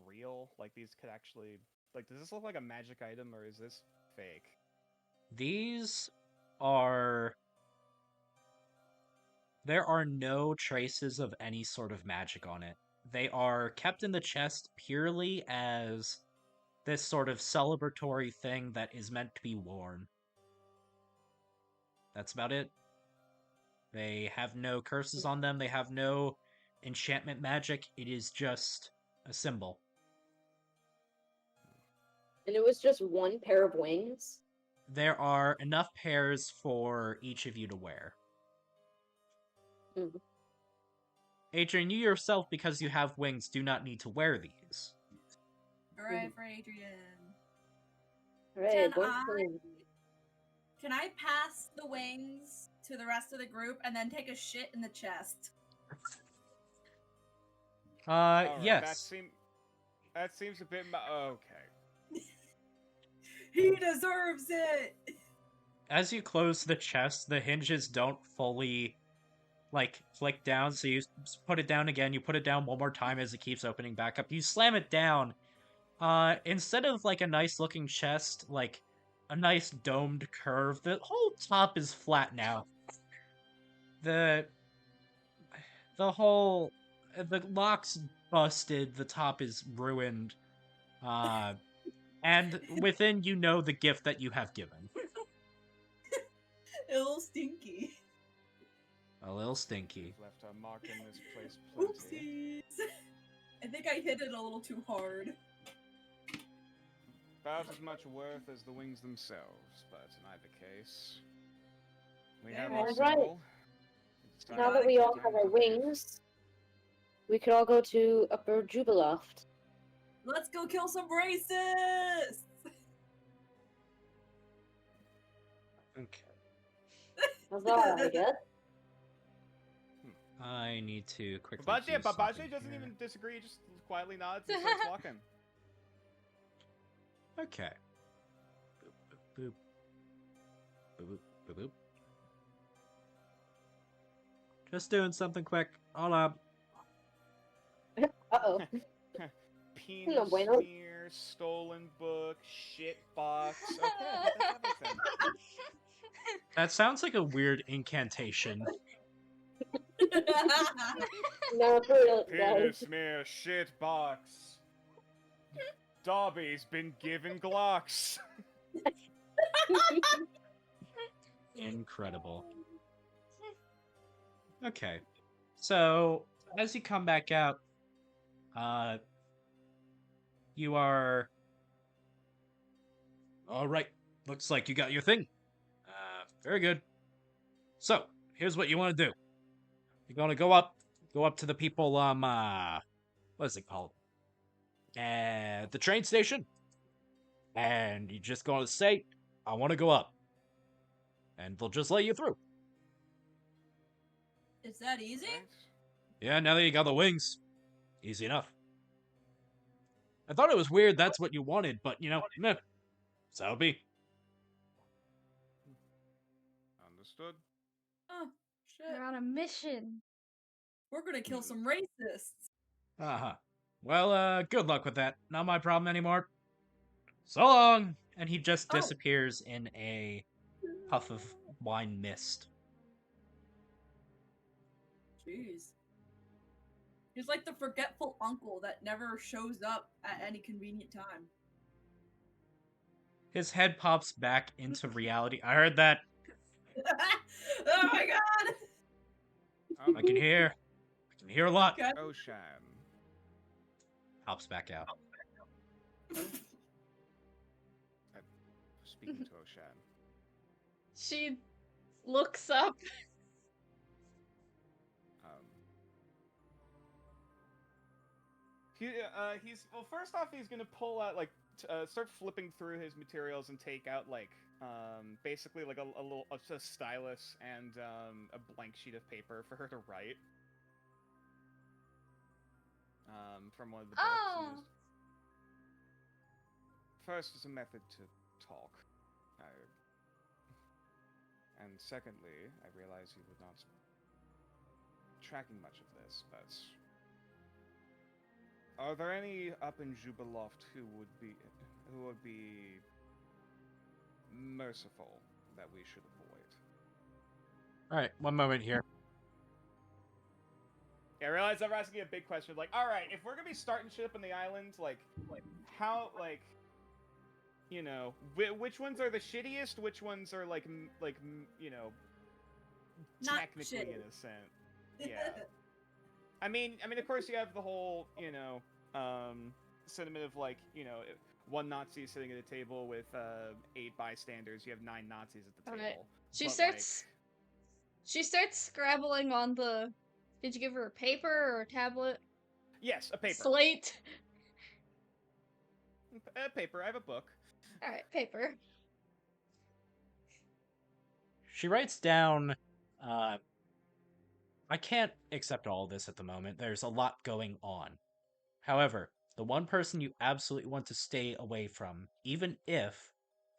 real? Like these could actually, like, does this look like a magic item or is this fake? These are. There are no traces of any sort of magic on it. They are kept in the chest purely as this sort of celebratory thing that is meant to be worn. That's about it. They have no curses on them. They have no enchantment magic. It is just a symbol. And it was just one pair of wings? There are enough pairs for each of you to wear. Mm. Adrian, you yourself, because you have wings, do not need to wear these. Hooray for Adrian. Hooray, Can I pass the wings to the rest of the group and then take a shit in the chest? Yes. That seems a bit okay. He deserves it! As you close the chest, the hinges don't fully, like, flick down, so you put it down again, you put it down one more time as it keeps opening back up. You slam it down. Instead of, like, a nice-looking chest, like, a nice domed curve, the whole top is flat now. The lock's busted, the top is ruined, and within you know the gift that you have given. A little stinky. A little stinky. Left our mark in this place plenty. Oopsies. I think I hit it a little too hard. About as much worth as the wings themselves, but in either case, we have our symbol. Now that we all have our wings, we could all go to Upper Jubiloft. Let's go kill some racists! Okay. How's that, I guess? I need to quickly. Babajde doesn't even disagree, he just quietly nods and starts walking. Okay. Boop, boop, boop. Boop, boop, boop. Just doing something quick. Hold up. Uh-oh. Penis smear, stolen book, shit box. Okay, that's everything. That sounds like a weird incantation. No, for real, Penis smear, shit box. Dobby's been given Glocks. Incredible. Okay. So, as you come back out, you are... Alright, looks like you got your thing. Very good. So, here's what you want to do. You're gonna go up to the people, what is it called? At the train station. And you're just gonna say, I want to go up. And they'll just let you through. Is that easy? Yeah, now that you got the wings. Easy enough. I thought it was weird that's what you wanted, but, you know, meh. So be. Understood. Oh, shit. We're on a mission. We're gonna kill some racists. Uh-huh. Well, good luck with that. Not my problem anymore. So long! And he just Oh. disappears in a puff of wine mist. Jeez. He's like the forgetful uncle that never shows up at any convenient time. His head pops back into reality. I heard that. Oh my god! I can hear a lot. Okay. Oshan. Pops back out. Speaking to Oshan. She looks up. Well, first off, he's gonna pull out start flipping through his materials and take out basically like a stylus and a blank sheet of paper for her to write. From one of the books. Oh. First is a method to talk. And secondly, I realize you were not tracking much of this, but are there any up in Jubiloft who would be merciful that we should avoid? Alright, one moment here. Yeah, I realize I'm asking a big question. Like, alright, if we're gonna be starting shit up in the island, how, which ones are the shittiest? Which ones are, Not technically shitty. innocent? Yeah. I mean, of course you have the whole, sentiment of, one Nazi sitting at a table with 8 bystanders. You have 9 Nazis at the table. Alright. She But, starts scrabbling on the. Did you give her a paper or a tablet? yes, a paper. Slate. A paper. I have a book. All right, paper. She writes down, I can't accept all this at the moment. There's a lot going on. However, the one person you absolutely want to stay away from, even if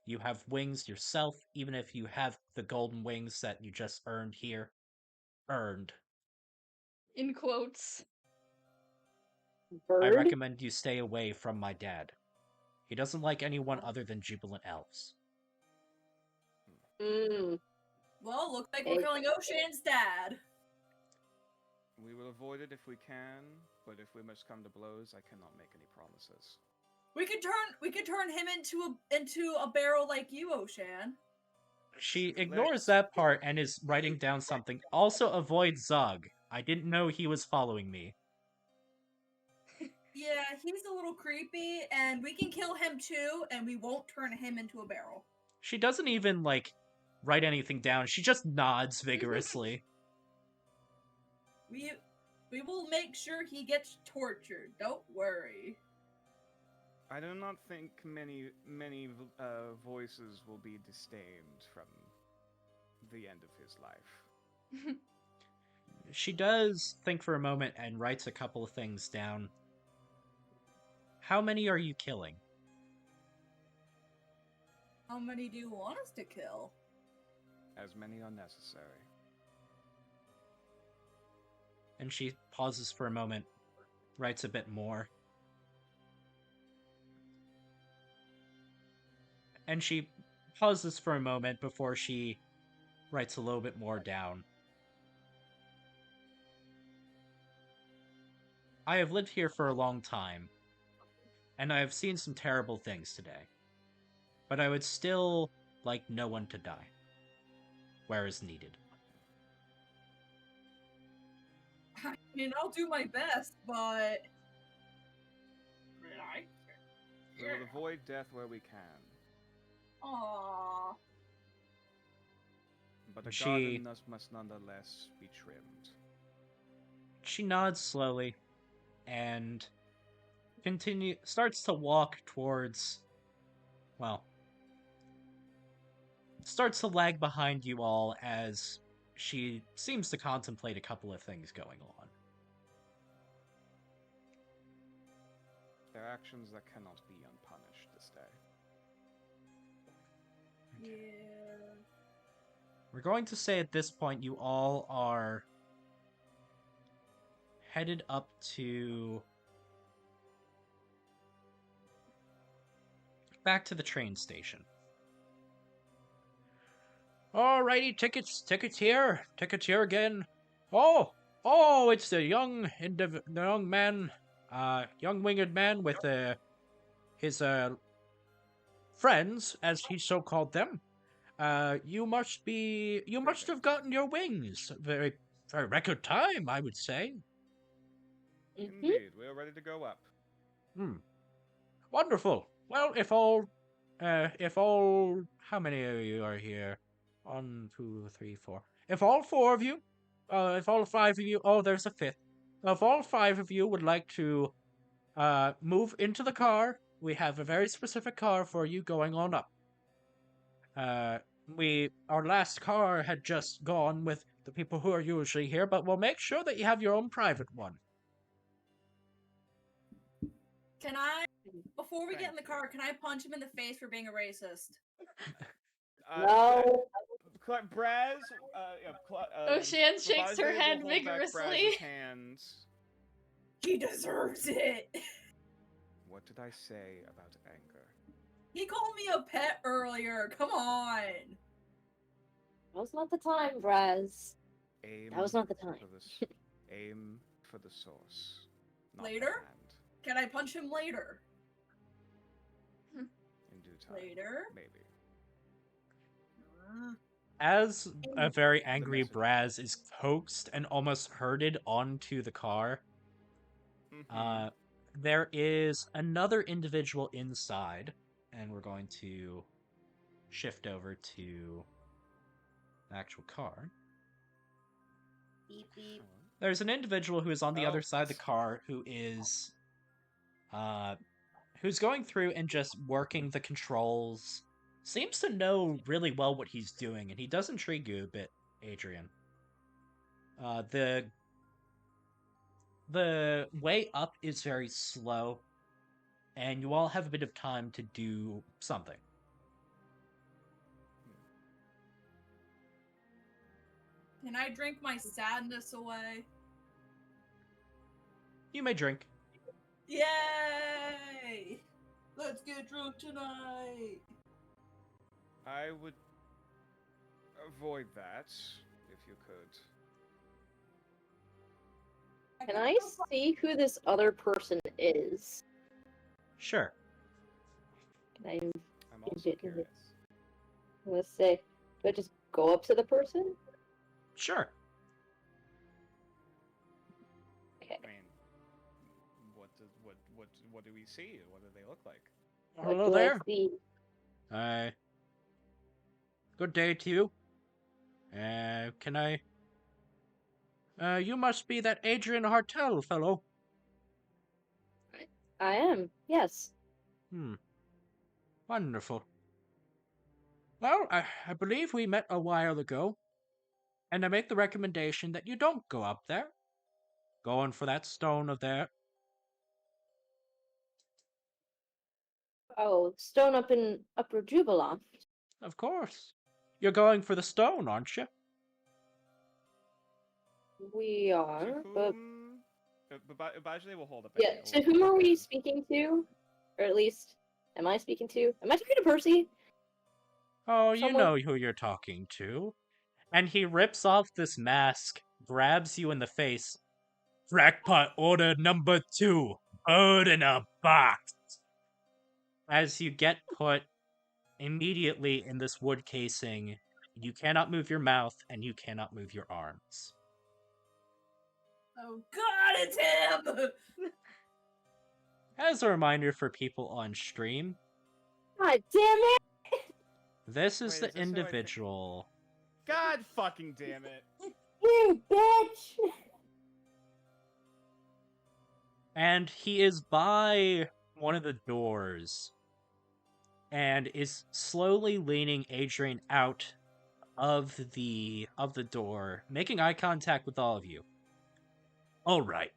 you have wings yourself, even if you have the golden wings that you just earned here, In quotes. Bird? I recommend you stay away from my dad. He doesn't like anyone other than jubilant elves. Well, looks like we're killing Oshan's dad. We will avoid it if we can, but if we must come to blows, I cannot make any promises. We could turn him into a barrel like you, Oshan. She ignores that part and is writing down something. Also avoid Zug. I didn't know he was following me. Yeah, he's a little creepy, and we can kill him too, and we won't turn him into a barrel. She doesn't even, write anything down. She just nods vigorously. We will make sure he gets tortured. Don't worry. I do not think many voices will be disdained from the end of his life. She does think for a moment and writes a couple of things down. How many are you killing? How many do you want us to kill? As many are necessary. And she pauses for a moment, writes a bit more. And she pauses for a moment before she writes a little bit more down. I have lived here for a long time, and I have seen some terrible things today. But I would still like no one to die, where is needed. I mean, I'll do my best, but... We will avoid death where we can. Aww. But the garden must nonetheless be trimmed. She nods slowly, and starts to walk towards, starts to lag behind you all as she seems to contemplate a couple of things going on. There are actions that cannot be unpunished this day. Yeah. we're going to say at this point you all are headed up to... back to the train station. Alrighty, tickets here again. Oh, it's the young man, young winged man with his friends, as he so called them. You must have gotten your wings very record time, I would say. Indeed, we are ready to go up. Wonderful. Well, how many of you are here? 1, 2, 3, 4. If all 4 of you, if all 5 of you, oh, there's a 5th. If all 5 of you would like to, move into the car, we have a very specific car for you going on up. Our last car had just gone with the people who are usually here, but we'll make sure that you have your own private one. Can I, before we get in the car, can I punch him in the face for being a racist? No. Braz, Ocean shakes her head will hold back vigorously. Braz's hands. He deserves it. What did I say about anger? He called me a pet earlier. Come on. That was not the time, Braz. Aim That was not the time. Aim for the source. Not the Later? hand. Can I punch him later? In due time. Later? Maybe. As a very angry Braz is coaxed and almost herded onto the car, there is another individual inside, and we're going to shift over to the actual car. Beep, beep. There's an individual who is on the other side of the car who is, who's going through and just working the controls. Seems to know really well what he's doing, and he does intrigue you a bit, Adrian. The way up is very slow, and you all have a bit of time to do something. Can I drink my sadness away? You may drink. Yay! Let's get drunk tonight! I would avoid that, if you could. Can I see who this other person is? Sure. Can I? I'm also curious. Let's say, do I just go up to the person? Sure. Okay. I mean, what do we see? What do they look like? Hello What do I there. see? Hi. Good day to you. Can I... you must be that Adrian Hartel fellow. I am, yes. Wonderful. Well, I believe we met a while ago, and I make the recommendation that you don't go up there. Going for that stone of there. Oh, stone up in Upper Jubilant. Of course. You're going for the stone, aren't you? We are, but Bajale will hold up. yeah. To whom are we speaking to? Or at least, am I speaking to? Am I talking to Percy? Oh, you Someone- know who you're talking to. And he rips off this mask, grabs you in the face. Crackpot order number 2. Bird in a box. As you get put immediately in this wood casing, you cannot move your mouth and you cannot move your arms. Oh god, it's him! As a reminder for people on stream, God damn it! this is Wait, the is this who I think- individual. God fucking damn it! You bitch! And he is by one of the doors and is slowly leaning Adrian out of the door, making eye contact with all of you. All right.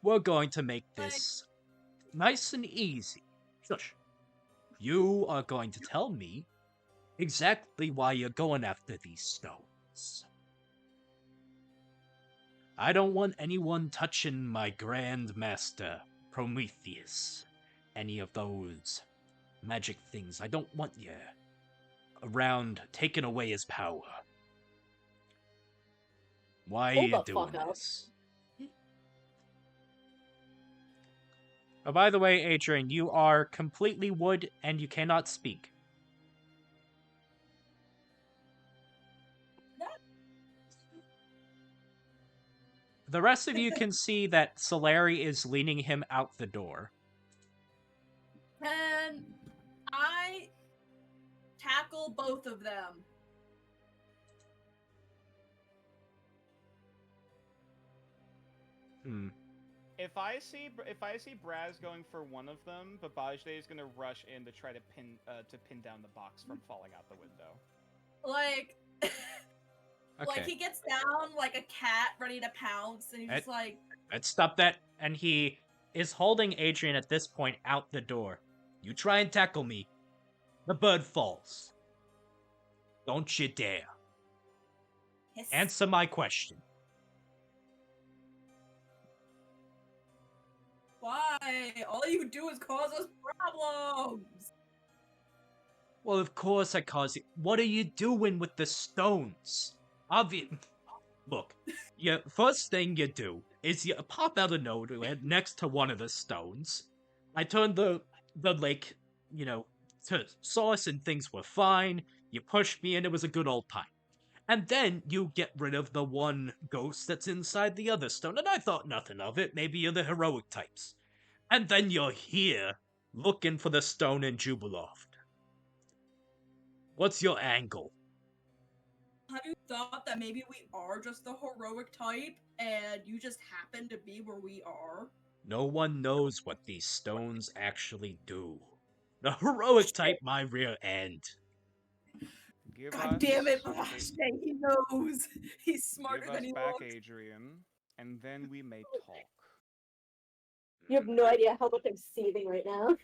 We're going to make this nice and easy. Shush. You are going to tell me exactly why you're going after these stones. I don't want anyone touching my Grand Master, Prometheus. Any of those magic things. I don't want you around taking away his power. Why are you doing this? Oh, by the way, Adrian, you are completely wood and you cannot speak. The rest of you can see that Solari is leaning him out the door. Can I tackle both of them? If I see Braz going for one of them, Babajde is gonna rush in to try to pin down the box from falling out the window. Like, Okay. like he gets down like a cat ready to pounce, and he's just like, let's stop that. And he is holding Adrian at this point out the door. You try and tackle me, the bird falls. Don't you dare. hiss. Answer my question. Why? All you do is cause us problems. Well, of course I cause it. What are you doing with the stones? Look, first thing you do is you pop out of nowhere next to one of the stones. I turned the lake, to sauce and things were fine. You pushed me and it was a good old time. And then you get rid of the one ghost that's inside the other stone, and I thought nothing of it. Maybe you're the heroic types. And then you're here, looking for the stone in Jubiloft. What's your angle? Have you thought that maybe we are just the heroic type, and you just happen to be where we are? No one knows what these stones actually do. The heroic type, my rear end. God damn it, Bashte, he knows. He's smarter than he Give us back looks. Adrian, and then we may talk. You have no idea how much I'm seething right now.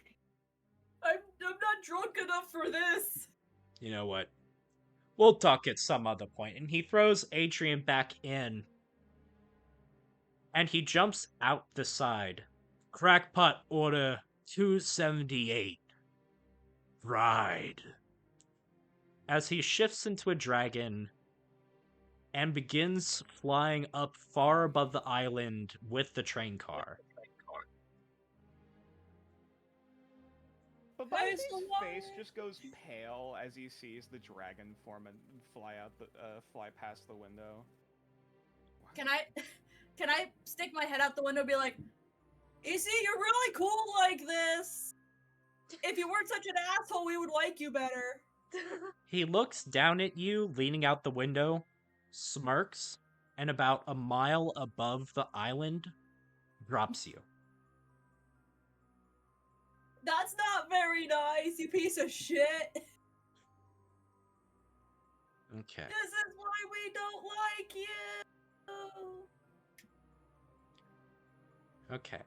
I'm not drunk enough for this. You know what? We'll talk at some other point. And he throws Adrian back in. And he jumps out the side. Crackpot order 278. Ride. As he shifts into a dragon and begins flying up far above the island with the train car. But Bobby's face just goes pale as he sees the dragon form and fly past the window. Can I stick my head out the window and be like, you see, you're really cool like this. If you weren't such an asshole, we would like you better. He looks down at you, leaning out the window, smirks, and about a mile above the island, drops you. That's not very nice, you piece of shit. Okay. This is why we don't like you. Okay.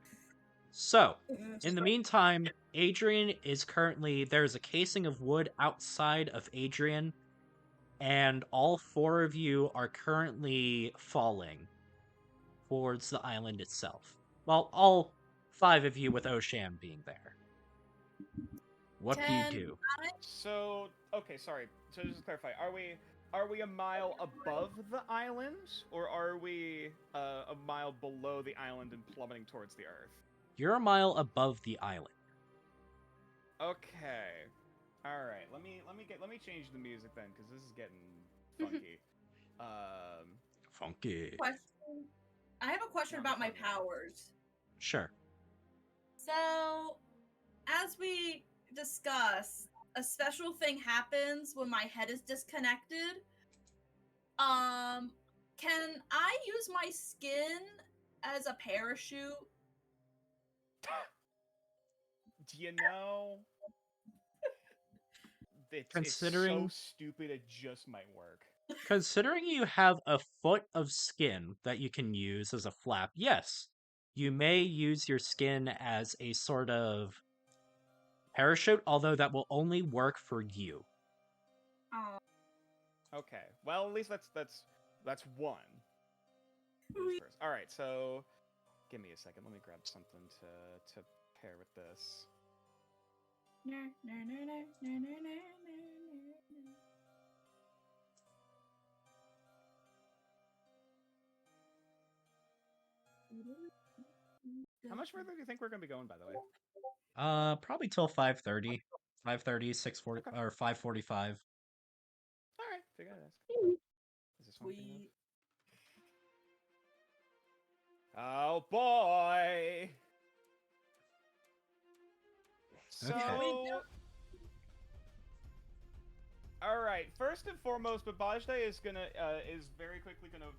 So, in the meantime, Adrian is currently... There's a casing of wood outside of Adrian, and all four of you are currently falling towards the island itself. Well, all five of you with Osham being there. What do you do? So, okay, sorry. So just to clarify, are we a mile above the island, or are we a mile below the island and plummeting towards the earth? You're a mile above the island. Okay. All right. Let me change the music then, because this is getting funky. Funky. Question. I have a question about my powers. Sure. So, as we discussed, a special thing happens when my head is disconnected. Can I use my skin as a parachute? Do you know? It's so stupid it just might work. Considering you have a foot of skin that you can use as a flap, yes, you may use your skin as a sort of parachute, although that will only work for you. Oh. Okay. Well, at least that's one. First. All right. So, give me a second. Let me grab something to pair with this. How much further do you think we're gonna be going, by the way? Probably till 5:30. 5:30, 6:40, Okay. or 5:45. All right. Figure it out. Is this one thing? Oh boy. So. Okay. All right. First and foremost, Babajde is very quickly gonna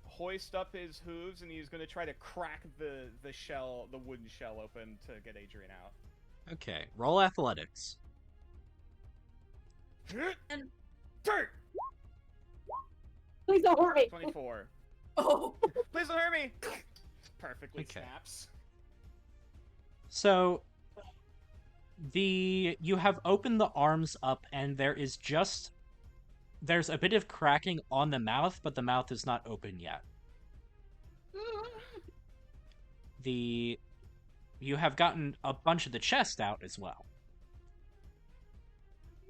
hoist up his hooves, and he's gonna try to crack the wooden shell open to get Adrian out. Okay, roll athletics. And Dirt! Please don't hurt me. 24. oh, Please don't hurt me. Perfectly Okay. snaps. So you have opened the arms up, and there's a bit of cracking on the mouth, but the mouth is not open yet. You have gotten a bunch of the chest out as well.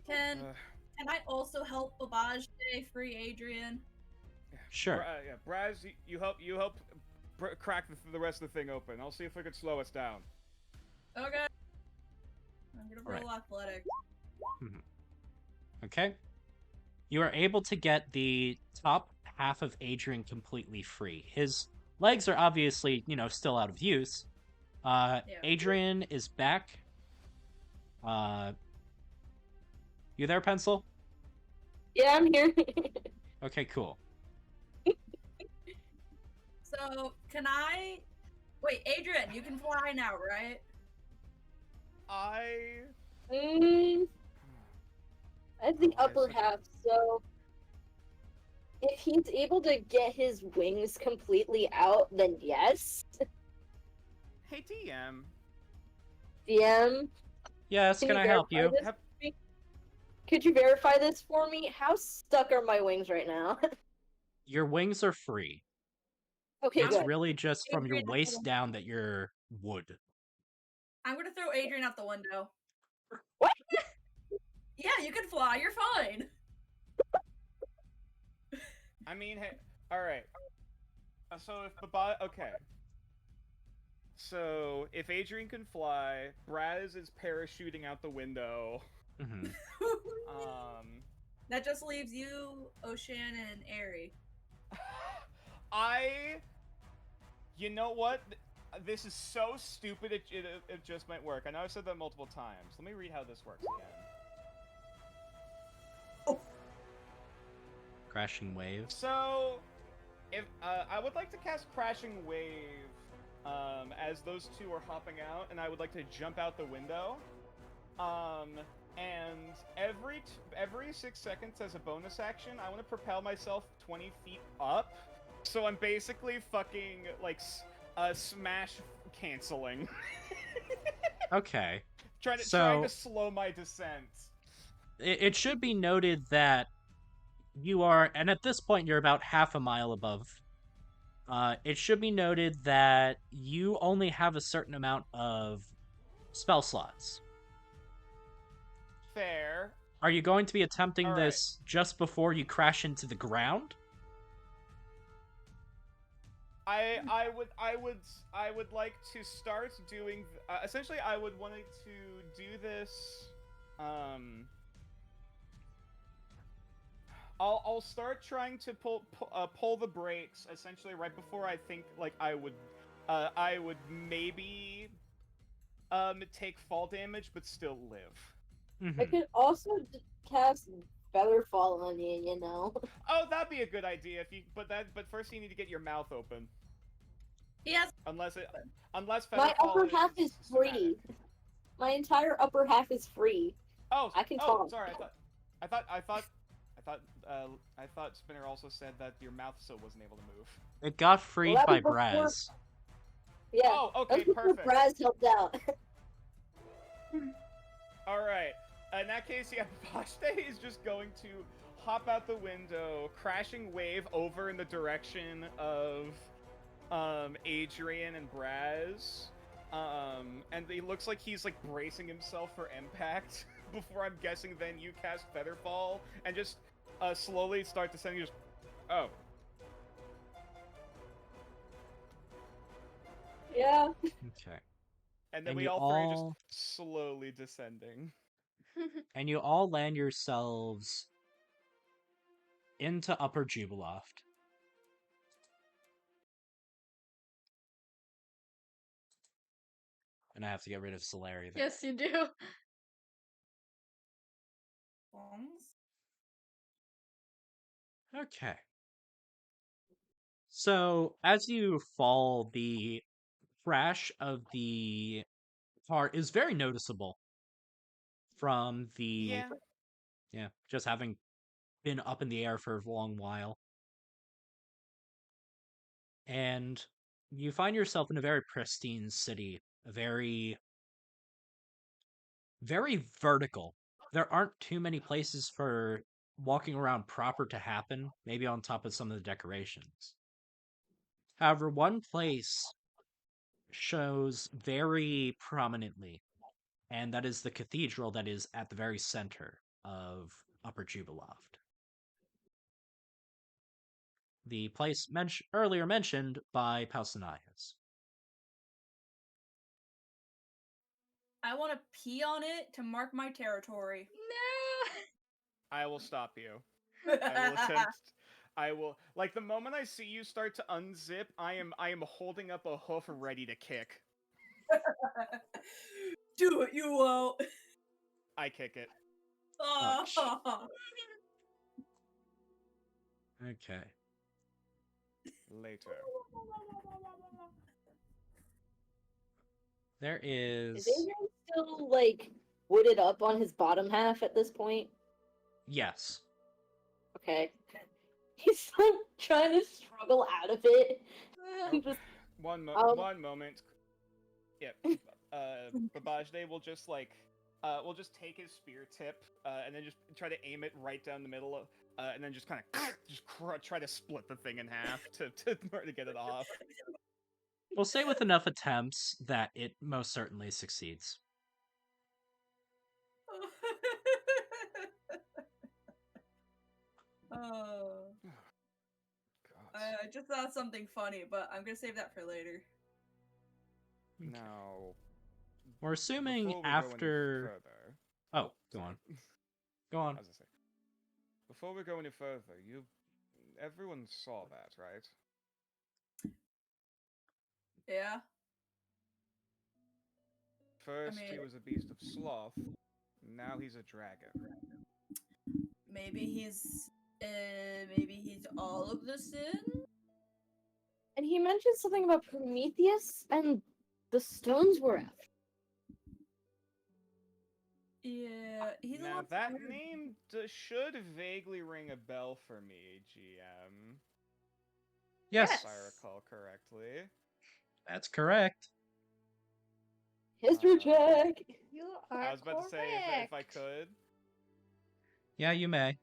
can I also help Babajde free Adrian? Sure. Yeah, Braz, you help crack the rest of the thing open. I'll see if we can slow us down. Okay. I'm gonna roll Right. athletics. Okay. You are able to get the top half of Adrian completely free. His legs are obviously, still out of use. Adrian is back. You there, Pencil? Yeah, I'm here. Okay, cool. So, can I... Wait, Adrian, you can fly now, right? That's the upper half, so if he's able to get his wings completely out, then yes. Hey, DM. DM, Yes, can I help you? Could you verify this for me? How stuck are my wings right now? Your wings are free. Okay, It's good. really just from your waist down that you're wood. I'm gonna throw Adrian out the window. What? Yeah, you can fly. You're fine. I mean, hey, all right. So So if Adrian can fly, Braz is parachuting out the window. Mm-hmm. That just leaves you, Ocean, and Airy. You know what? This is so stupid. It just might work. I know I've said that multiple times. Let me read how this works again. Crashing wave. So, if I would like to cast Crashing Wave, as those two are hopping out, and I would like to jump out the window. And every 6 seconds as a bonus action, I want to propel myself 20 feet up. So I'm basically fucking like smash canceling. Okay. trying to slow my descent. It should be noted that you are, and at this point you're about half a mile above. It should be noted that you only have a certain amount of spell slots. Fair. Are you going to be attempting this just before you crash into the ground? I would like to start doing. Essentially, I would want to do this. I'll start trying to pull the brakes essentially right before I think like I would maybe take fall damage but still live. I could also cast Featherfall on you, you know. Oh, that'd be a good idea but first you need to get your mouth open. Yes. Unless my upper half is free. My entire upper half is free. Oh, I can talk. Sorry, I thought Spinner also said that your mouth still wasn't able to move. It got freed by Braz. Yeah. Oh, okay, perfect. Braz helped out. All right. In that case, yeah, Bashte is just going to hop out the window, crashing wave over in the direction of Adrian and Braz. And he looks like he's like bracing himself for impact before, I'm guessing, then you cast Featherfall and just slowly start descending. Just oh. Yeah. Okay. And then And we you all three are all- just slowly descending. And you all land yourselves into Upper Jubiloft. And I have to get rid of Solari there. Yes, you do. Okay. So, as you fall, the crash of the car is very noticeable from the just having been up in the air for a long while. And you find yourself in a very pristine city, a very vertical. There aren't too many places for walking around proper to happen, maybe on top of some of the decorations. However, one place shows very prominently, and that is the cathedral that is at the very center of Upper Jubiloft. The place earlier mentioned by Pausanias. I want to pee on it to mark my territory. No. I will stop you. I will attempt. I will, like, the moment I see you start to unzip, I am holding up a hoof ready to kick. Do it, you won't. I kick it. Oh, okay. Later. There is... Is Adrian still, like, wooded up on his bottom half at this point? Yes. Okay. He's, like, trying to struggle out of it. Oh, Just, one moment. Yep. Babajde will just, like, will just take his spear tip, and then just try to aim it right down the middle of, and then just kind of try to split the thing in half to get it off. We'll say with enough attempts that it most certainly succeeds. Oh. God. I just thought something funny, but I'm gonna save that for later. Now, we're assuming before we after... go any further... Oh, go on. Go on. As I say, before we go any further, everyone saw that, right? Yeah. First he was a beast of sloth, now he's a dragon. Maybe he's all of the sin? and he mentioned something about Prometheus and the stones were after. Yeah, he's Now that name should vaguely ring a bell for me, GM. Yes. If I recall correctly. That's correct. History check! You are I was about to say, if I could. Yeah, you may.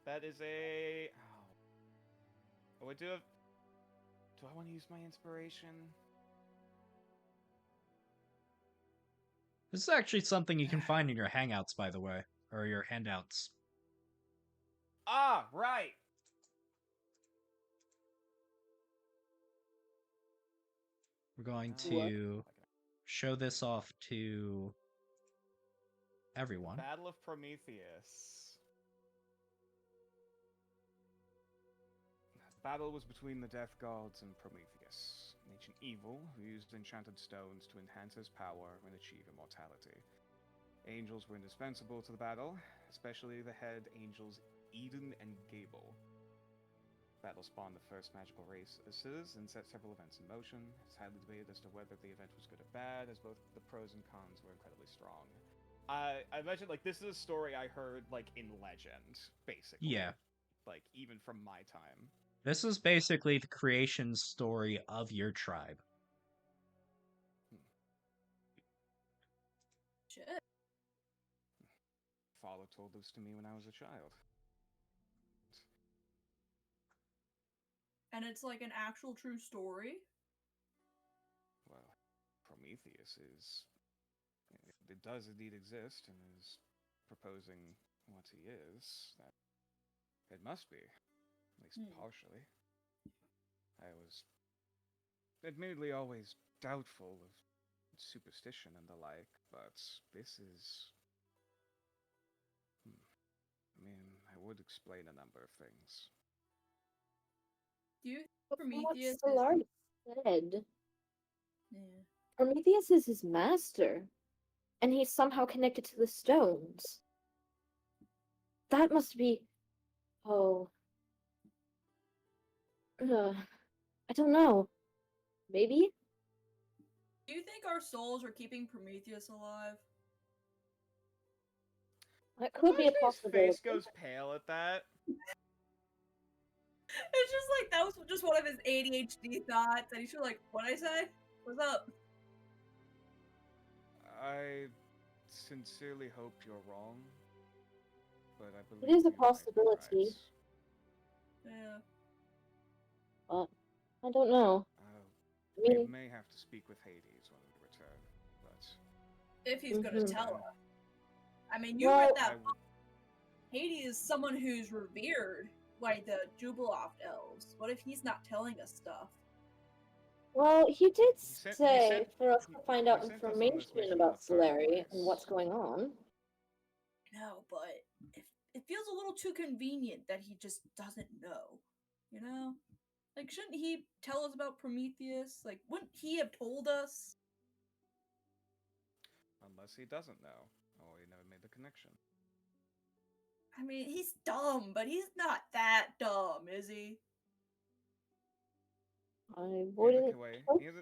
That is a... Oh, do I want to use my inspiration? This is actually something you can find in your hangouts, by the way. Or your handouts. Ah, right! We're going to show this off to everyone. The Battle of Prometheus. The battle was between the death gods and Prometheus, an ancient evil who used enchanted stones to enhance his power and achieve immortality. Angels were indispensable to the battle, especially the head angels Eden and Gable. Battle spawned the first magical races and set several events in motion. It's highly debated as to whether the event was good or bad, as both the pros and cons were incredibly strong. I mentioned, like, this is a story I heard, like, in legend, basically. Yeah. Like, even from my time. This is basically the creation story of your tribe. Shit. Father told this to me when I was a child. And it's like an actual true story? Well, Prometheus is... It does indeed exist and is proposing what he is. That it must be, at least partially. I was admittedly always doubtful of superstition and the like, but this is... I mean, I would explain a number of things. Do you But from what Prometheus is... Solari said, Yeah. Prometheus is his master, and he's somehow connected to the stones. That must be... Oh... I don't know. Maybe? Do you think our souls are keeping Prometheus alive? That could be a His possibility. face goes pale at that. It's just like, that was just one of his ADHD thoughts, and he's just like, what'd I say? What's up? I sincerely hope you're wrong, but I believe It is a you might be possibility. right. Yeah. But I don't know. I We mean, may have to speak with Hades when we return, but... If he's gonna Mhm. tell us. I mean, you Well, read that book. Hades is someone who's revered by the Jubiloft elves. What if he's not telling us stuff? well, he did he say sent- for us to find out he sent us on this information mission in about the first Solari place. and what's going on. No, but it feels a little too convenient that he just doesn't know. You know? Like, shouldn't he tell us about Prometheus? Like, wouldn't he have told us? Unless he doesn't know, or he never made the connection. I mean, he's dumb, but he's not that dumb, is he? I wouldn't.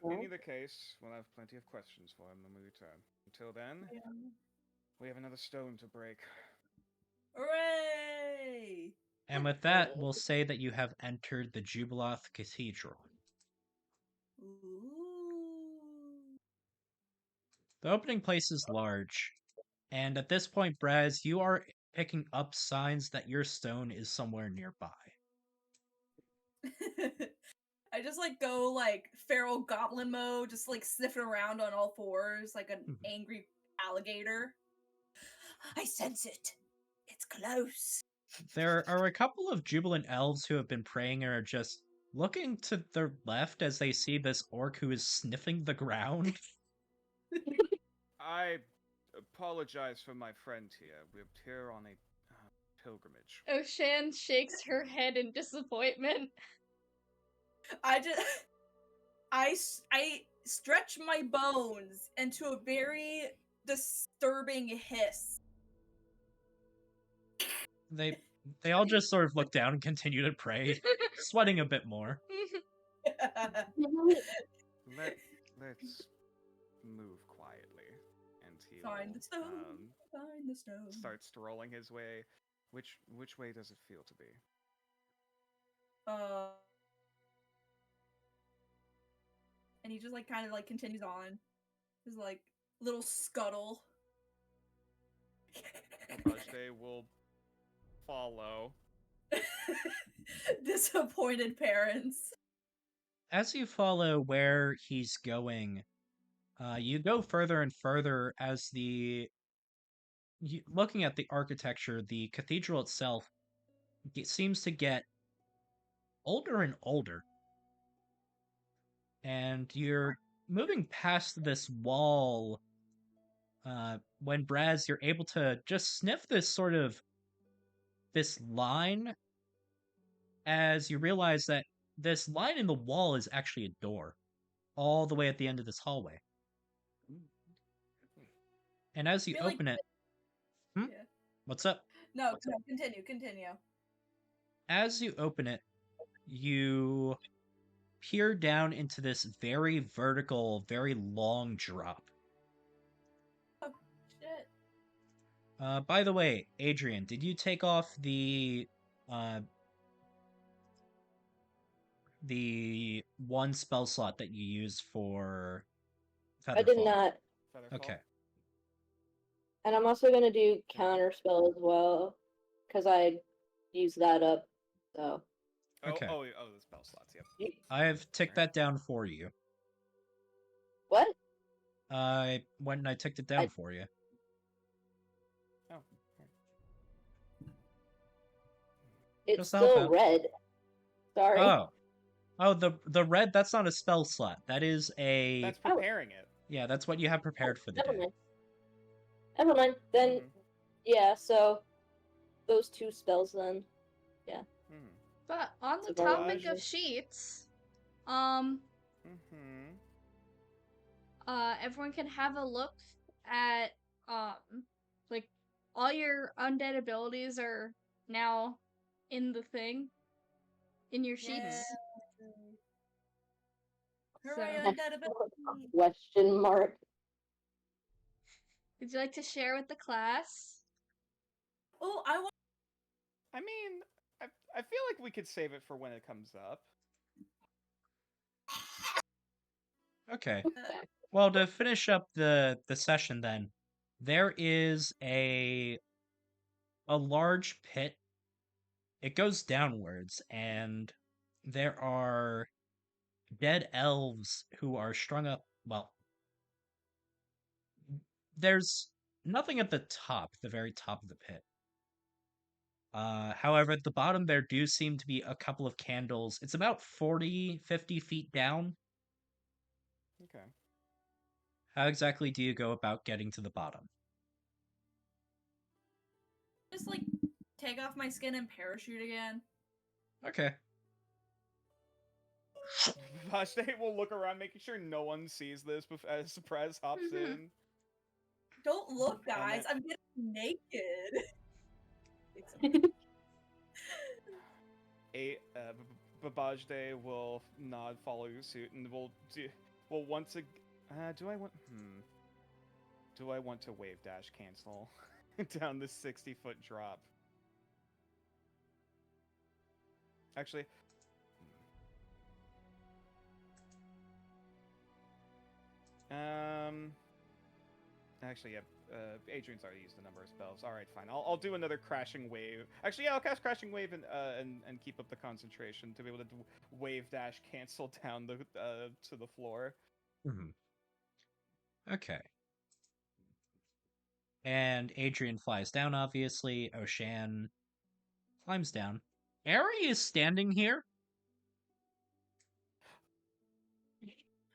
In either case, we'll have plenty of questions for him when we return. Until then, we have another stone to break. Hooray! And with that, we'll say that you have entered the Jubiloth Cathedral. Ooh. The opening place is large, and at this point, Braz, you are picking up signs that your stone is somewhere nearby. I just like go like feral goblin mode, just like sniffing around on all fours like an angry alligator. I sense it. It's close. There are a couple of jubilant elves who have been praying and are just looking to their left as they see this orc who is sniffing the ground. I apologize for my friend here. We're here on a pilgrimage. Oshan shakes her head in disappointment. I stretch my bones into a very disturbing hiss. They all just sort of look down and continue to pray, sweating a bit more. Let's move quietly, and he'll Find the stone. Find the stone. Start strolling his way. Which way does it feel to be? And he just like kind of like continues on. His like little scuttle. Bajde will follow. Disappointed parents. As you follow where he's going, you go further and further as looking at the architecture, the cathedral itself seems to get older and older. And you're moving past this wall when Braz, you're able to just sniff this line as you realize that this line in the wall is actually a door all the way at the end of this hallway. And as you open it... Yeah. What's up? No, continue. As you open it, you peer down into this very vertical, very long drop. Oh, shit. By the way, Adrian, did you take off the one spell slot that you use for Featherfall? I did not. Okay. And I'm also gonna do counter spell as well, because I used that up. So. Okay. Oh, the spell slots. Yep. I have ticked that down for you. What? I went and I ticked it down for you. Oh. It's Just to help still out. red. Sorry. Oh, the red. That's not a spell slot. That is a. That's preparing it. Yeah, that's what you have prepared for the day. Never mind. Then, yeah. So, those 2 spells then. Yeah. But on the It's a topic barrage. of sheets, everyone can have a look at like all your undead abilities are now in the thing in your sheets. Hooray, So, undead ability. Question mark. would you like to share with the class? Oh, I mean, I feel like we could save it for when it comes up. Okay. Well, to finish up the session then, there is a large pit. It goes downwards, and there are dead elves who are strung up. Well, there's nothing at the top, the very top of the pit. However, at the bottom there do seem to be a couple of candles. It's about 40, 50 feet down. Okay. How exactly do you go about getting to the bottom? just like take off my skin and parachute again. Okay. Vashte will look around, making sure no one sees this as Surprise hops in. Don't look, guys. I'm getting naked. Babajde will nod, follow your suit, and will once again. Do I want to wave dash cancel down this 60-foot drop? Actually. Actually, yeah. Adrian's already used a number of spells. All right, fine. I'll do another crashing wave. Actually, yeah, I'll cast crashing wave and keep up the concentration to be able to wave dash cancel down the to the floor. Okay. And Adrian flies down. Obviously, Oshan climbs down. Ari is standing here.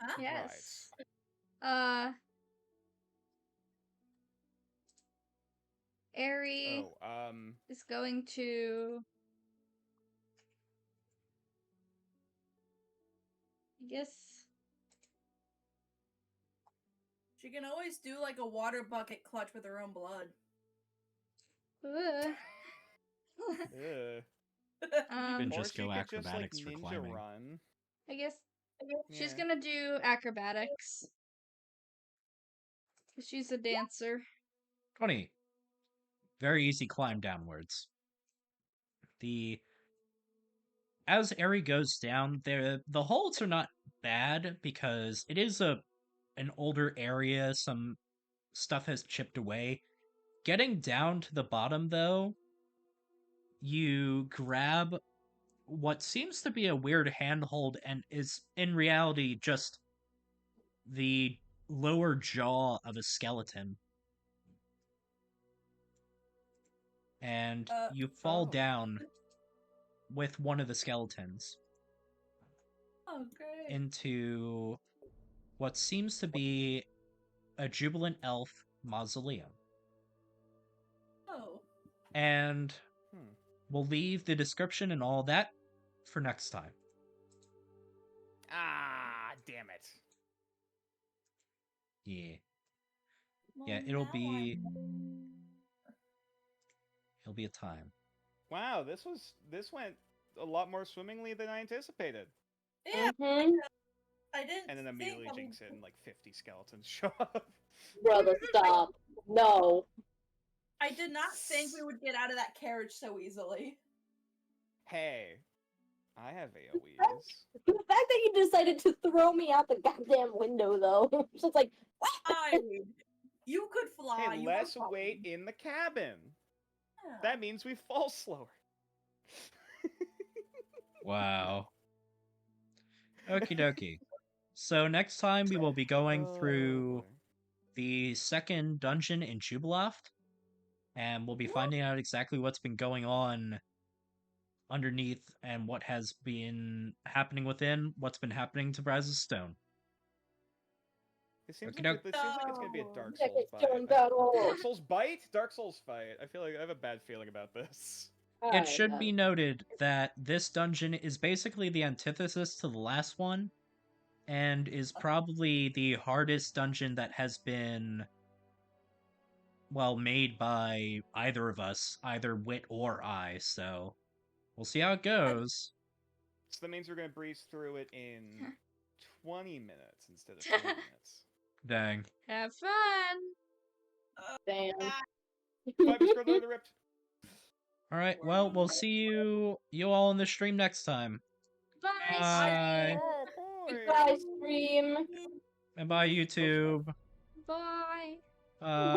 Huh? Yes. Ari is going to, I guess. She can always do like a water bucket clutch with her own blood. You can just go or she acrobatics could just, for ninja climbing. run. I guess she's Yeah. gonna do acrobatics. She's a dancer. 20. Very easy climb downwards. As Ari goes down, the holds are not bad because it is an older area. Some stuff has chipped away. Getting down to the bottom, though, you grab what seems to be a weird handhold and is in reality just the lower jaw of a skeleton. And you fall down with one of the skeletons into what seems to be a jubilant elf mausoleum. And we'll leave the description and all that for next time. Ah, damn it. Yeah. Yeah, it'll be a time. Wow, this went a lot more swimmingly than I anticipated. Yeah, I didn't. And then immediately jinx it and like 50 skeletons show up. Brother, stop. No. I did not think we would get out of that carriage so easily. Hey, I have AoEs. The fact that you decided to throw me out the goddamn window, though. Just like, what? You could fly. Hey, you have less a weight problem. in the cabin. Yeah. That means we fall slower. Wow. Okie dokie. So next time we will be going Oh, through boy. the second dungeon in Jubiloft, and we'll be finding out exactly what's been going on underneath and what has been happening within, what's been happening to Braz's Stone. It seems Okie like doke. it seems like it's gonna be a Dark Yeah, Souls it's bite. Stone battle. Dark Souls bite? Dark Souls fight. I feel like I have a bad feeling about this. It should be noted that this dungeon is basically the antithesis to the last one, and is probably the hardest dungeon that has been, well, made by either of us, either Wit or I, so we'll see how it goes. So that means we're gonna breeze through it in 20 minutes instead of 10 minutes. Dang. Have fun. Damn. Five scroll the ripped. Alright, well, we'll see you all in the stream next time. Bye. Bye. Oh, boy. Goodbye, stream. And bye, YouTube. Bye. Bye.